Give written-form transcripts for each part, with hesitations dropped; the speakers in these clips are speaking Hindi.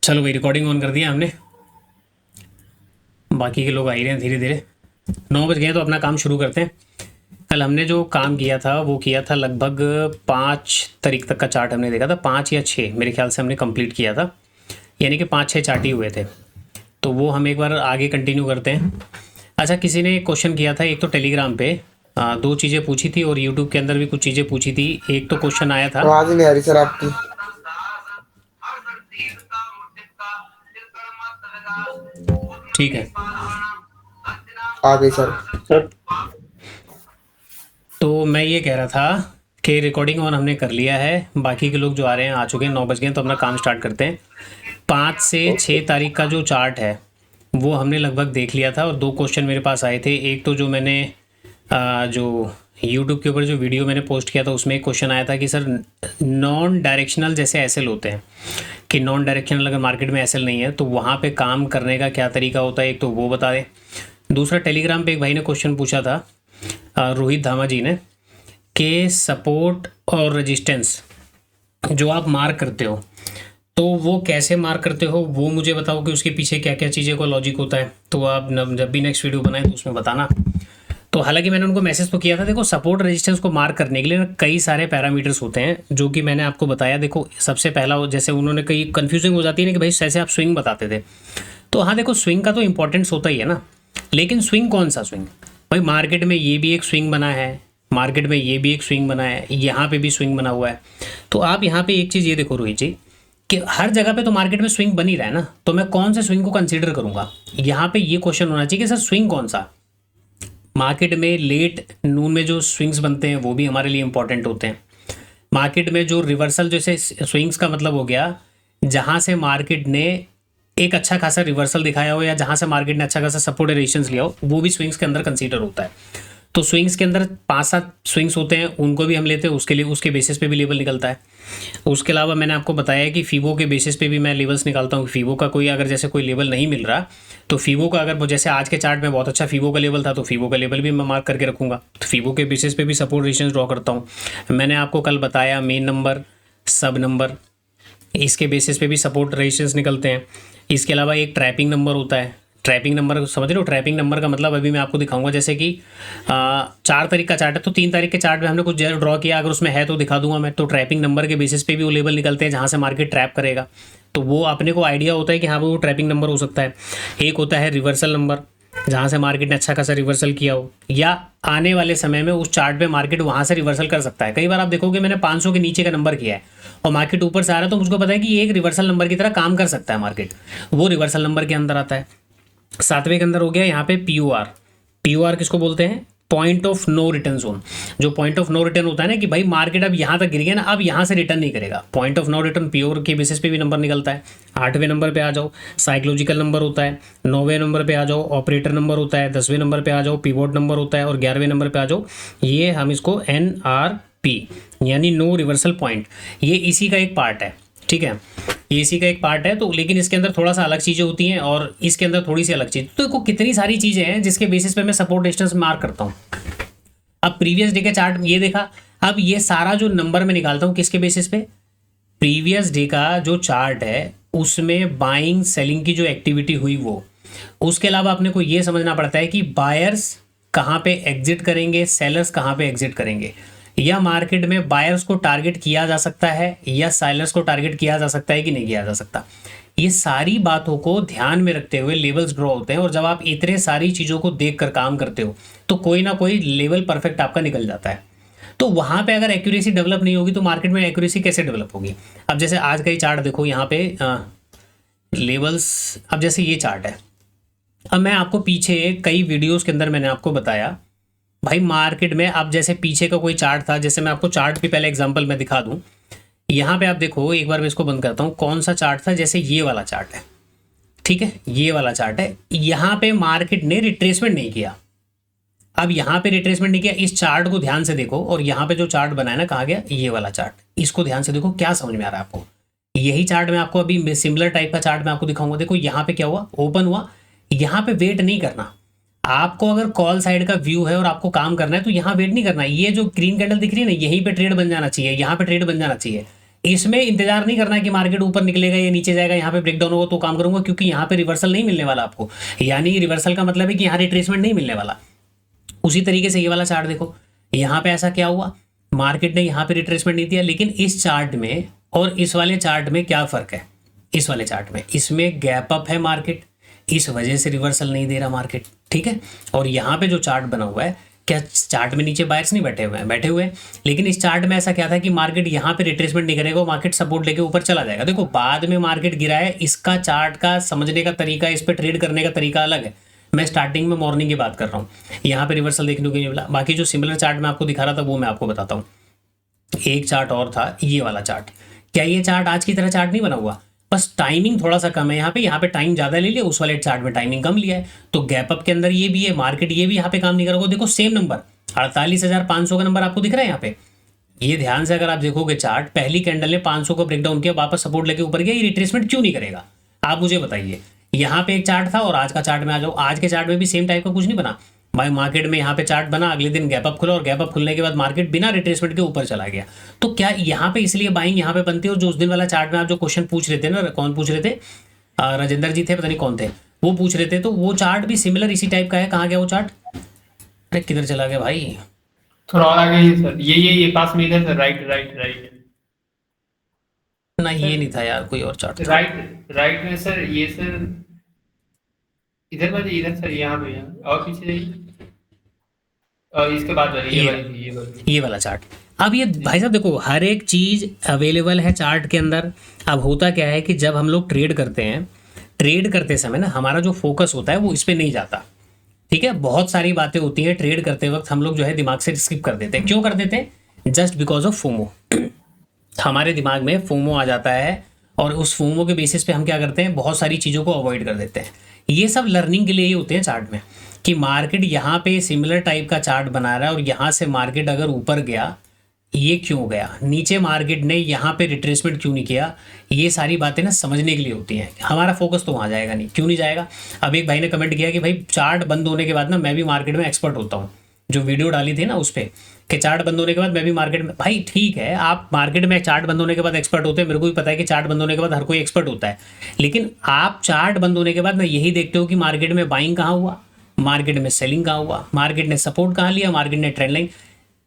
चलो भाई, रिकॉर्डिंग ऑन कर दिया हमने। बाकी के लोग आ ही रहे हैं धीरे धीरे। 9 बज गए तो अपना काम शुरू करते हैं। कल हमने जो काम किया था वो किया था लगभग 5 तारीख तक का चार्ट हमने देखा था, 5 या 6 मेरे ख्याल से हमने कंप्लीट किया था, यानी कि 5-6 चार्ट ही हुए थे। तो वो हम एक बार आगे कंटिन्यू करते हैं। अच्छा, किसी ने क्वेश्चन किया था, एक तो टेलीग्राम पे 2 चीज़ें पूछी थी और यूट्यूब के अंदर भी कुछ चीज़ें पूछी थी। एक तो क्वेश्चन आया था, आवाज ही नहीं आ रही सर आपकी। ठीक है, आ गई सर। सर तो मैं ये कह रहा था कि रिकॉर्डिंग ऑन हमने कर लिया है, बाकी के लोग जो आ रहे हैं आ चुके हैं। 9 बज गए तो अपना काम स्टार्ट करते हैं। 5 से 6 तारीख का जो चार्ट है वो हमने लगभग देख लिया था और 2 क्वेश्चन मेरे पास आए थे। एक तो जो मैंने जो यूट्यूब के ऊपर जो वीडियो मैंने पोस्ट किया था उसमें एक क्वेश्चन आया था कि सर नॉन डायरेक्शनल जैसे एसएल होते हैं, कि नॉन डायरेक्शनल अगर मार्केट में एसएल नहीं है तो वहाँ पे काम करने का क्या तरीका होता है, एक तो वो बता दें। दूसरा, टेलीग्राम पे एक भाई ने क्वेश्चन पूछा था, रोहित धामा जी ने, कि सपोर्ट और रेजिस्टेंस जो आप मार्क करते हो तो वो कैसे मार्क करते हो, वो मुझे बताओ कि उसके पीछे क्या क्या चीज़ें का लॉजिक होता है। तो आप जब भी नेक्स्ट वीडियो बनाए तो उसमें बताना। तो हालांकि मैंने उनको मैसेज तो किया था, देखो सपोर्ट रेजिस्टेंस को मार्क करने के लिए कई सारे पैरामीटर्स होते हैं जो कि मैंने आपको बताया। देखो सबसे पहला, जैसे उन्होंने कई कन्फ्यूजिंग हो जाती है ना कि भाई जैसे आप स्विंग बताते थे, तो हाँ देखो स्विंग का तो इंपॉर्टेंस होता ही है ना, लेकिन स्विंग कौन सा स्विंग? भाई मार्केट में ये भी एक स्विंग बना है, मार्केट में ये भी एक स्विंग बना है, यहाँ पे भी स्विंग बना हुआ है। तो आप यहाँ पे एक चीज़ ये देखो रोहित जी, कि हर जगह पे तो मार्केट में स्विंग बन ही रहा है ना, तो मैं कौन से स्विंग को कंसीडर करूंगा? यहाँ पे ये क्वेश्चन होना चाहिए कि सर स्विंग कौन सा। मार्केट में लेट नून में जो स्विंग्स बनते हैं वो भी हमारे लिए इंपॉर्टेंट होते हैं। मार्केट में जो रिवर्सल, जैसे स्विंग्स का मतलब हो गया जहाँ से मार्केट ने एक अच्छा खासा रिवर्सल दिखाया हो या जहाँ से मार्केट ने अच्छा खासा सपोर्ट रेजिस्टेंस लिया हो, वो भी स्विंग्स के अंदर कंसीडर होता है। तो स्विंग्स के अंदर 5-7 स्विंग्स होते हैं, उनको भी हम लेते हैं, उसके लिए उसके बेसिस पे भी लेवल निकलता है। उसके अलावा मैंने आपको बताया कि फीबो के बेसिस पे भी मैं लेवल्स निकालता हूँ। फीबो का कोई अगर जैसे कोई लेवल नहीं मिल रहा तो फीबो का, अगर जैसे आज के चार्ट में बहुत अच्छा फीबो का लेवल था तो फीबो का लेवल भी मैं मार्क करके रखूँगा। तो फीबो के बेसिस पे भी सपोर्ट रेजिस्टेंस ड्रॉ करता हूँ। मैंने आपको कल बताया मेन नंबर, सब नंबर, इसके बेसिस पे भी सपोर्ट रेजिस्टेंस निकलते हैं। इसके अलावा एक ट्रैपिंग नंबर होता है। ट्रैपिंग नंबर समझ रहे हो? ट्रैपिंग नंबर का मतलब अभी मैं आपको दिखाऊंगा, जैसे कि 4 तारीख का चार्ट है तो 3 तारीख के चार्ट में हमने कुछ ड्रॉ किया, अगर उसमें है तो दिखा दूंगा मैं। तो ट्रैपिंग नंबर के बेसिस पे भी वो लेवल निकलते हैं जहाँ से मार्केट ट्रैप करेगा, तो वो अपने को आइडिया होता है कि हाँ वो ट्रैपिंग नंबर हो सकता है। एक होता है रिवर्सल नंबर, जहाँ से मार्केट ने अच्छा खासा रिवर्सल किया हो या आने वाले समय में उस चार्ट पे मार्केट वहाँ से रिवर्सल कर सकता है। कई बार आप देखोगे मैंने 500 के नीचे का नंबर किया है और मार्केट ऊपर से आ रहा है तो मुझको पता है कि ये एक रिवर्सल नंबर की तरह काम कर सकता है मार्केट, वो रिवर्सल नंबर के अंदर आता है। 7वें के अंदर हो गया यहाँ पे POR। POR किसको बोलते हैं? Point of no return zone. जो पॉइंट ऑफ नो रिटर्न होता है ना कि भाई मार्केट अब यहाँ तक गिर गया ना, अब यहाँ से रिटर्न नहीं करेगा, point of no return POR के बेसिस पे भी नंबर निकलता है। 8वें नंबर पे आ जाओ, साइकोलॉजिकल नंबर होता है। 9वें नंबर पे आ जाओ, ऑपरेटर नंबर होता है। 10वें नंबर पे आ जाओ, पिवोट नंबर होता है। और 11वें नंबर पे आ जाओ, ये हम इसको NRP यानी नो रिवर्सल पॉइंट, ये इसी का एक पार्ट है। ठीक है, ये इसी का एक पार्ट है। तो लेकिन इसके अंदर थोड़ा सा अलग चीज़ें होती हैं और इसके अंदर थोड़ी सी अलग चीज़। तो देखो कितनी सारी चीज़ें हैं जिसके बेसिस पे मैं सपोर्ट डिस्टेंस मार्क करता हूँ। अब प्रीवियस डे का चार्ट ये देखा, अब ये सारा जो नंबर मैं निकालता हूँ किसके बेसिस पे? प्रीवियस डे का जो चार्ट है उसमें बाइंग सेलिंग की जो एक्टिविटी हुई वो। उसके अलावा अपने को ये समझना पड़ता है कि बायर्स कहाँ पे एग्जिट करेंगे, सेलर्स कहाँ पे एग्जिट करेंगे, या मार्केट में बायर्स को टारगेट किया जा सकता है या सेलर्स को टारगेट किया जा सकता है कि नहीं किया जा सकता। ये सारी बातों को ध्यान में रखते हुए लेवल्स ड्रॉ होते हैं और जब आप इतने सारी चीज़ों को देख कर काम करते हो तो कोई ना कोई लेवल परफेक्ट आपका निकल जाता है। तो वहाँ पे अगर एक्यूरेसी डेवलप नहीं होगी तो मार्केट में एक्यूरेसी कैसे डेवलप होगी? अब जैसे आज का ही चार्ट देखो, यहाँ पे लेवल्स, अब जैसे ये चार्ट है, अब मैं आपको पीछे कई वीडियोस के अंदर मैंने आपको बताया भाई मार्केट में, अब जैसे पीछे का कोई चार्ट था, जैसे मैं आपको चार्ट भी पहले एग्जांपल में दिखा दूं। यहाँ पे आप देखो, एक बार मैं इसको बंद करता हूँ, कौन सा चार्ट था, जैसे ये वाला चार्ट है। ठीक है, ये वाला चार्ट है। यहाँ पे मार्केट ने रिट्रेसमेंट नहीं किया। अब यहाँ पे रिट्रेसमेंट नहीं किया, इस चार्ट को ध्यान से देखो और यहाँ पे जो चार्ट बनाया ना, कहाँ गया ये वाला चार्ट, इसको ध्यान से देखो, क्या समझ में आ रहा है आपको? यही चार्ट मैं आपको अभी सिमिलर टाइप का चार्ट मैं आपको दिखाऊंगा। देखो यहाँ पे क्या हुआ, ओपन हुआ। यहाँ पे वेट नहीं करना आपको, अगर कॉल साइड का व्यू है और आपको काम करना है तो यहाँ वेट नहीं करना है। ये जो ग्रीन कैंडल दिख रही है ना, यहीं पे ट्रेड बन जाना चाहिए, यहाँ पे ट्रेड बन जाना चाहिए। इसमें इंतजार नहीं करना कि मार्केट ऊपर निकलेगा या नीचे जाएगा, यहाँ पे ब्रेकडाउन होगा तो काम करूंगा, क्योंकि यहाँ पे रिवर्सल नहीं मिलने वाला आपको। यानी रिवर्सल का मतलब है कि यहाँ रिट्रेसमेंट नहीं मिलने वाला। उसी तरीके से ये वाला चार्ट देखो, यहाँ पे ऐसा क्या हुआ, मार्केट ने यहाँ पे रिट्रेसमेंट नहीं दिया, लेकिन इस चार्ट में और इस वाले चार्ट में क्या फर्क है, इस वाले चार्ट में इसमें गैप अप है मार्केट, इस वजह से रिवर्सल नहीं दे रहा मार्केट, ठीक है। और यहाँ पे जो चार्ट बना हुआ है, क्या चार्ट में नीचे बायर्स नहीं बैठे हुए हैं, बैठे हुए हैं, लेकिन इस चार्ट में ऐसा क्या था कि मार्केट यहाँ पे रिट्रेसमेंट नहीं करेगा, मार्केट सपोर्ट लेके ऊपर चला जाएगा। देखो बाद में मार्केट गिरा है, इसका चार्ट का समझने का तरीका, इस पर ट्रेड करने का तरीका अलग है। मैं स्टार्टिंग में मॉर्निंग की बात कर रहा हूँ, यहाँ पे रिवर्सल देखने को नहीं मिला। बाकी जो सिमिलर चार्ट मैं आपको दिखा रहा था वो मैं आपको बताता हूँ। एक चार्ट और था, ये वाला चार्ट। क्या ये चार्ट आज की तरह चार्ट नहीं बना हुआ, बस टाइमिंग थोड़ा सा कम है। यहाँ पे टाइम ज़्यादा ले लिया, उस वाले चार्ट में टाइमिंग कम लिया है। तो गैप अप के अंदर ये भी है, मार्केट ये भी यहाँ पे काम नहीं कर रहा। देखो सेम नंबर 48,500 का नंबर आपको दिख रहा है यहाँ पे। ये ध्यान से अगर आप देखोगे चार्ट, पहली कैंडल ने 500 को ब्रेकडाउन किया, वापस सपोर्ट लेके ऊपर गया, ये रिट्रेसमेंट क्यों नहीं करेगा, आप मुझे बताइए। यहाँ पे एक चार्ट था और आज का चार्ट में आ जाओ, आज के चार्ट में भी सेम टाइप का कुछ नहीं बना भाई। मार्केट में यहाँ पे चार्ट बना, अगले दिन गैप अप खुला और गैप अप खुलने के बाद मार्केट बिना रिट्रेसमेंट के ऊपर चला गया। तो क्या यहाँ पे इसलिए बाइंग यहाँ पे बनती है। और जो उस दिन वाला चार्ट में आप जो क्वेश्चन पूछ रहे थे ना, कौन पूछ रहे थे, राजेंद्र जी थे, पता नहीं कौन थे, वो पूछ रहे थे, तो वो चार्ट भी सिमिलर इसी टाइप का है। कहाँ गया वो चार्ट, अरे किधर चला गया भाई, थोड़ा और आगे ही सर, ये पास में इधर सर, राइट राइट राइट। ना ये नहीं था यार, कोई और चार्ट था। राइट में सर, ये सर इधर वाले, इधर सर, यहाँ पे, यहाँ और पीछे जाइए, और इसके बाद वाली ये वाला चार्ट। अब ये भाई साहब देखो, हर एक चीज अवेलेबल है चार्ट के अंदर। अब होता क्या है कि जब हम लोग ट्रेड करते हैं, ट्रेड करते समय ना हमारा जो फोकस होता है वो इस पे नहीं जाता, ठीक है। बहुत सारी बातें होती हैं ट्रेड करते वक्त, हम लोग जो है दिमाग से स्किप कर देते हैं। क्यों कर देते हैं, जस्ट बिकॉज ऑफ फोमो। हमारे दिमाग में फोमो आ जाता है और उस फोमो के बेसिस पे हम क्या करते हैं, बहुत सारी चीज़ों को अवॉइड कर देते हैं। ये सब लर्निंग के लिए ही होते हैं चार्ट में, कि मार्केट यहाँ पे सिमिलर टाइप का चार्ट बना रहा है और यहाँ से मार्केट अगर ऊपर गया, ये क्यों गया, नीचे मार्केट ने यहाँ पे रिट्रेसमेंट क्यों नहीं किया, ये सारी बातें ना समझने के लिए होती हैं। हमारा फोकस तो वहाँ जाएगा नहीं, क्यों नहीं जाएगा। अब एक भाई ने कमेंट किया कि भाई चार्ट बंद होने के बाद ना मैं भी मार्केट में एक्सपर्ट होता हूँ, जो वीडियो डाली थी ना उस पर, कि चार्ट बंद होने के बाद मैं भी मार्केट में। भाई ठीक है, आप मार्केट में चार्ट बंद होने के बाद एक्सपर्ट होते हैं, मेरे को भी पता है कि चार्ट बंद होने के बाद हर कोई एक्सपर्ट होता है, लेकिन आप चार्ट बंद होने के बाद ना यही देखते हो कि मार्केट में बाइंग कहाँ हुआ, मार्केट में सेलिंग कहाँ हुआ, मार्केट ने सपोर्ट कहाँ लिया, मार्केट ने ट्रेंड लाइन।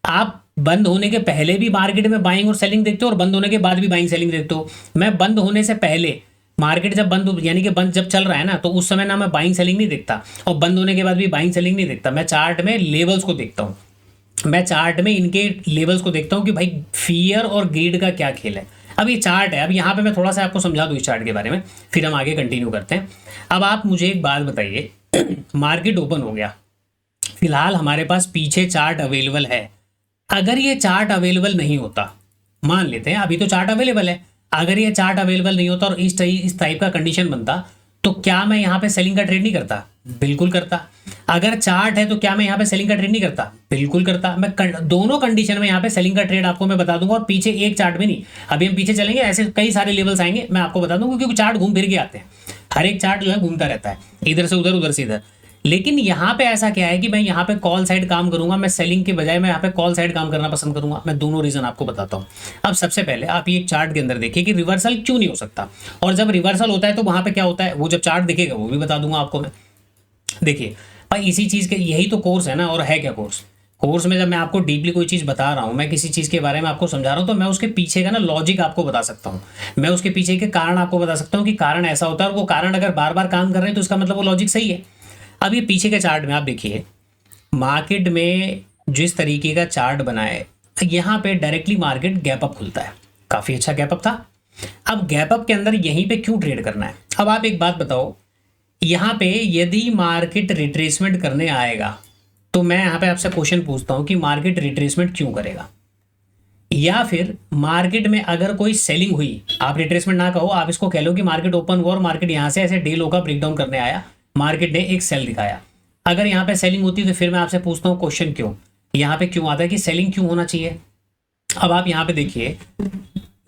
आप बंद होने के पहले भी मार्केट में बाइंग और सेलिंग देखते हो और बंद होने के बाद भी बाइंग सेलिंग देखते हो। मैं बंद होने से पहले, मार्केट जब बंद यानी कि बंद जब चल रहा है ना, तो उस समय ना मैं बाइंग सेलिंग नहीं देखता, और बंद होने के बाद भी बाइंग सेलिंग नहीं देखता। मैं चार्ट में लेवल्स को देखता हूँ, मैं चार्ट में इनके लेवल्स को देखता हूँ कि भाई फियर और ग्रीड का क्या खेल है। अब ये चार्ट है, अब यहाँ पे मैं थोड़ा सा आपको समझा दूँ इस चार्ट के बारे में, फिर हम आगे कंटिन्यू करते हैं। अब आप मुझे एक बात बताइए, मार्केट ओपन हो गया, फिलहाल हमारे पास पीछे चार्ट अवेलेबल है। अगर ये चार्ट अवेलेबल नहीं होता, मान लेते हैं अभी तो चार्ट अवेलेबल है, अगर ये चार्ट अवेलेबल नहीं होता और इस टाइप का कंडीशन बनता, तो क्या मैं यहाँ पे सेलिंग का ट्रेड नहीं करता, बिल्कुल करता। अगर चार्ट है तो क्या मैं यहाँ पे सेलिंग का ट्रेड नहीं करता, बिल्कुल करता। मैं दोनों कंडीशन में यहाँ पे सेलिंग का ट्रेड आपको मैं बता दूंगा, और पीछे एक चार्ट में नहीं। अभी हम पीछे चलेंगे, ऐसे कई सारे लेवल्स आएंगे, मैं आपको बता दूंगा, क्योंकि चार्ट घूम फिर के आते हैं, हर एक चार्ट जो है घूमता रहता है, इधर से उधर, उधर से इधर। लेकिन यहाँ पे ऐसा क्या है कि मैं यहाँ पे कॉल साइड काम करूंगा, मैं सेलिंग के बजाय मैं यहाँ पे कॉल साइड काम करना पसंद करूंगा। मैं दोनों रीजन आपको बताता हूँ। अब सबसे पहले आप ये चार्ट के अंदर देखिए कि रिवर्सल क्यों नहीं हो सकता, और जब रिवर्सल होता है तो वहां पे क्या होता है, वो जब चार्ट दिखेगा वो भी बता दूंगा आपको मैं। देखिए भाई, इसी चीज के यही तो कोर्स है ना, और है क्या कोर्स में जब मैं आपको डीपली कोई चीज़ बता रहा हूँ, मैं किसी चीज़ के बारे में आपको समझा रहा हूँ, तो मैं उसके पीछे का ना लॉजिक आपको बता सकता हूँ, मैं उसके पीछे के कारण आपको बता सकता हूँ कि कारण ऐसा होता है, और वो कारण अगर बार बार काम कर रहे हैं तो इसका मतलब वो लॉजिक सही है। अब ये पीछे के चार्ट में आप देखिए, मार्केट में जिस तरीके का चार्ट बना है, यहाँ पे डायरेक्टली मार्केट गैप अप खुलता है, काफ़ी अच्छा गैप अप था। अब गैप अप के अंदर यहीं पे क्यों ट्रेड करना है। अब आप एक बात बताओ, यहाँ पे यदि मार्केट रिट्रेसमेंट करने आएगा, तो मैं यहाँ पे आपसे क्वेश्चन पूछता हूँ कि मार्केट रिट्रेसमेंट क्यों करेगा, या फिर मार्केट में अगर कोई सेलिंग हुई, आप रिट्रेसमेंट ना कहो, आप इसको कह लो कि मार्केट ओपन हुआ और मार्केट यहाँ से ऐसे डे लो का ब्रेकडाउन करने आया, मार्केट ने एक सेल दिखाया, अगर यहाँ पे सेलिंग होती तो फिर मैं आपसे पूछता हूँ क्वेश्चन क्यों, यहाँ पे क्यों आता है कि सेलिंग क्यों होना चाहिए। अब आप यहाँ पे देखिए,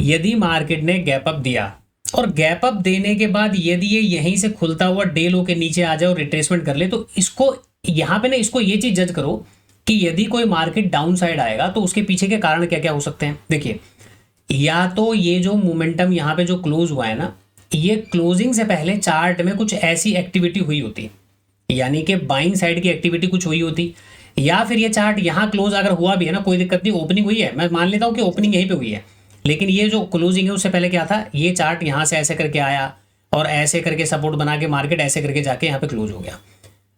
यदि मार्केट ने गैप अप दिया और गैप अप देने के बाद यदि ये यहीं से खुलता हुआ डे लो के नीचे आ जाए और रिट्रेसमेंट कर ले, तो इसको यहाँ पे ना इसको ये चीज जज करो कि यदि कोई मार्केट डाउन साइड आएगा तो उसके पीछे के कारण क्या क्या हो सकते हैं। देखिए, या तो ये जो मोमेंटम यहाँ पे जो क्लोज हुआ है ना, ये क्लोजिंग से पहले चार्ट में कुछ ऐसी एक्टिविटी हुई होती, यानी कि बाइंग साइड की एक्टिविटी कुछ हुई होती, या फिर ये चार्ट यहाँ क्लोज अगर हुआ भी है ना, कोई दिक्कत नहीं, ओपनिंग हुई है, मैं मान लेता हूँ कि ओपनिंग यहीं पे हुई है, लेकिन ये जो क्लोजिंग है उससे पहले क्या था, ये चार्ट यहाँ से ऐसे करके आया और ऐसे करके सपोर्ट बना के मार्केट ऐसे करके जाके यहाँ पे क्लोज हो गया।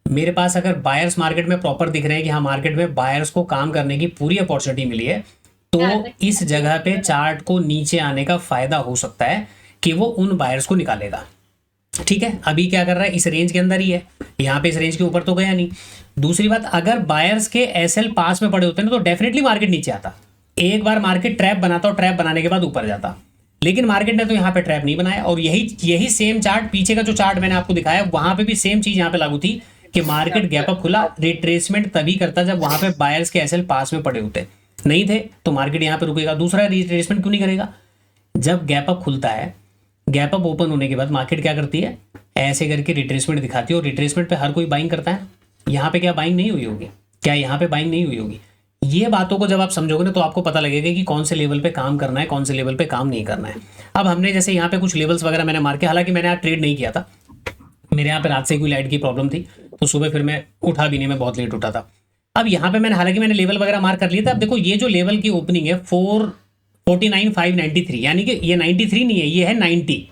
मेरे पास अगर बायर्स मार्केट में प्रॉपर दिख रहे हैं कि हाँ मार्केट में बायर्स को काम करने की पूरी अपॉर्चुनिटी मिली है, तो इस जगह पे चार्ट को नीचे आने का फायदा हो सकता है कि वो उन बायर्स को निकालेगा। ठीक है, अभी क्या कर रहा है, इस रेंज के अंदर ही है, यहाँ पे इस रेंज के ऊपर तो गया नहीं। दूसरी बात, अगर बायर्स के एसएल पास में पड़े होते ना तो डेफिनेटली मार्केट नीचे आता, एक बार मार्केट ट्रैप बनाता और ट्रैप बनाने के बाद ऊपर जाता, लेकिन मार्केट ने तो यहाँ पे ट्रैप नहीं बनाया। और यही सेम चार्ट, पीछे का जो चार्ट मैंने आपको दिखाया वहां पे भी सेम चीज यहाँ पे लागू थी कि मार्केट गैप अप खुला, रिट्रेसमेंट तभी करता जब वहां पे बायर्स के एसएल पास में पड़े होते, नहीं थे तो मार्केट यहाँ पे रुकेगा। दूसरा, रिट्रेसमेंट क्यों नहीं करेगा, जब गैप अप खुलता है, गैप अप ओपन होने के बाद मार्केट क्या करती है, ऐसे करके रिट्रेसमेंट दिखाती है, और रिट्रेसमेंट पे हर कोई बाइंग करता है। यहाँ पे क्या बाइंग नहीं हुई होगी, क्या यहाँ पे बाइंग नहीं हुई होगी? ये बातों को जब आप समझोगे ना तो आपको पता लगेगा कि कौन से लेवल पे काम करना है, कौन से लेवल पे काम नहीं करना है। अब हमने जैसे यहाँ पे कुछ लेवल्स वगैरह मैंने मार के, हालांकि मैंने आज ट्रेड नहीं किया था, मेरे यहाँ पे रात से कोई लाइट की प्रॉब्लम थी तो सुबह फिर मैं उठा भी नहीं, मैं बहुत लेट उठा था। अब यहाँ पे मैंने लेवल वगैरह मार्क कर लिया था। अब देखो ये जो लेवल की ओपनिंग है 449,593, यानी कि ये 93 नहीं है, ये है 90,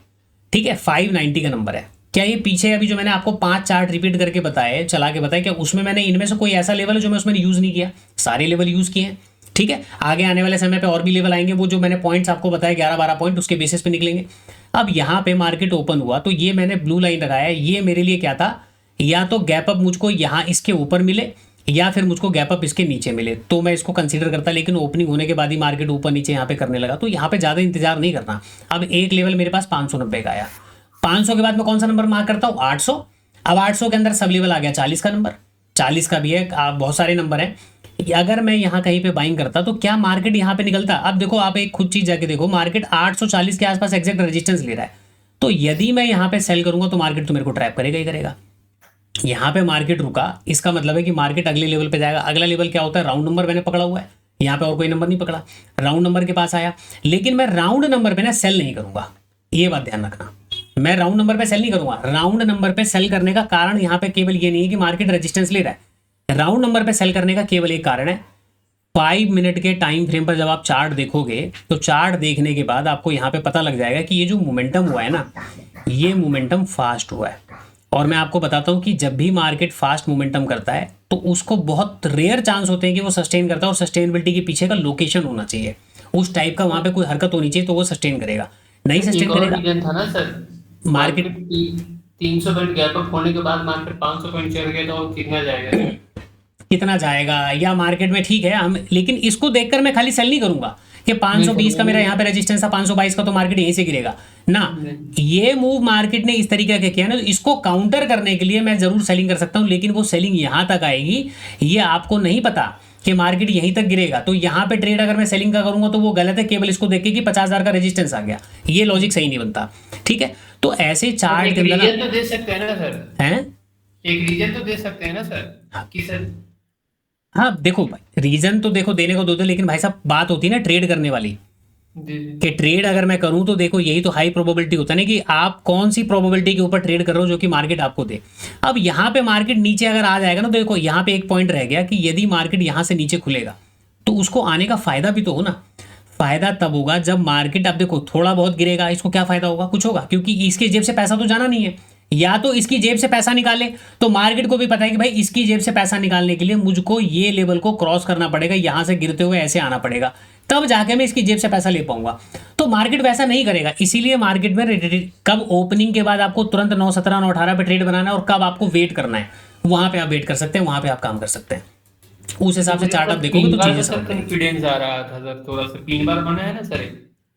ठीक है, 590 का नंबर है। क्या ये पीछे अभी जो मैंने आपको 5 चार्ट रिपीट करके बताए, चला के बताया, क्या उसमें मैंने इनमें से कोई ऐसा लेवल है जो मैं उसमें यूज नहीं किया? सारे लेवल यूज किए हैं। ठीक है, आगे आने वाले समय पे और भी लेवल आएंगे, वो जो मैंने पॉइंट्स आपको बताया 11-12 पॉइंट, उसके बेसिस पे निकलेंगे। अब यहाँ पे मार्केट ओपन हुआ तो ये मैंने ब्लू लाइन लगाया, ये मेरे लिए क्या था, या तो गैप अप मुझको यहाँ इसके ऊपर मिले या फिर मुझको गैप अप इसके नीचे मिले तो मैं इसको कंसीडर करता, लेकिन ओपनिंग होने के बाद ही मार्केट ऊपर नीचे यहाँ पे करने लगा, तो यहाँ पे ज़्यादा इंतजार नहीं करना। अब एक लेवल मेरे पास 590 का आया, 500 के बाद मैं कौन सा नंबर मार्क करता हूँ, 800। अब 800 के अंदर सब लेवल आ गया 40 का नंबर, 40 का भी है, बहुत सारे नंबर हैं। अगर मैं यहाँ कहीं पे बाइंग करता तो क्या मार्केट यहाँ पे निकलता? अब देखो आप एक खुद चीज जाके देखो, मार्केट 840 के आसपास एग्जैक्ट रेजिस्टेंस ले रहा है, तो यदि मैं यहाँ पे सेल करूंगा तो मार्केट तो मेरे को ट्रैप करेगा ही करेगा। यहाँ पे मार्केट रुका, इसका मतलब है कि मार्केट अगले लेवल पे जाएगा। अगला लेवल क्या होता है, राउंड नंबर मैंने पकड़ा हुआ है, यहाँ पे और कोई नंबर नहीं पकड़ा, राउंड नंबर के पास आया, लेकिन मैं राउंड नंबर पे ना सेल नहीं करूंगा, ये बात ध्यान रखना। मैं राउंड नंबर पे सेल नहीं करूंगा। राउंड नंबर पे सेल करने का कारण यहाँ पे केवल ये नहीं है कि मार्केट रेजिस्टेंस ले रहा है, राउंड नंबर पे सेल करने का केवल एक कारण है, 5 मिनट के टाइम फ्रेम पर जब आप चार्ट देखोगे तो चार्ट देखने के बाद आपको यहाँ पे पता लग जाएगा कि ये जो मोमेंटम हुआ है ना, ये मोमेंटम फास्ट हुआ है। और मैं आपको बताता हूँ कि जब भी मार्केट फास्ट मोमेंटम करता है तो उसको बहुत रेयर चांस होते हैं कि वो सस्टेन करता है, और सस्टेनेबिलिटी के पीछे का लोकेशन होना चाहिए, उस टाइप का वहाँ पे कोई हरकत होनी चाहिए तो वो सस्टेन करेगा, नहीं सस्टेन करेगा। रीजन था ना sir, market 300 point gap up होने के बाद मार्केट 500 पॉइंट चढ़ गया तो कितना जाएगा? कितना जाएगा या मार्केट में, ठीक है हम, लेकिन इसको देखकर मैं खाली सेल नहीं करूंगा कि 520 का मेरा यहाँ पे रेजिस्टेंस था, 522 का तो मार्केट यहीं से गिरेगा ना। ये मूव मार्केट ने इस तरीके का किया ना, तो इसको काउंटर करने के लिए मैं जरूर सेलिंग कर सकता हूँ, लेकिन वो सेलिंग यहाँ तक आएगी, ये आपको नहीं पता कि मार्केट यहीं तक गिरेगा। तो यहाँ पे ट्रेड अगर मैं सेलिंग का करूंगा तो वो गलत है, केवल इसको देख के कि 50,000 का रेजिस्टेंस आ गया, ये लॉजिक सही नहीं बनता। ठीक है, तो ऐसे चार्ट के अंदर रीजन तो दे सकते हैं ना सर, हैं, एक रीजन तो दे सकते हैं ना सर कि सर, हाँ देखो भाई रीजन तो देखो देने को दो, लेकिन भाई साहब बात होती है ना ट्रेड करने वाली, कि ट्रेड अगर मैं करूं तो देखो यही तो हाई प्रोबेबिलिटी होता है ना कि आप कौन सी प्रोबेबिलिटी के ऊपर ट्रेड कर रहे हो जो कि मार्केट आपको दे। अब यहाँ पे मार्केट नीचे अगर आ जाएगा ना, तो देखो यहाँ पे एक पॉइंट रह गया कि यदि मार्केट यहाँ से नीचे खुलेगा तो उसको आने का फायदा भी तो हो ना। फायदा तब होगा जब मार्केट, आप देखो थोड़ा बहुत गिरेगा, इसको क्या फायदा होगा, कुछ होगा, क्योंकि इसके जेब से पैसा तो जाना नहीं है, या तो इसकी जेब से पैसा निकाले, तो मार्केट को भी पता है कि भाई इसकी जेब से पैसा निकालने के लिए मुझको ये लेवल को क्रॉस करना पड़ेगा, यहां से गिरते हुए ऐसे आना पड़ेगा, तब जाके मैं इसकी जेब से पैसा ले पाऊंगा। तो मार्केट वैसा नहीं करेगा, इसीलिए मार्केट में कब ओपनिंग के बाद आपको तुरंत 9.17 9.18 पे ट्रेड बनाना है और कब आपको वेट करना है, वहां पे आप वेट कर सकते हैं, वहां पे आप काम कर सकते हैं। उस हिसाब से चार्ट आप देखोगे तो चीजें समझ में कॉन्फिडेंस आ रहा था सर, थोड़ा सा 3 बार बना है ना सर,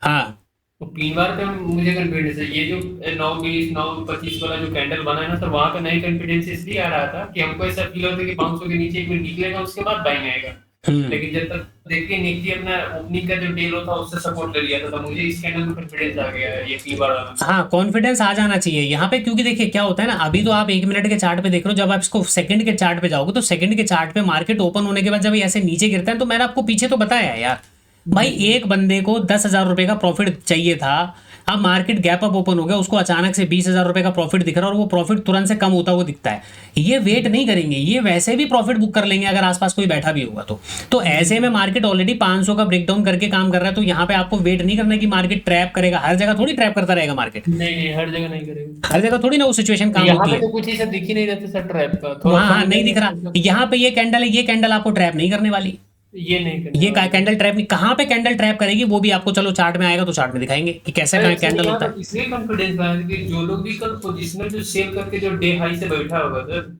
हाँ तो 3 बार पे मुझे कॉन्फिडेंस है। ये जो 9:20 9:25 वाला जो कैंडल बना है ना सर, वहां पे नहीं कॉन्फिडेंस इसलिए आ रहा था कि हमको ऐसा फील होता है कि 500 के नीचे एक मिनट निकलेगा उसके बाद बाइंग आएगा, लेकिन जब तक देखिए निफ्टी अपना ओपनिंग का जो डील होता उससे सपोर्ट ले लिया था, तो मुझे इस कैंडल में कॉन्फिडेंस आ गया है ये 3 बार वाला। हाँ कॉन्फिडेंस आ जाना चाहिए यहाँ पे, क्योंकि देखिए क्या होता है ना, अभी तो आप 1 मिनट के चार्ट पे देख रहे हो, जब आप इसको सेकंड के चार्ट पे जाओगे तो सेकंड के चार्ट पे मार्केट ओपन होने के बाद जब ये ऐसे नीचे गिरता है, तो मैंने आपको पीछे तो बताया है यार भाई एक बंदे को 10,000 रुपए का प्रॉफिट चाहिए था, अब मार्केट गैप अप ओपन हो गया, उसको अचानक से 20,000 रुपए का प्रॉफिट दिख रहा है और वो प्रॉफिट तुरंत से कम होता हुआ दिखता है। ये वेट नहीं करेंगे, ये वैसे भी प्रॉफिट बुक कर लेंगे अगर आसपास कोई बैठा भी होगा तो ऐसे में मार्केट ऑलरेडी 500 का ब्रेकडाउन करके काम कर रहा है, तो यहाँ पे आपको वेट नहीं करना कि मार्केट ट्रैप करेगा। हर जगह थोड़ी ट्रैप करता रहेगा मार्केट, नहीं, हर जगह नहीं करेगा। हर जगह थोड़ी ना वो सिचुएशन काम यहाँ होती पे है। तो कुछ ही सब दिख ही नहीं रहता सर ट्रैप का, थोड़ा वहां सा नहीं दिख रहा, यहाँ पे ये कैंडल है, ये कैंडल आपको ट्रैप नहीं करने वाली, ये नहीं करने ये वाला। कैंडल ट्रैप नहीं। कहाँ पे कैंडल ट्रैप करेगी वो भी आपको चलो चार्ट में आएगा तो चार्ट में दिखाएंगे कि कैसे अरे सर, कैंडल यहाँ होता है। पर इसलिए कॉन्फिडेंस बना है कि जो लोग भी कल पोजिशनल जो सेल करके जो डे हाई से बैठा होगा सर,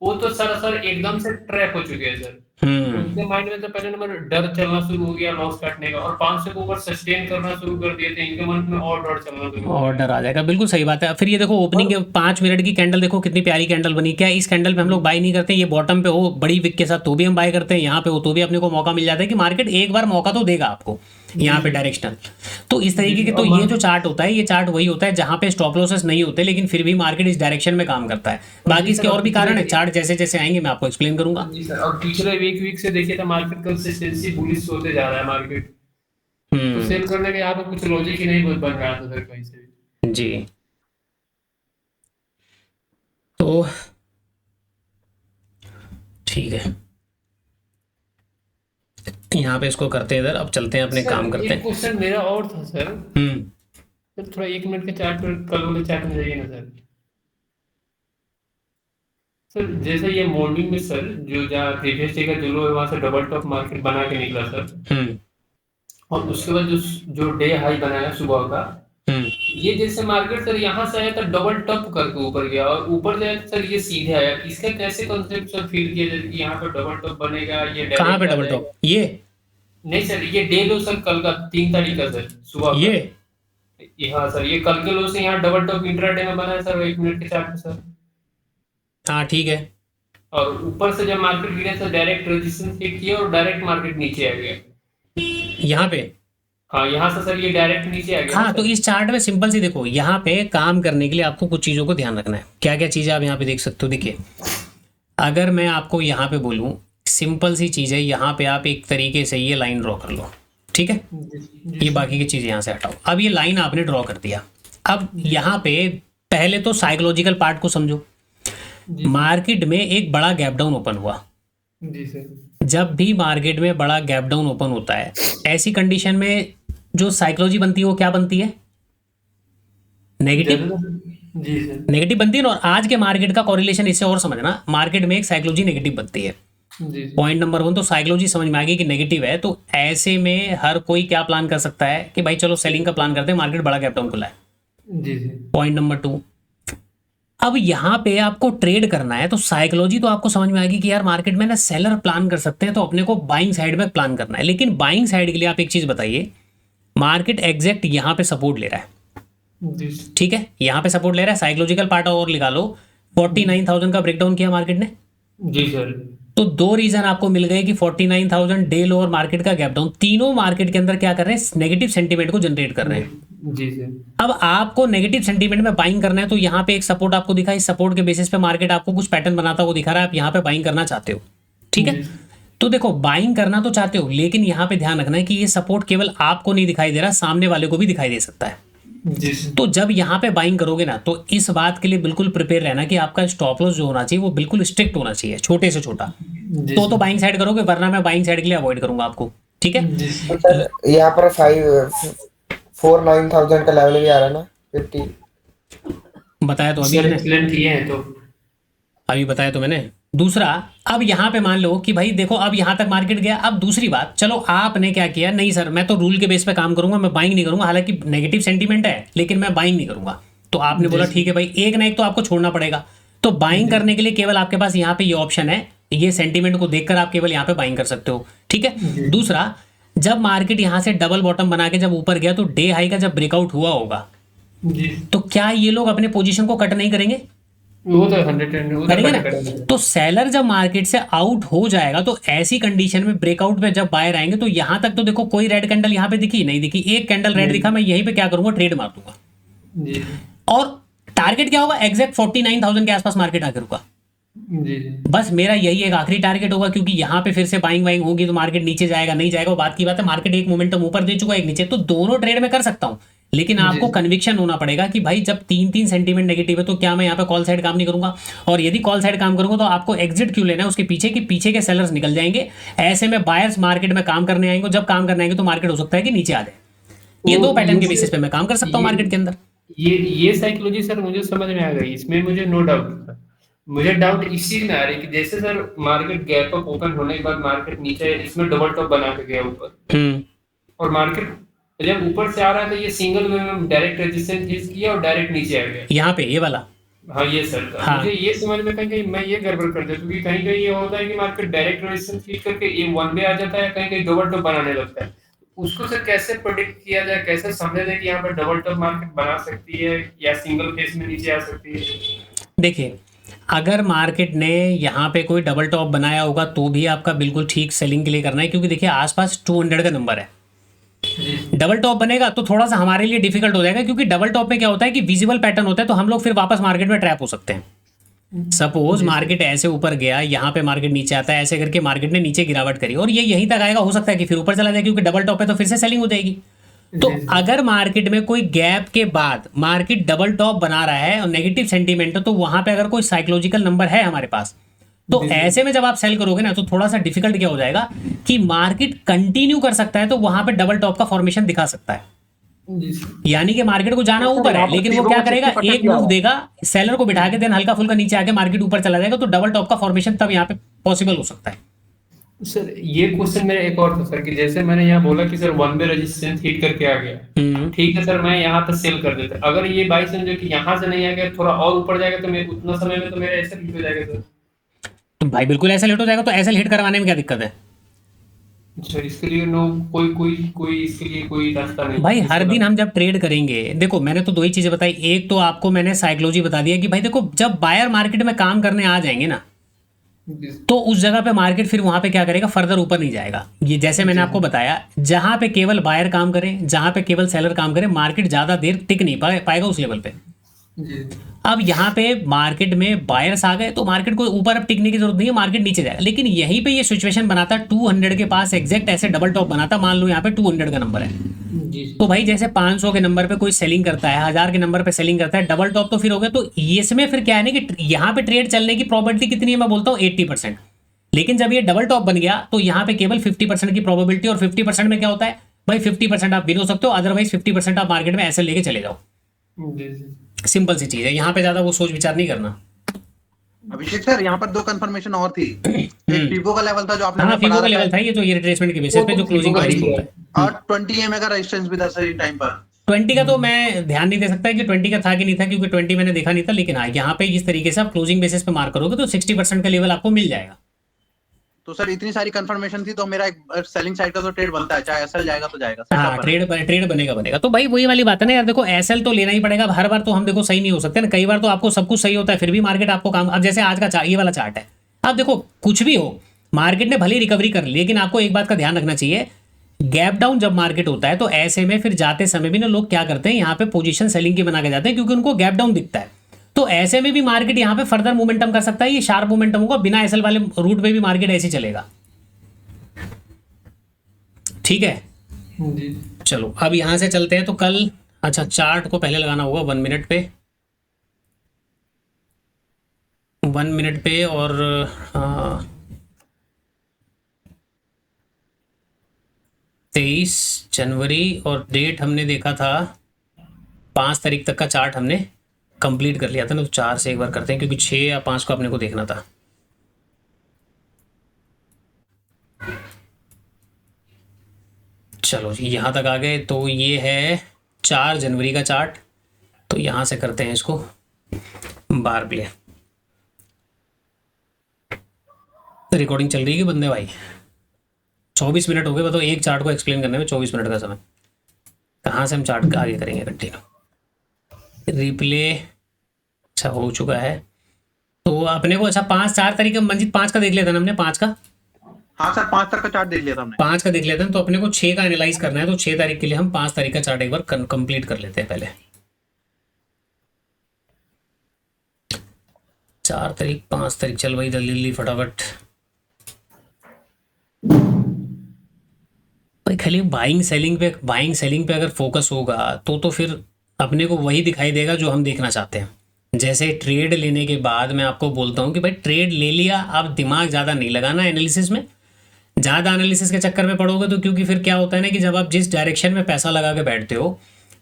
वो तो सर एकदम से ट्रैप हो चुके हैं सर। उनके माइंड में तो पहले नंबर डर चलना शुरू हो गया लॉस काटने का, और 500 के ऊपर सस्टेन करना शुरू कर दिए थे, इनके मन में और डर चलना शुरू हो गया। ऑर्डर आ जाएगा, बिल्कुल सही बात है। फिर ये देखो ओपनिंग के 5 मिनट की कैंडल देखो कितनी प्यारी कैंडल बनी। क्या इस कैंडल पे हम लोग बाय नहीं करते? ये बॉटम पे हो बड़ी विक के साथ तो भी हम बाय करते हैं, यहाँ पे हो तो भी अपने को मौका मिल जाता है कि मार्केट एक बार मौका तो देगा आपको यहाँ पे डायरेक्शनल। तो इस तरीके के, तो ये जो चार्ट होता है, ये चार्ट वही होता है जहां पे स्टॉप लॉसेस नहीं होते, लेकिन फिर भी मार्केट इस डायरेक्शन में काम करता है। बाकी इसके और भी कारण है, चार्ट जैसे जैसे आएंगे मैं आपको एक्सप्लेन करूंगा। जी सर, और पिछले एक वीक से देखिए तो मार्केट कंसिस्टेंसी बुलिश होते जा रहा है मार्केट, तो सेल करने के यहाँ पे कुछ लॉजिक ही नहीं बन रहा था सर कहीं से भी। जी तो ठीक है, यहाँ पे इसको करते हैं इधर, अब चलते हैं अपने सर, काम करते एक हैं। क्वेश्चन मेरा और था सर। सर थोड़ा 1 मिनट के चार्ट पर, कल वाले चार्ट में जाइए ना सर। सर जैसे ये मॉर्निंग में सर जो जहाँ प्रीवियस डे का जो लो है वहां से डबल टॉप मार्केट बना के निकला सर, और उसके बाद जो जो डे हाई बनाया सुबह का, ये जैसे मार्केट सर यहाँ से आया तो डबल टॉप करके ऊपर गया, और ऊपर जाए तो सर ये सीधे आया। इसका कैसे कॉन्सेप्ट सर फील किया जाए कि यहाँ पे डबल टॉप बनेगा? ये कहाँ पे direct आ डबल टॉप? जाएगा? ये नहीं सर, ये डे लो सर कल का 3 तारीख का सर सुबह का। ये हाँ सर, ये कल के लो से यहाँ डबल टॉप इंट्राडे में बना है सर 1 मिनट के चार्ट पे सर। हाँ ठीक है, और ऊपर से जब मार्केट गिरा तो डायरेक्ट रेजिस्टेंस हिट किया और डायरेक्ट मार्केट नीचे आ गया यहाँ पे। हाँ, यहाँ से सर ये डायरेक्ट नीचे आ गया। हाँ तो इस चार्ट में सिंपल सी देखो, यहाँ पे काम करने के लिए आपको कुछ चीज़ों को ध्यान रखना है। क्या क्या चीज़ें आप यहाँ पे देख सकते हो? देखिए, अगर मैं आपको यहाँ पे बोलूँ, सिंपल सी चीज़ है, यहाँ पे आप एक तरीके से ये लाइन ड्रॉ कर लो, ठीक है? ये बाकी की चीज़ें यहाँ से हटाओ। अब ये लाइन आपने ड्रॉ कर दिया, अब यहाँ पे पहले तो साइकोलॉजिकल पार्ट को समझो। मार्केट में एक बड़ा गैप डाउन ओपन हुआ। जी सर, जब भी मार्केट में बड़ा गैप डाउन ओपन होता है, ऐसी कंडीशन में जो साइकोलॉजी बनती है वो क्या बनती है? नेगेटिव। जी सर, नेगेटिव बनती है ना। और आज के मार्केट का कोरिलेशन इससे और समझना, मार्केट में एक साइकोलॉजी नेगेटिव बनती है। जी पॉइंट नंबर 1 तो साइकोलॉजी समझ में आ गई कि नेगेटिव है, तो ऐसे में हर कोई क्या प्लान कर सकता है कि भाई चलो सेलिंग का प्लान करते हैं, मार्केट बड़ा गैप डाउन खुला है। जी जी, पॉइंट नंबर 2, अब यहाँ पे आपको ट्रेड करना है तो साइकोलॉजी तो आपको समझ में आएगी कि यार मार्केट में ना सेलर प्लान कर सकते हैं, तो अपने को बाइंग साइड में प्लान करना है। लेकिन बाइंग साइड के लिए आप एक चीज बताइए, मार्केट एग्जैक्ट यहाँ पे सपोर्ट ले रहा है, जी ठीक है? यहाँ पे सपोर्ट ले रहा है, साइकोलॉजिकल पार्ट और निकाल लो। 49,000 का ब्रेकडाउन किया मार्केट ने, जी सर, तो 2 रीजन आपको मिल गए कि 49,000 डे लो और मार्केट का गैप डाउन, तीनों मार्केट के अंदर क्या कर रहे हैं? नेगेटिव सेंटीमेंट को जनरेट कर रहे हैं। जी सर, अब आपको नेगेटिव सेंटीमेंट में बाइंग करना है, तो यहाँ पे एक सपोर्ट आपको दिखा, इस सपोर्ट के बेसिस पे मार्केट आपको कुछ पैटर्न बनाता हुआ दिखा रहा है, आप यहाँ पे बाइंग करना चाहते हो, ठीक है? तो देखो, बाइंग करना तो चाहते हो, लेकिन यहाँ पे ध्यान रखना है कि ये सपोर्ट केवल आपको नहीं दिखाई दे रहा, सामने वाले को भी दिखाई दे सकता है। जी सर, तो जब यहाँ पे बाइंग करोगे ना, तो इस बात के लिए बिल्कुल प्रिपेयर रहना कि आपका स्टॉप लॉस जो होना चाहिए वो बिल्कुल स्ट्रिक्ट होना चाहिए, छोटे से छोटा। तो बाइंग साइड करोगे, वरना मैं बाइंग साइड के लिए अवॉइड करूंगा आपको, ठीक है? जी तो सर यहाँ पर 49,000 का लेवल भी आ रहा है ना 50। बताया तो अभी सर, मैंने, एक्सीलेंट किए हैं तो अभी बताया तो मैंने। दूसरा, अब यहाँ पे मान लो कि भाई देखो अब यहाँ तक मार्केट गया। अब दूसरी बात, चलो आपने क्या किया, नहीं सर मैं तो रूल के बेस पे काम करूंगा, मैं बाइंग नहीं करूंगा, हालांकि नेगेटिव सेंटीमेंट है लेकिन मैं बाइंग नहीं करूंगा। तो आपने बोला ठीक है भाई, एक ना एक तो आपको छोड़ना पड़ेगा। तो बाइंग करने के लिए केवल आपके पास यहाँ पे ये ऑप्शन है, ये सेंटीमेंट को देखकर आप केवल यहाँ पे बाइंग कर सकते हो, ठीक है? दूसरा, जब मार्केट यहाँ से डबल बॉटम बना के जब ऊपर गया, तो डे हाई का जब ब्रेकआउट हुआ होगा, जी, तो क्या ये लोग अपने पोजीशन को कट नहीं करेंगे? वो तो 100 वो करेंगे तो ना। करेंगे। तो सेलर जब मार्केट से आउट हो जाएगा, तो ऐसी कंडीशन में ब्रेकआउट में जब बायर आएंगे, तो यहां तक तो देखो कोई रेड कैंडल यहाँ पे दिखी नहीं, दिखी एक कैंडल रेड दिखा, मैं यहीं पे क्या करूंगा, ट्रेड मार दूंगा। जी और टारगेट क्या होगा? एग्जैक्ट 49,000 के आसपास मार्केट आके रुका, जी जी बस मेरा यही एक आखिरी टारगेट होगा, क्योंकि यहाँ पे फिर से बाइंग वाइंग होगी तो मार्केट नीचे जाएगा नहीं जाएगा वो बात की बात है। मार्केट एक मोमेंटम ऊपर दे चुका है, एक नीचे, तो दोनों ट्रेड में कर सकता हूँ। लेकिन जी आपको कन्विक्शन होना पड़ेगा कि भाई जब तीन तीन सेंटीमेंट नेगेटिव है तो क्या मैं यहाँ पे कॉल साइड काम नहीं करूंगा, और यदि कॉल साइड काम करूंगा तो आपको एग्जिट क्यों लेना है उसके पीछे, कि पीछे के सेलर्स निकल जाएंगे, ऐसे में बायर्स मार्केट में काम करने आएंगे, जब काम करने आएंगे तो मार्केट हो सकता है कि नीचे आ जाए। ये तो दो पैटर्न के ये बेसिस पे मैं काम कर सकता हूँ ये मार्केट के अंदर। ये साइकोलॉजी सर मुझे समझ में आ गई, इसमें मुझे नो डाउट था। मुझे डाउट इस चीज में आ रही है कि जैसे sir market gap up open होने के बाद मार्केट नीचे इसमें डबल टॉप बना के गया ऊपर, और मार्केट जब ऊपर से आ रहा है तो ये सिंगल वे में डायरेक्ट रेजिस्टेंस हिट किया और डायरेक्ट नीचे आ गया। यहाँ पे ये वाला, हाँ ये सर था। हाँ। मुझे ये समझ में कहीं कहीं मैं ये गड़बड़ कर देता हूँ, क्योंकि कहीं कहीं ये होता है कि मार्केट डायरेक्ट रेजिस्टेंस हिट करके ये वन वे आ जाता है, कहीं कहीं डबल टॉप बनाने लगता है। उसको सर कैसे प्रेडिक्ट किया जाए, कैसे समझा जाए कि यहाँ पर डबल टॉप मार्केट बना सकती है या सिंगल फेस में नीचे आ सकती है? देखिए, अगर मार्केट ने यहाँ पे कोई डबल टॉप बनाया होगा तो भी आपका बिल्कुल ठीक सेलिंग के लिए करना है, क्योंकि देखिए आसपास 200 का नंबर है। डबल टॉप बनेगा तो थोड़ा सा हमारे लिए डिफिकल्ट हो जाएगा, क्योंकि डबल टॉप में क्या होता है कि विजिबल पैटर्न होता है, तो हम लोग फिर वापस मार्केट में ट्रैप हो सकते हैं। सपोज मार्केट ऐसे ऊपर गया, यहाँ पे मार्केट नीचे आता है, ऐसे करके मार्केट ने नीचे गिरावट करी और ये यहीं तक आएगा, हो सकता है कि फिर ऊपर चला जाए, क्योंकि डबल टॉप है तो फिर से सेलिंग हो जाएगी। तो अगर मार्केट में कोई गैप के बाद मार्केट डबल टॉप बना रहा है और नेगेटिव सेंटीमेंट है, तो वहां पे अगर कोई साइकोलॉजिकल नंबर है हमारे पास, तो ऐसे में जब आप सेल करोगे ना तो थोड़ा सा डिफिकल्ट क्या हो जाएगा कि मार्केट कंटिन्यू कर सकता है, तो वहां पे डबल टॉप का फॉर्मेशन दिखा सकता है। यानी कि मार्केट को जाना ऊपर है, लेकिन वो क्या करेगा, एक मूव देगा, सेलर को बिठा के देन हल्का फुल्का नीचे आके मार्केट ऊपर चला जाएगा, तो डबल टॉप का फॉर्मेशन तब यहाँ पे पॉसिबल हो सकता है। सर ये क्वेश्चन मेरा एक और था सर, कि जैसे मैंने यहाँ बोला कि sir one way resistance hit करके आ गया, ठीक है सर, मैं यहाँ पर सेल कर देता, अगर ये बाई समझो कि यहाँ से नहीं आ गया, थोड़ा और ऊपर जाएगा, तो मैं उतना समय में तो मेरा ऐसा हिट हो जाएगा सर। तो भाई बिल्कुल ऐसा लेट हो जाएगा, तो ऐसा हिट करवाने में क्या दिक्कत है सर इसके लिए नो कोई कोई कोई इसके लिए कोई रास्ता नहीं भाई? हर दिन हम जब ट्रेड करेंगे, देखो मैंने तो दो ही चीजें बताई, एक तो आपको मैंने साइकोलॉजी बता दिया कि भाई देखो जब बायर मार्केट में काम करने आ जाएंगे ना, तो उस जगह पे मार्केट फिर वहां पे क्या करेगा, फर्दर ऊपर नहीं जाएगा। ये जैसे मैंने आपको बताया, जहां पे केवल बायर काम करे, जहां पे केवल सेलर काम करे, मार्केट ज्यादा देर टिक नहीं पाएगा उस लेवल पे। अब यहाँ पे मार्केट में बायर्स आ गए तो मार्केट को ऊपर अब टिकने की जरूरत नहीं है, मार्केट नीचे जाएगा। लेकिन यहीं पे ये सिचुएशन बनाता 200 के पास एग्जैक्ट ऐसे डबल टॉप बनाता, मान लो यहाँ पे 200 का नंबर है, तो भाई जैसे 500 के नंबर पे कोई सेलिंग करता है, 1000 के नंबर पे सेलिंग करता है, डबल टॉप तो फिर हो गया। तो इसमें फिर क्या है ना कि यहाँ पे ट्रेड चलने की प्रोबेबिलिटी कितनी है, मैं बोलता हूँ 80%। लेकिन जब ये डबल टॉप बन गया तो यहाँ पे केवल 50% की प्रोबेबिलिटी, और 50% में क्या होता है भाई, 50% आप विन हो सकते हो, अदरवाइज 50% आप मार्केट में ऐसे लेके चले जाओ। सिंपल सी चीज है, यहाँ पे ज्यादा वो सोच विचार नहीं करना। अभिषेक सर यहाँ पर दो कंफर्मेशन और थी। एक फीबो का लेवल था जो आपने हाँ, हमें फीबो पढ़ा का रखा लेवल था, ये जो ये रिट्रेसमेंट के बेसिस पे जो क्लोजिंग प्राइस होता है, और 20 EMA का रेजिस्टेंस भी था सही टाइम पर। 20 का तो मैं ध्यान नहीं दे सकता कि 20 का था कि नहीं था, क्योंकि 20 मैंने देखा नहीं था। लेकिन हाँ, यहाँ पे इस तरीके से आप क्लोजिंग बेसिस पे मार्क करोगे तो 60% का लेवल आपको मिल जाएगा। तो सर इतनी सारी कंफर्मेशन थी तो मेरा एक सेलिंग साइड का तो ट्रेड बनता है, चाहे एसएल जाएगा तो जाएगा। हाँ, ट्रेड बनेगा। तो भाई वही वाली बात है ना यार, देखो एसएल तो लेना ही पड़ेगा। अब हर बार तो हम देखो सही नहीं हो सकते ना, कई बार तो आपको सब कुछ सही होता है फिर भी मार्केट आपको काम। अब जैसे आज का ये वाला चार्ट है, अब देखो कुछ भी हो, मार्केट ने भले रिकवरी कर ली, लेकिन आपको एक बात का ध्यान रखना चाहिए, गैप डाउन जब मार्केट होता है तो ऐसे में फिर जाते समय भी ना लोग क्या करते हैं, यहाँ पे पोजीशन सेलिंग की बना के जाते हैं, क्योंकि उनको गैप डाउन दिखता है। तो ऐसे में भी मार्केट यहाँ पे फर्दर मोमेंटम कर सकता है, ये शार्प मोमेंटम होगा, बिना एसएल वाले रूट पे भी मार्केट ऐसे चलेगा। ठीक है जी। चलो अब यहां से चलते हैं तो कल, अच्छा चार्ट को पहले लगाना होगा 1 मिनट पे, 1 मिनट पे, और 23 जनवरी, और डेट हमने देखा था 5 तारीख तक का चार्ट हमने कंप्लीट कर लिया था ना। तो 4 से एक बार करते हैं, क्योंकि 6 या 5 को अपने को देखना था। चलो जी यहाँ तक आ गए, तो ये है 4 जनवरी का चार्ट। तो यहाँ से करते हैं इसको बार प्ले। रिकॉर्डिंग चल रही है कि बंदे भाई? 24 मिनट हो गए, बताओ एक चार्ट को एक्सप्लेन करने में 24 मिनट का समय, कहाँ से हम चार्ट का आगे करेंगे कंटिन्यू। रिप्ले अच्छा हो चुका है, तो अपने को अच्छा 4 तारीख का, मंजित 5 का देख लेते हैं हमने, 5 का। हाँ सर 5 तक का चार्ट देख लिया था हमने। 5 का देख लेते हैं, तो अपने को 6 का एनालाइज करना है, तो 6 तारीख के लिए हम 5 तारीख का चार्ट एक बार कंप्लीट कर लेते हैं पहले। 4 तारीख 5 तारीख, चल भाई जल्दी जल्दी फटाफट भाई। खाली बाइंग सेलिंग पे अगर फोकस होगा तो फिर अपने को वही दिखाई देगा जो हम देखना चाहते हैं। जैसे ट्रेड लेने के बाद मैं आपको बोलता हूँ कि भाई ट्रेड ले लिया, अब दिमाग ज़्यादा नहीं लगाना एनालिसिस में। ज़्यादा एनालिसिस के चक्कर में पड़ोगे तो क्योंकि फिर क्या होता है ना कि जब आप जिस डायरेक्शन में पैसा लगा के बैठते हो,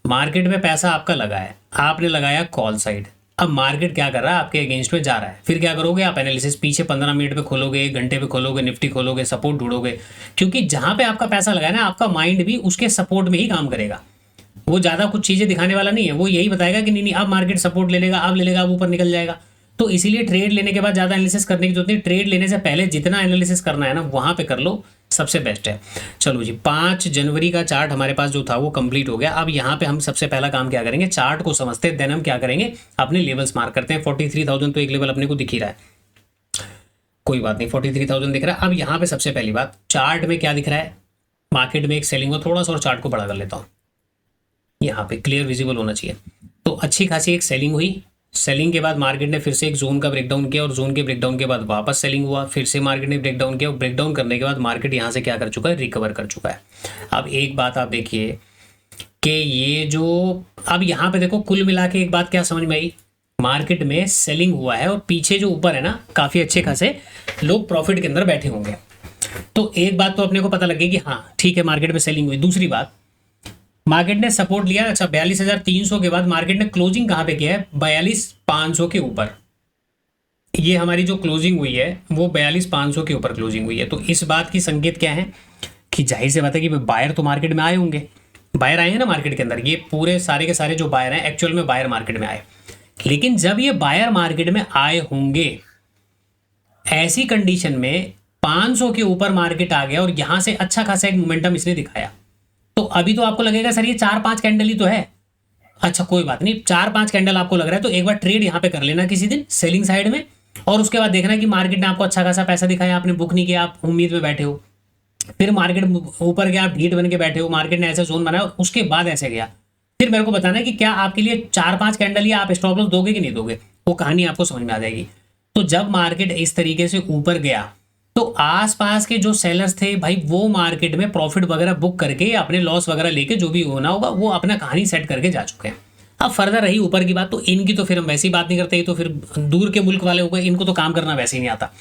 मार्केट में पैसा आपका लगा है, आपने लगाया कॉल साइड, अब मार्केट क्या कर रहा है, आपके अगेंस्ट में जा रहा है, फिर क्या करोगे आप एनालिसिस पीछे 15 मिनट पे खोलोगे, 1 घंटे पे खोलोगे, निफ्टी खोलोगे, सपोर्ट ढूंढोगे, क्योंकि जहाँ पे आपका पैसा लगा है ना, आपका माइंड भी उसके सपोर्ट में ही काम करेगा। वो ज़्यादा कुछ चीज़ें दिखाने वाला नहीं है, वो यही बताएगा कि नहीं नहीं अब मार्केट सपोर्ट ले लेगा, अब ले लेगा, अब ऊपर निकल जाएगा। तो इसीलिए ट्रेड लेने के बाद ज़्यादा एनालिसिस करने की जरूरत नहीं, ट्रेड लेने से पहले जितना एनालिसिस करना है ना वहाँ पे कर लो, सबसे बेस्ट है। चलो जी, 5 जनवरी का चार्ट हमारे पास जो था वो कंप्लीट हो गया। अब यहाँ पे हम सबसे पहला काम क्या करेंगे, चार्ट को समझते हैं, देन हम क्या करेंगे, अपने लेवल्स मार्क करते हैं। 43,000 तो एक लेवल अपने को दिख ही रहा है, कोई बात नहीं, 43,000 दिख रहा है। अब यहाँ पे सबसे पहली बात, चार्ट में क्या दिख रहा है, मार्केट में एक सेलिंग हो, थोड़ा सा और चार्ट को बड़ा कर लेता हूँ, यहाँ पे क्लियर विजिबल होना चाहिए। तो अच्छी खासी एक सेलिंग हुई, सेलिंग के बाद मार्केट ने फिर से एक जोन का ब्रेकडाउन किया और जोन के ब्रेकडाउन के बाद वापस सेलिंग हुआ, फिर से मार्केट ने ब्रेकडाउन किया और ब्रेकडाउन करने के बाद मार्केट यहाँ से क्या कर चुका है, रिकवर कर चुका है। अब एक बात आप देखिए कि ये जो अब यहाँ पे देखो, कुल मिला के एक बात क्या समझ में आई, मार्केट में सेलिंग हुआ है और पीछे जो ऊपर है ना, काफ़ी अच्छे खासे लोग प्रॉफिट के अंदर बैठे होंगे। तो एक बात तो अपने को पता लगे कि हाँ ठीक है, मार्केट में सेलिंग हुई। दूसरी बात, मार्केट ने सपोर्ट लिया, अच्छा 42,300 के बाद मार्केट ने क्लोजिंग कहाँ पे किया है, 42,500 के ऊपर। ये हमारी जो क्लोजिंग हुई है वो 42,500 के ऊपर क्लोजिंग हुई है। तो इस बात की संकेत क्या है कि जाहिर सी बात है कि बायर तो मार्केट में आए होंगे, बायर आए हैं ना मार्केट के अंदर, ये पूरे सारे के सारे जो बायर हैं एक्चुअल में बायर मार्केट में आए। लेकिन जब ये बायर मार्केट में आए होंगे, ऐसी कंडीशन में 500 के ऊपर मार्केट आ गया और यहां से अच्छा खासा एक मोमेंटम इसने दिखाया, तो अभी तो आपको लगेगा सर ये 4-5 कैंडल ही तो है। अच्छा कोई बात नहीं, 4-5 कैंडल आपको लग रहा है तो एक बार ट्रेड यहाँ पे कर लेना किसी दिन सेलिंग साइड में, और उसके बाद देखना कि मार्केट ने आपको अच्छा खासा पैसा दिखाया, आपने बुक नहीं किया, आप उम्मीद में बैठे हो, फिर मार्केट ऊपर गया, आप ढीठ बन के बैठे हो, मार्केट ने ऐसा जोन बनाया और उसके बाद ऐसे गया, फिर मेरे को बताना है कि क्या आपके लिए 4-5 कैंडल ही आप स्टॉप लॉस दोगे कि नहीं दोगे, वो कहानी आपको समझ में आ जाएगी। तो जब मार्केट इस तरीके से ऊपर गया तो आसपास के जो सेलर्स थे भाई, वो मार्केट में प्रॉफिट वगैरह बुक करके अपने लॉस वगैरह लेके जो भी होना होगा वो अपना कहानी सेट करके जा चुके हैं। अब फर्दर रही ऊपर की बात, तो इनकी तो फिर हम वैसी बात नहीं करते, तो फिर दूर के मुल्क वाले हो गए, इनको तो काम करना वैसे ही नहीं आता,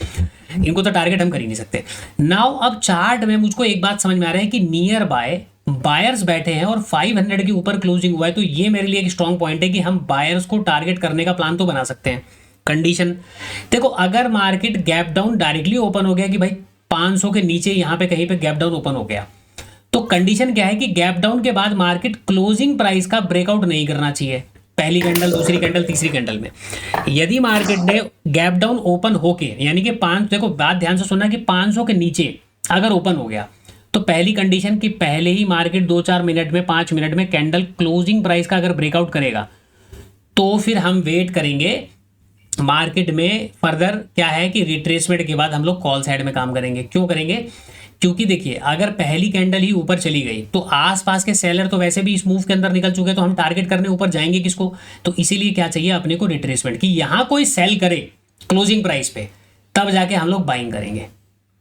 इनको तो टारगेट हम कर ही नहीं सकते। नाउ अब चार्ट में मुझको एक बात समझ में आ रहा है कि नियर बाय बायर्स बैठे हैं और 500 के ऊपर क्लोजिंग हुआ है, तो ये मेरे लिए एक स्ट्रॉन्ग पॉइंट है कि हम बायर्स को टारगेट करने का प्लान तो बना सकते हैं। कंडीशन देखो, अगर market gap down directly open हो गया कि भाई 500 के नीचे यहाँ पे कहीं पे गैप डाउन ओपन हो गया, तो कंडीशन क्या है कि गैप डाउन के बाद मार्केट क्लोजिंग प्राइस का ब्रेकआउट नहीं करना चाहिए, पहली कैंडल, दूसरी कैंडल, तीसरी कैंडल में। यदि मार्केट ने गैप डाउन ओपन होके, यानी कि देखो बात ध्यान से सुनना, कि 500 के नीचे अगर ओपन हो गया तो पहली कंडीशन कि पहले ही मार्केट 2-4 मिनट में, 5 मिनट में कैंडल क्लोजिंग प्राइस का अगर ब्रेकआउट करेगा तो फिर हम वेट करेंगे मार्केट में। फर्दर क्या है कि रिट्रेसमेंट के बाद हम लोग कॉल साइड में काम करेंगे। क्यों करेंगे, क्योंकि देखिए अगर पहली कैंडल ही ऊपर चली गई तो आसपास के सेलर तो वैसे भी इस मूव के अंदर निकल चुके हैं, तो हम टारगेट करने ऊपर जाएंगे किसको, तो इसीलिए क्या चाहिए अपने को, रिट्रेसमेंट, कि यहाँ कोई सेल करे क्लोजिंग प्राइस पे, तब जाके हम लोग बाइंग करेंगे।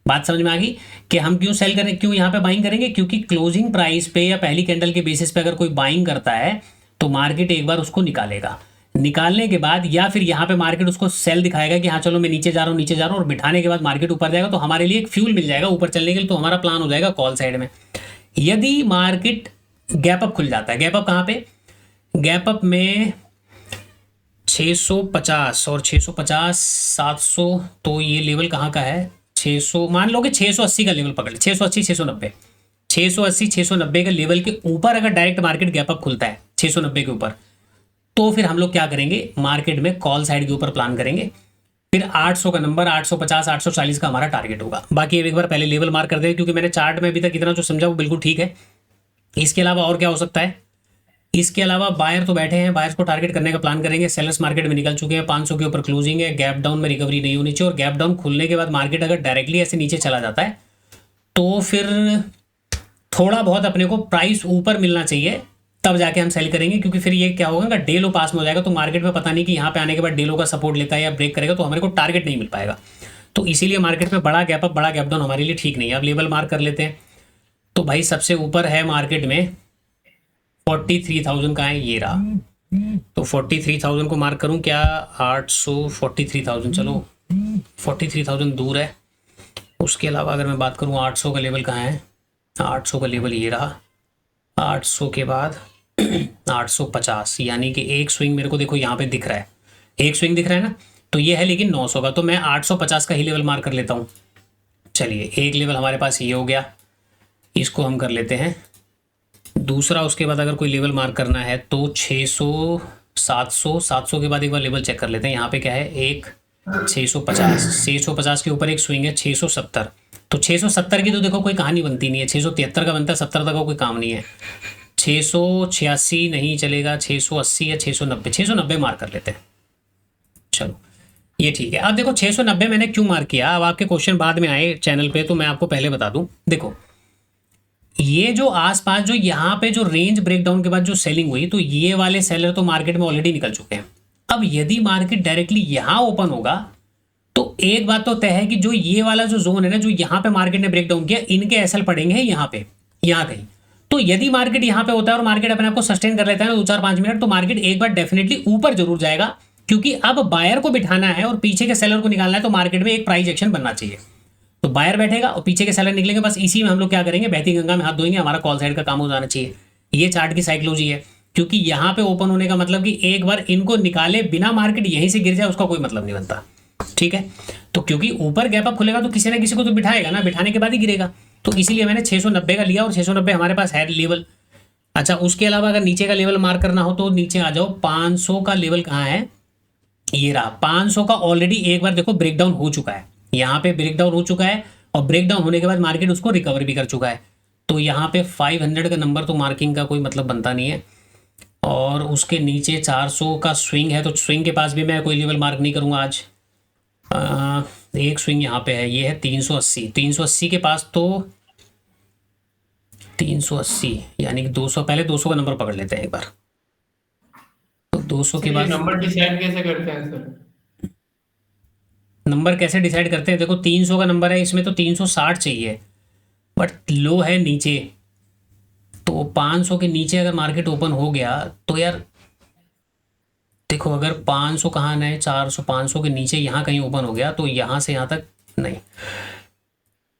बात समझ में आ गई कि हम क्यों सेल करें, क्यों यहाँ पे बाइंग करेंगे, क्योंकि क्लोजिंग प्राइस पे या पहली कैंडल के बेसिस पे अगर कोई बाइंग करता है तो मार्केट एक बार उसको निकालेगा, निकालने के बाद या फिर यहाँ पे मार्केट उसको सेल दिखाएगा कि हाँ चलो मैं नीचे जा रहा हूँ, नीचे जा रहा हूँ, और बिठाने के बाद मार्केट ऊपर जाएगा, तो हमारे लिए एक फ्यूल मिल जाएगा ऊपर चलने के लिए, तो हमारा प्लान हो जाएगा कॉल साइड में। यदि मार्केट गैप अप खुल जाता है, गैप अप कहाँ पे, गैप अप में 650 और 650 700, तो ये लेवल कहाँ का है, 600, मान लो कि 680 का लेवल पकड़ ले, 680 690, 680 690 के लेवल के ऊपर अगर डायरेक्ट मार्केट गैप अप खुलता है 690 के ऊपर, तो फिर हम लोग क्या करेंगे, मार्केट में कॉल साइड के ऊपर प्लान करेंगे। फिर 800 का नंबर, 850 840 का हमारा टारगेट होगा। बाकी एक बार पहले लेवल मार्क कर देंगे, क्योंकि मैंने चार्ट में अभी तक इतना जो समझा वो बिल्कुल ठीक है। इसके अलावा और क्या हो सकता है, इसके अलावा बायर तो बैठे हैं, बायर्स को टारगेट करने का प्लान करेंगे, सेलर्स मार्केट में निकल चुके हैं, 500 के ऊपर क्लोजिंग है, गैप डाउन में रिकवरी नहीं होनी चाहिए, और गैप डाउन खुलने के बाद मार्केट अगर डायरेक्टली ऐसे नीचे चला जाता है तो फिर थोड़ा बहुत अपने को प्राइस ऊपर मिलना चाहिए तब जाके हम सेल करेंगे, क्योंकि फिर ये क्या होगा, डे लो पास में हो जाएगा तो मार्केट में पता नहीं कि यहाँ पे आने के बाद डे लो का सपोर्ट लेता है या ब्रेक करेगा, तो हमारे को टारगेट नहीं मिल पाएगा। तो इसीलिए मार्केट में बड़ा गैप अप बड़ा गैप डाउन हमारे लिए ठीक नहीं है। अब लेवल मार्क कर लेते हैं। तो भाई सबसे ऊपर है मार्केट में 43,000 का है, ये रहा। तो 43,000 को मार्क करूं क्या, 800 43,000, चलो 43,000 दूर है। उसके अलावा अगर मैं बात करूं 800 का लेवल कहाँ है, 800 का लेवल ये रहा। 800 के बाद 850, यानी कि एक स्विंग मेरे को देखो यहाँ पे दिख रहा है, एक स्विंग दिख रहा है ना, तो ये है लेकिन 900 का, तो मैं 850 का ही लेवल मार्क कर लेता हूँ। चलिए एक लेवल हमारे पास ये हो गया, इसको हम कर लेते हैं। दूसरा उसके बाद अगर कोई लेवल मार्क करना है तो 600 700 के बाद एक बार लेवल चेक कर लेते हैं। यहाँ पे क्या है, एक 650 के ऊपर एक स्विंग है 670। तो 670 की तो देखो कोई कहानी बनती नहीं है, 673 का बनता है, 70 तक का कोई काम नहीं है। 686 नहीं चलेगा, 680 या 690 मार्क कर लेते हैं। चलो ये ठीक है। अब देखो 690 मैंने क्यों मार्क किया, अब आपके क्वेश्चन बाद में आए चैनल पे तो मैं आपको पहले बता दूं। देखो ये जो आसपास जो यहाँ पे जो रेंज ब्रेकडाउन के बाद जो सेलिंग हुई, तो ये वाले सेलर तो मार्केट में ऑलरेडी निकल चुके हैं। अब यदि मार्केट डायरेक्टली यहाँ ओपन होगा तो एक बात तो तय है कि जो ये वाला जो जोन है ना, जो यहाँ पे मार्केट ने ब्रेकडाउन किया, इनके एसएल पड़ेंगे यहाँ पे, यहाँ कहीं। तो यदि मार्केट यहाँ पे होता है और मार्केट अपने आप को सस्टेन कर लेता है ना 2-4-5 मिनट, तो मार्केट एक बार डेफिनेटली ऊपर जरूर जाएगा, क्योंकि अब बायर को बिठाना है और पीछे के सेलर को निकालना है, तो मार्केट में एक प्राइस एक्शन बनना चाहिए। तो बायर बैठेगा और पीछे के सेलर निकलेंगे, बस इसी में हम लोग क्या करेंगे, बहती गंगा में हाथ धोएंगे, हमारा कॉल साइड का काम हो जाना चाहिए। ये चार्ट की साइकोलॉजी है, क्योंकि यहाँ पे ओपन होने का मतलब कि एक बार इनको निकाले बिना मार्केट यहीं से गिर जाए उसका कोई मतलब नहीं बनता, ठीक है। तो क्योंकि ऊपर गैप अप खुलेगा तो किसी ना किसी को तो बिठाएगा ना, बिठाने के बाद ही गिरेगा, तो इसीलिए मैंने 690 का लिया और 690 हमारे पास है लेवल। अच्छा उसके अलावा अगर नीचे का लेवल मार्क करना हो तो नीचे आ जाओ, 500 का लेवल कहाँ है, ये रहा। 500 का ऑलरेडी एक बार देखो ब्रेकडाउन हो चुका है, यहाँ पे ब्रेकडाउन हो चुका है और ब्रेकडाउन होने के बाद मार्केट उसको रिकवर भी कर चुका है। तो यहाँ पे 500 का नंबर तो मार्किंग का कोई मतलब बनता नहीं है। और उसके नीचे 400 का स्विंग है, तो स्विंग के पास भी मैं कोई लेवल मार्क नहीं करूँगा आज। एक स्विंग यहाँ पे है, ये है 380। 380 के पास तो 380 यानी कि 200, पहले 200 का नंबर पकड़ लेते हैं एक बार। तो 200 के बाद नंबर डिसाइड कैसे करते हैं सर? नंबर कैसे डिसाइड करते हैं, देखो 300 का नंबर है, इसमें तो 360 चाहिए, बट लो है नीचे, तो 500 के नीचे अगर मार्केट ओपन हो गया तो यार देखो, अगर 500 कहाँ है, 400, 500 के नीचे यहाँ कहीं ओपन हो गया तो यहाँ से यहाँ तक नहीं,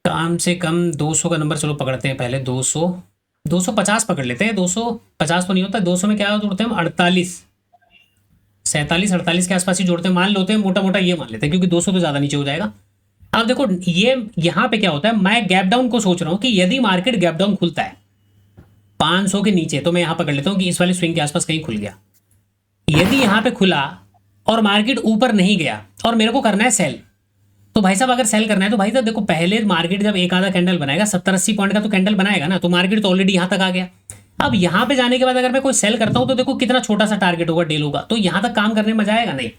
कम से कम 200 का नंबर चलो पकड़ते हैं पहले। 250 पकड़ लेते हैं। 250 तो नहीं होता, 200 में क्या जोड़ते हैं हम, 47 के आसपास ही जोड़ते हैं, मान लेते हैं मोटा मोटा ये मान लेते हैं, क्योंकि 200 तो ज़्यादा नीचे हो जाएगा। अब देखो ये यहाँ पे क्या होता है, मैं गैप डाउन को सोच रहा हूँ कि यदि मार्केट गैप डाउन खुलता है 500 के नीचे, तो मैं यहाँ पकड़ लेता हूँ कि इस वाले स्विंग के आसपास कहीं खुल गया। यदि यहाँ पे खुला और मार्केट ऊपर नहीं गया और मेरे को करना है सेल, तो भाई साहब अगर सेल करना है तो भाई साहब देखो, पहले मार्केट जब एक आधा कैंडल बनाएगा 70-80 पॉइंट का तो कैंडल बनाएगा ना, तो मार्केट तो ऑलरेडी यहाँ तक आ गया। अब यहाँ पे जाने के बाद अगर मैं कोई सेल करता हूँ तो देखो कितना छोटा सा टारगेट होगा, डेल होगा, तो यहाँ तक काम करने में मजा आएगा नहीं।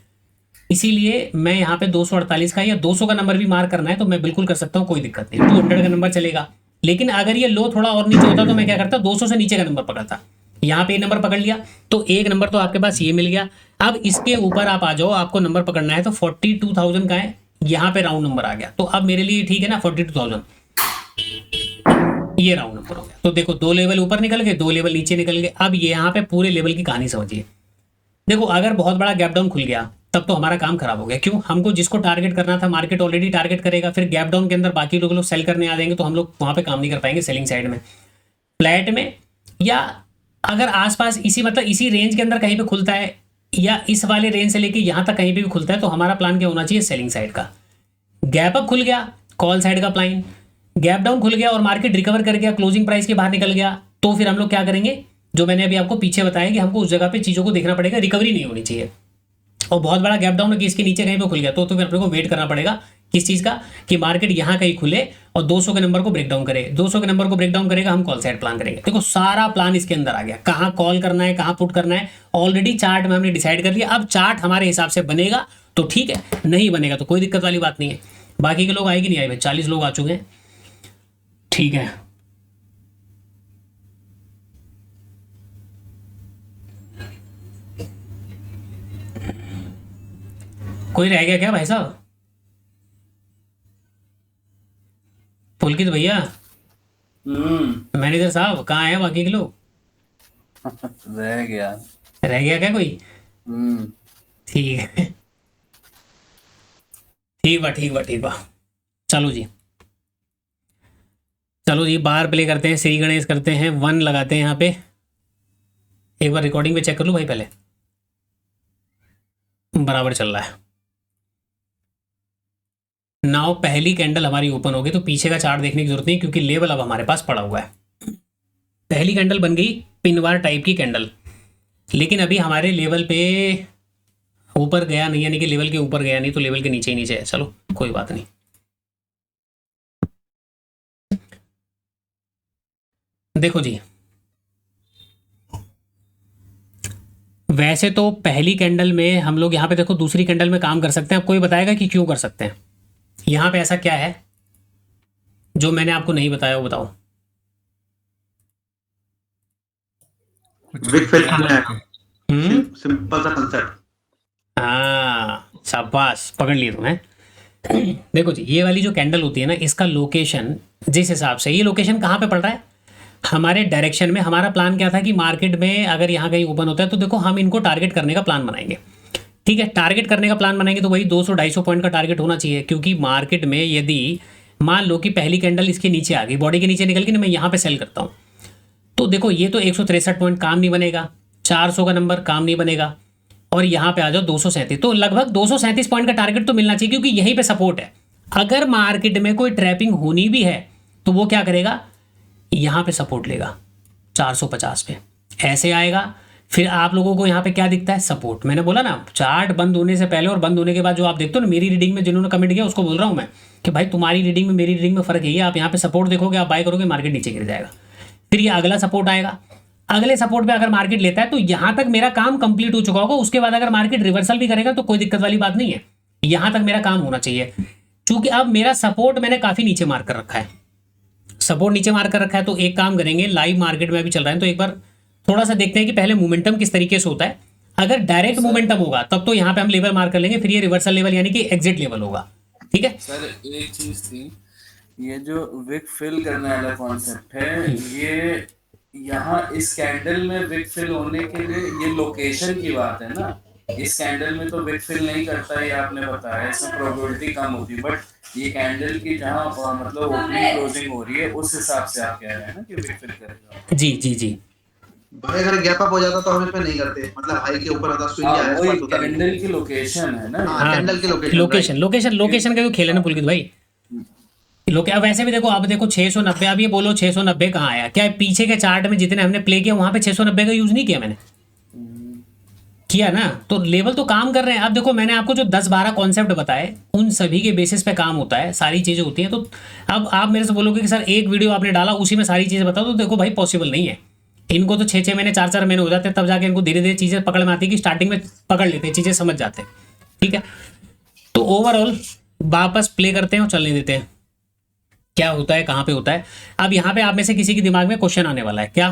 इसीलिए मैं यहाँ पे 248 का या 200 का नंबर भी मार्क करना है तो मैं बिल्कुल कर सकता हूँ, कोई दिक्कत नहीं। 200 का नंबर चलेगा, लेकिन अगर ये लो थोड़ा और नीचे होता तो मैं क्या करता, 200 से नीचे का नंबर पकड़ता। यहाँ पे नंबर पकड़ लिया तो एक नंबर तो आपके पास ये मिल गया। अब इसके ऊपर आप आ जाओ, आपको नंबर पकड़ना है तो 42,000 का है, यहाँ पे राउंड नंबर आ गया, तो अब मेरे लिए ठीक है ना 42,000, ये राउंड नंबर हो गया। तो देखो 2 लेवल ऊपर निकल गए, 2 लेवल नीचे निकल गए। अब ये यहाँ पे पूरे लेवल की कहानी समझिए। देखो अगर बहुत बड़ा गैप डाउन खुल गया तब तो हमारा काम खराब हो गया। क्यों, हमको जिसको टारगेट करना था मार्केट ऑलरेडी टारगेट करेगा, फिर गैप डाउन के अंदर बाकी लोग सेल करने आ जाएंगे, तो हम लोग वहां पे काम नहीं कर पाएंगे सेलिंग साइड में। फ्लैट में या अगर आसपास इसी मतलब इसी रेंज के अंदर कहीं पे खुलता है या इस वाले रेंज से लेके यहाँ तक कहीं पे भी खुलता है, तो हमारा प्लान क्या होना चाहिए, सेलिंग साइड का। गैप अप खुल गया, कॉल साइड का प्लान। गैप डाउन खुल गया और मार्केट रिकवर कर गया, क्लोजिंग प्राइस के बाहर निकल गया, तो फिर हम लोग क्या करेंगे, जो मैंने अभी आपको पीछे बताया कि हमको उस जगह पे चीज़ों को देखना पड़ेगा, रिकवरी नहीं होनी चाहिए। और बहुत बड़ा गैप डाउन है कि इसके नीचे कहीं पे खुल गया, तो फिर अपने को वेट करना पड़ेगा किस चीज़ का, कि मार्केट यहाँ कहीं खुले और 200 के नंबर को ब्रेक डाउन करे। 200 के नंबर को ब्रेक डाउन करेगा, हम कॉल साइड प्लान करेंगे। देखो सारा प्लान इसके अंदर आ गया, कहाँ कॉल करना है, कहाँ पुट करना है, ऑलरेडी चार्ट में हमने डिसाइड कर लिया। अब चार्ट हमारे हिसाब से बनेगा तो ठीक है, नहीं बनेगा तो कोई दिक्कत वाली बात नहीं है। बाकी के लोग आए कि नहीं आए भाई, 40 लोग आ चुके हैं, ठीक है। कोई रह गया क्या भाई साहब? पुलकित भैया, मैनेजर साहब, कहाँ है बाकी के लोग? रह गया। रह गया क्या कोई? ठीक है, ठीक बा। चलो जी, बाहर प्ले करते हैं, श्री गणेश करते हैं, 1 लगाते हैं यहाँ पे। एक बार रिकॉर्डिंग पे चेक कर लूँ भाई पहले, बराबर चल रहा है। नाउ पहली कैंडल हमारी ओपन होगी तो पीछे का चार्ट देखने की जरूरत नहीं, क्योंकि लेवल अब हमारे पास पड़ा हुआ है। पहली कैंडल बन गई पिनवार टाइप की कैंडल, लेकिन अभी हमारे लेवल पे ऊपर गया नहीं, यानी कि लेवल के ऊपर गया नहीं, तो लेवल के नीचे ही नीचे है। चलो कोई बात नहीं। देखो जी, वैसे तो पहली कैंडल में हम लोग यहाँ पे देखो दूसरी कैंडल में काम कर सकते हैं। अब कोई बताएगा कि क्यों कर सकते हैं? यहाँ पे ऐसा क्या है जो मैंने आपको नहीं बताया, वो बताओ। विक फिल सिंपल सा कंसेप्ट। हाँ शाबाश, पकड़ लिए तुम्हें। देखो जी, ये वाली जो कैंडल होती है ना, इसका लोकेशन जिस हिसाब से, ये लोकेशन कहाँ पे पड़ रहा है? हमारे डायरेक्शन में। हमारा प्लान क्या था कि मार्केट में अगर यहाँ कहीं ओपन होता है तो देखो हम इनको टारगेट करने का प्लान बनाएंगे। ठीक है, टारगेट करने का प्लान बनाएंगे तो वही 200-250 पॉइंट का टारगेट होना चाहिए, क्योंकि मार्केट में यदि मान लो कि पहली कैंडल इसके नीचे आ गई, बॉडी के नीचे निकल के ना, मैं यहाँ पे सेल करता हूँ, तो देखो ये तो 163 पॉइंट काम नहीं बनेगा, 400 का नंबर काम नहीं बनेगा, और यहाँ पे आ जाओ 237, तो लगभग 237 पॉइंट का टारगेट तो मिलना चाहिए, क्योंकि यहीं पे सपोर्ट है। अगर मार्केट में कोई ट्रैपिंग होनी भी है तो वो क्या करेगा, यहाँ पे सपोर्ट लेगा 450 पे, ऐसे आएगा। फिर आप लोगों को यहाँ पे क्या दिखता है, सपोर्ट। मैंने बोला ना, चार्ट बंद होने से पहले और बंद होने के बाद जो आप देखते हो ना, मेरी रीडिंग में जिन्होंने कमेंट किया उसको बोल रहा हूँ मैं कि भाई तुम्हारी रीडिंग में मेरी रीडिंग में फर्क यही है, आप यहाँ पे सपोर्ट देखोगे, आप बाय करोगे, मार्केट नीचे गिर जाएगा। फिर ये अगला सपोर्ट आएगा, अगले सपोर्ट पे अगर मार्केट लेता है तो यहाँ तक मेरा काम कंप्लीट हो चुका होगा। उसके बाद अगर मार्केट रिवर्सल भी करेगा तो कोई दिक्कत वाली बात नहीं है, यहाँ तक मेरा काम होना चाहिए। चूंकि अब मेरा सपोर्ट मैंने काफी नीचे मार्क कर रखा है, सपोर्ट नीचे मार्क कर रखा है, तो एक काम करेंगे, लाइव मार्केट में अभी चल रहा है तो एक बार थोड़ा सा देखते हैं कि पहले मोमेंटम किस तरीके से होता है। अगर डायरेक्ट मोमेंटम होगा तब तो यहाँ पे हम लेवल मार्क कर लेंगे, फिर ये रिवर्सल लेवल यानी कि एग्जिट लेवल होगा। ठीक है सर, एक चीज थी, ये जो विक फिल करने वाला कॉन्सेप्ट है, ये यहाँ इस कैंडल में विक फिल होने के लिए ये लोकेशन की बात है ना। इस कैंडल में तो विक फिल नहीं करता, ये आपने बताया, इसमें प्रोबेबिलिटी कम होती है, बट ये कैंडल की जहाँ मतलब ओपनिंग क्लोजिंग हो रही है उस हिसाब से आप कह रहे हैं ना कि विक फिल करेगा। जी जी जी, भाई अगर गैप अप हो जाता तो हम इसमें नहीं करते, मतलब हाई के ऊपर आता, स्विंग आया, वही कैंडल की लोकेशन है ना। हाँ, कैंडल की लोकेशन का जो खेल है ना पुलकित भाई, लोग अब वैसे भी देखो, अब देखो 690, अब ये बोलो 690 कहाँ आया? क्या पीछे के चार्ट में जितने हमने प्ले किया वहां पे 690 का यूज नहीं किया मैंने? किया ना, तो लेवल तो काम कर रहे हैं। अब देखो मैंने आपको जो 10-12 कॉन्सेप्ट बताए उन सभी के बेसिस पे काम होता है, सारी चीजें होती हैं। तो अब आप मेरे से बोलोगे कि सर एक वीडियो आपने डाला उसी में सारी चीजें बताओ, तो देखो भाई पॉसिबल नहीं है। इनको तो 6-6 महीने 4-4 महीने हो जाते हैं, तब जाके इनको धीरे धीरे चीजें पकड़ में आती है, कि स्टार्टिंग में पकड़ लेते हैं, चीजें समझ जाते हैं। ठीक है, तो ओवरऑल वापस प्ले करते हैं और चलने देते हैं क्या होता है, कहाँ पे होता है। अब यहाँ पे आप में से किसी के दिमाग में क्वेश्चन आने वाला है क्या,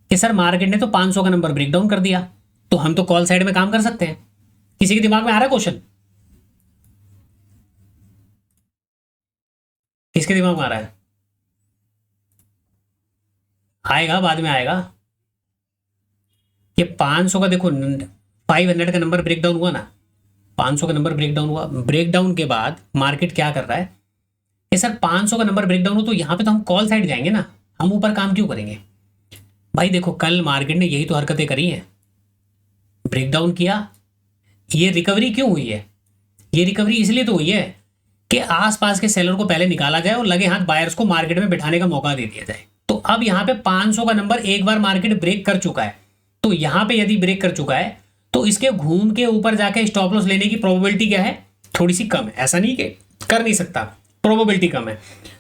कि सर मार्केट ने तो 500 का नंबर ब्रेक डाउन कर दिया, तो हम तो कॉल साइड में काम कर सकते हैं। किसी के दिमाग में आ रहा है क्वेश्चन? किसके दिमाग में आ रहा है? आएगा, बाद में आएगा। ये 500 का देखो, 500 का नंबर ब्रेक डाउन हुआ ना, 500 का नंबर ब्रेक डाउन हुआ। ब्रेक डाउन के बाद मार्केट क्या कर रहा है कि सर 500 का नंबर ब्रेक डाउन हो तो यहाँ पे तो हम कॉल साइड जाएंगे ना, हम ऊपर काम क्यों करेंगे? भाई देखो कल मार्केट ने यही तो हरकतें करी हैं, ब्रेक डाउन किया। ये रिकवरी क्यों हुई है? ये रिकवरी इसलिए तो हुई है कि आसपास के सेलर को पहले निकाला जाए और लगे हाथ बायर्स को मार्केट में बिठाने का मौका दे दिया जाए। तो अब यहाँ पे 500 का नंबर एक बार मार्केट ब्रेक कर चुका है, तो यहाँ पे यदि ब्रेक कर चुका है तो इसके घूम के ऊपर जाके स्टॉप लॉस लेने की प्रोबेबिलिटी क्या है, थोड़ी सी कम है। ऐसा नहीं कि कर नहीं सकता, प्रोबेबिलिटी कम है।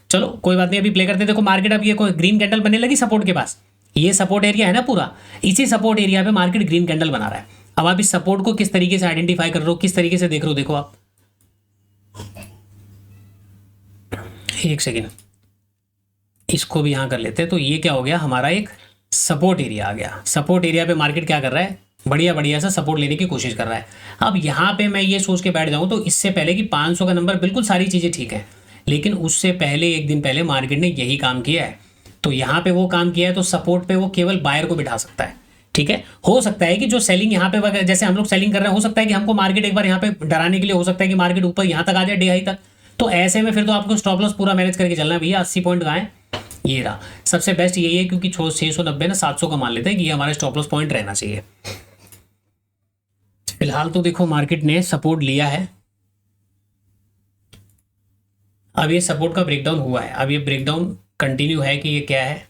चलो कोई बात नहीं, अभी प्ले करते। देखो मार्केट अब ये कोई ग्रीन कैंडल बनने लगी सपोर्ट के पास, ये सपोर्ट एरिया है ना पूरा, इसी सपोर्ट एरिया पे मार्केट ग्रीन कैंडल बना रहा है। अब आप इस सपोर्ट को किस तरीके से आइडेंटिफाई कर रहे हो, किस तरीके से देख रहे हो, देखो आप एक सेकेंड, इसको भी यहां कर लेते हैं। तो ये क्या हो गया, हमारा एक सपोर्ट एरिया आ गया। सपोर्ट एरिया पे मार्केट क्या कर रहा है, बढ़िया बढ़िया सा सपोर्ट लेने की कोशिश कर रहा है। अब यहाँ पे मैं ये सोच के बैठ जाऊँ तो इससे पहले कि 500 का नंबर, बिल्कुल सारी चीज़ें ठीक है, लेकिन उससे पहले एक दिन पहले मार्केट ने यही काम किया है। तो यहाँ पे वो काम किया है, तो सपोर्ट पे वो केवल बायर को बिठा सकता है। ठीक है, हो सकता है कि जो सेलिंग यहाँ पे जैसे हम लोग सेलिंग कर रहे हैं, हो सकता है कि हमको मार्केट एक बार यहाँ पे डराने के लिए, हो सकता है कि मार्केट ऊपर यहाँ तक आ जाए, डे हाई तक। तो ऐसे में फिर तो आपको स्टॉप लॉस पूरा मैनेज करके चलना है भैया। 80 पॉइंट कहाँ है, ये रहा। सबसे बेस्ट यही है, क्योंकि 690 ना 700 का मान लेते हैं कि ये हमारा स्टॉप लॉस पॉइंट रहना चाहिए। फिलहाल तो देखो मार्केट ने सपोर्ट लिया है, अब ये सपोर्ट का ब्रेकडाउन हुआ है, अब ये ब्रेकडाउन कंटिन्यू है कि ये क्या है।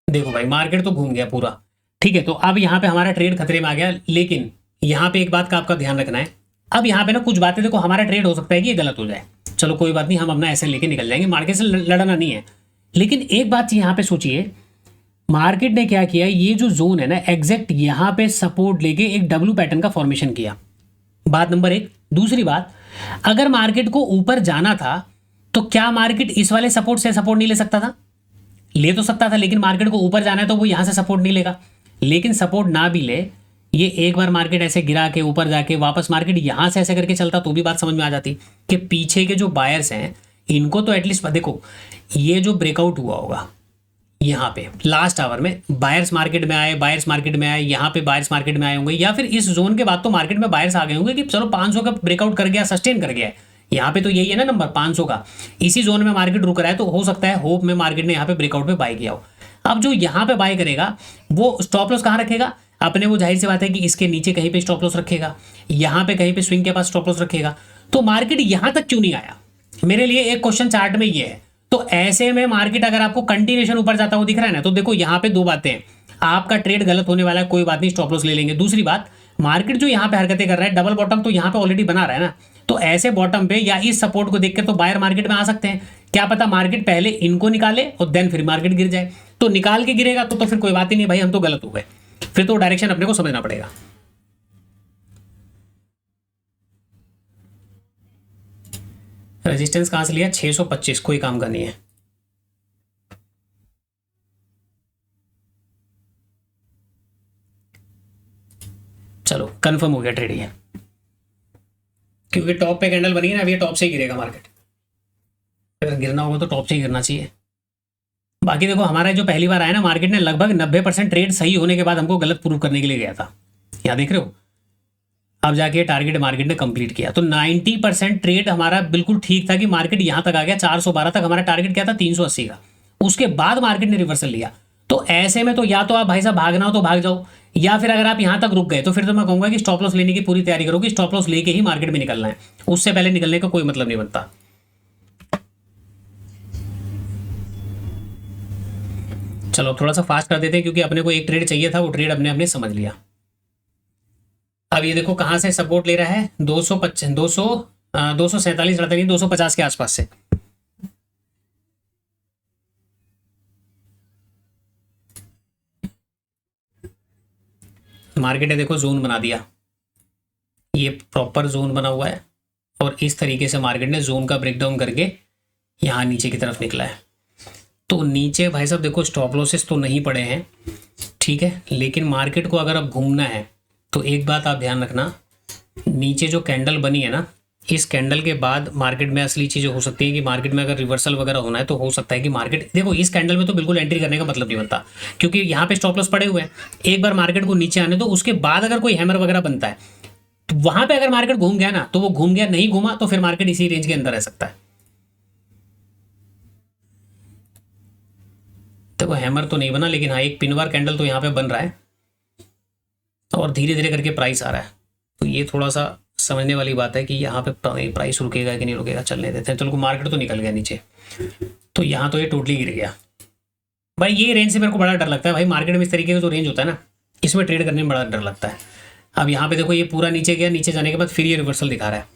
देखो भाई मार्केट तो घूम गया पूरा, ठीक है। तो अब यहाँ पे हमारा ट्रेड खतरे में आ गया, लेकिन यहाँ पे एक बात का आपका ध्यान रखना है। अब यहाँ पे ना कुछ बातें, देखो हमारा ट्रेड हो सकता है कि ये गलत हो जाए, चलो कोई बात नहीं, हम अपना ऐसे लेके निकल जाएंगे, मार्केट से लड़ना नहीं है। लेकिन एक बात यहाँ पे सोचिए, मार्केट ने क्या किया, ये जो जोन है ना एग्जैक्ट यहाँ पे सपोर्ट लेके एक डब्ल्यू पैटर्न का फॉर्मेशन किया, बात नंबर 1। दूसरी बात, अगर मार्केट को ऊपर जाना था तो क्या मार्केट इस वाले सपोर्ट से सपोर्ट नहीं ले सकता था? ले तो सकता था, लेकिन मार्केट को ऊपर जाना है तो वो यहां से सपोर्ट नहीं लेगा। लेकिन सपोर्ट ना भी ले, ये एक बार मार्केट ऐसे गिरा के ऊपर जाके वापस मार्केट यहां से ऐसे करके चलता तो भी बात समझ में आ जाती कि पीछे के जो बायर्स हैं इनको तो एटलीस्ट देखो, ये जो ब्रेकआउट हुआ होगा यहाँ पे लास्ट आवर में, बायर्स मार्केट में आए, बायर्स मार्केट में आए, यहाँ पे बायर्स मार्केट में आए होंगे, या फिर इस जोन के बाद तो मार्केट में बायर्स आ गए होंगे कि चलो 500 का ब्रेकआउट कर गया, सस्टेन कर गया है। यहाँ पे तो यही है ना नंबर 500 का, इसी जोन में मार्केट रुक रहा है, तो हो सकता है होप में मार्केट ने यहाँ पे ब्रेकआउट पे बाय किया हो। अब जो यहाँ पे बाय करेगा वो स्टॉप लॉस कहाँ रखेगा अपने, वो जाहिर सी बात है कि इसके नीचे कहीं पे स्टॉप लॉस रखेगा, यहाँ पे कहीं पे स्विंग के पास स्टॉप लॉस रखेगा। तो मार्केट यहाँ तक क्यों नहीं आया, मेरे लिए एक क्वेश्चन चार्ट में ये है। तो ऐसे में मार्केट अगर आपको कंटिन्यूएशन ऊपर जाता हुआ दिख रहा है ना, तो देखो यहाँ पे दो बातें हैं, आपका ट्रेड गलत होने वाला है, कोई बात नहीं, स्टॉप लॉस ले लेंगे। दूसरी बात, मार्केट जो यहाँ पे हरकतें कर रहा है, डबल बॉटम तो यहाँ पे ऑलरेडी बना रहा है ना, तो ऐसे बॉटम पे या इस सपोर्ट को देख के तो बायर मार्केट में आ सकते हैं। क्या पता मार्केट पहले इनको निकाले और देन फिर मार्केट गिर जाए, तो निकाल के गिरेगा तो फिर कोई बात ही नहीं भाई, हम तो गलत हो गए, फिर तो डायरेक्शन अपने को समझना पड़ेगा। रेजिस्टेंस कहां से लिया, 625, कोई काम का नहीं है। चलो कंफर्म हो गया ट्रेड ये, क्योंकि टॉप पे कैंडल बनी है ना, अभी ये टॉप से ही गिरेगा मार्केट, अगर गिरना होगा तो टॉप से ही गिरना चाहिए। बाकी देखो हमारा जो पहली बार आया ना, मार्केट ने लगभग 90% ट्रेड सही होने के बाद हमको गलत प्रूव करने के लिए गया था, यहाँ देख रहे हो। अब जाके टारगेट मार्केट ने कंप्लीट किया, तो 90% ट्रेड हमारा बिल्कुल ठीक था कि मार्केट यहाँ तक आ गया, 412 तक हमारा टारगेट क्या था, 380 का। उसके बाद मार्केट ने रिवर्सल लिया। तो ऐसे में तो या तो आप भाई साहब भागना हो तो भाग जाओ, या फिर अगर आप यहाँ तक रुक गए तो फिर तो मैं कहूँगा कि स्टॉप लॉस लेने की पूरी तैयारी करो कि स्टॉप लॉस लेके ही मार्केट में निकलना है, उससे पहले निकलने का कोई मतलब नहीं बनता। चलो थोड़ा सा फास्ट कर देते हैं, क्योंकि अपने को एक ट्रेड चाहिए था, वो ट्रेड अपने समझ लिया। अब ये देखो कहां से सपोर्ट ले रहा है, 247 250 के आसपास से। मार्केट ने देखो जोन बना दिया, ये प्रॉपर जोन बना हुआ है, और इस तरीके से मार्केट ने जोन का ब्रेकडाउन करके यहाँ नीचे की तरफ निकला है। तो नीचे भाई साहब देखो स्टॉप लॉसेस तो नहीं पड़े हैं, ठीक है, लेकिन मार्केट को अगर अब घूमना है तो एक बात आप ध्यान रखना, नीचे जो कैंडल बनी है ना, इस कैंडल के बाद मार्केट में असली चीज़ें हो सकती है कि मार्केट में अगर रिवर्सल वगैरह होना है तो हो सकता है कि मार्केट, देखो इस कैंडल में तो बिल्कुल एंट्री करने का मतलब नहीं बनता, क्योंकि यहाँ पे स्टॉप लॉस पड़े हुए हैं। एक बार मार्केट को नीचे आने दो, उसके बाद अगर कोई हैमर वगैरह बनता है तो वहां पे अगर मार्केट घूम गया ना तो वो घूम गया, नहीं घूमा तो फिर मार्केट इसी रेंज के अंदर रह सकता है। देखो हैमर तो नहीं बना, लेकिन हाँ एक पिनवार कैंडल तो यहाँ पे बन रहा है, और धीरे धीरे करके प्राइस आ रहा है। तो ये थोड़ा सा समझने वाली बात है कि यहाँ पे प्राइस रुकेगा कि नहीं रुकेगा, चलने देते हैं। चलो मार्केट तो निकल गया नीचे, तो यहाँ तो ये टोटली गिर गया। भाई ये रेंज से मेरे को बड़ा डर लगता है भाई, मार्केट में इस तरीके का जो रेंज होता है ना, इसमें ट्रेड करने में बड़ा डर लगता है। अब यहाँ पे देखो ये पूरा नीचे गया, नीचे जाने के बाद फिर ये रिवर्सल दिखा रहा है,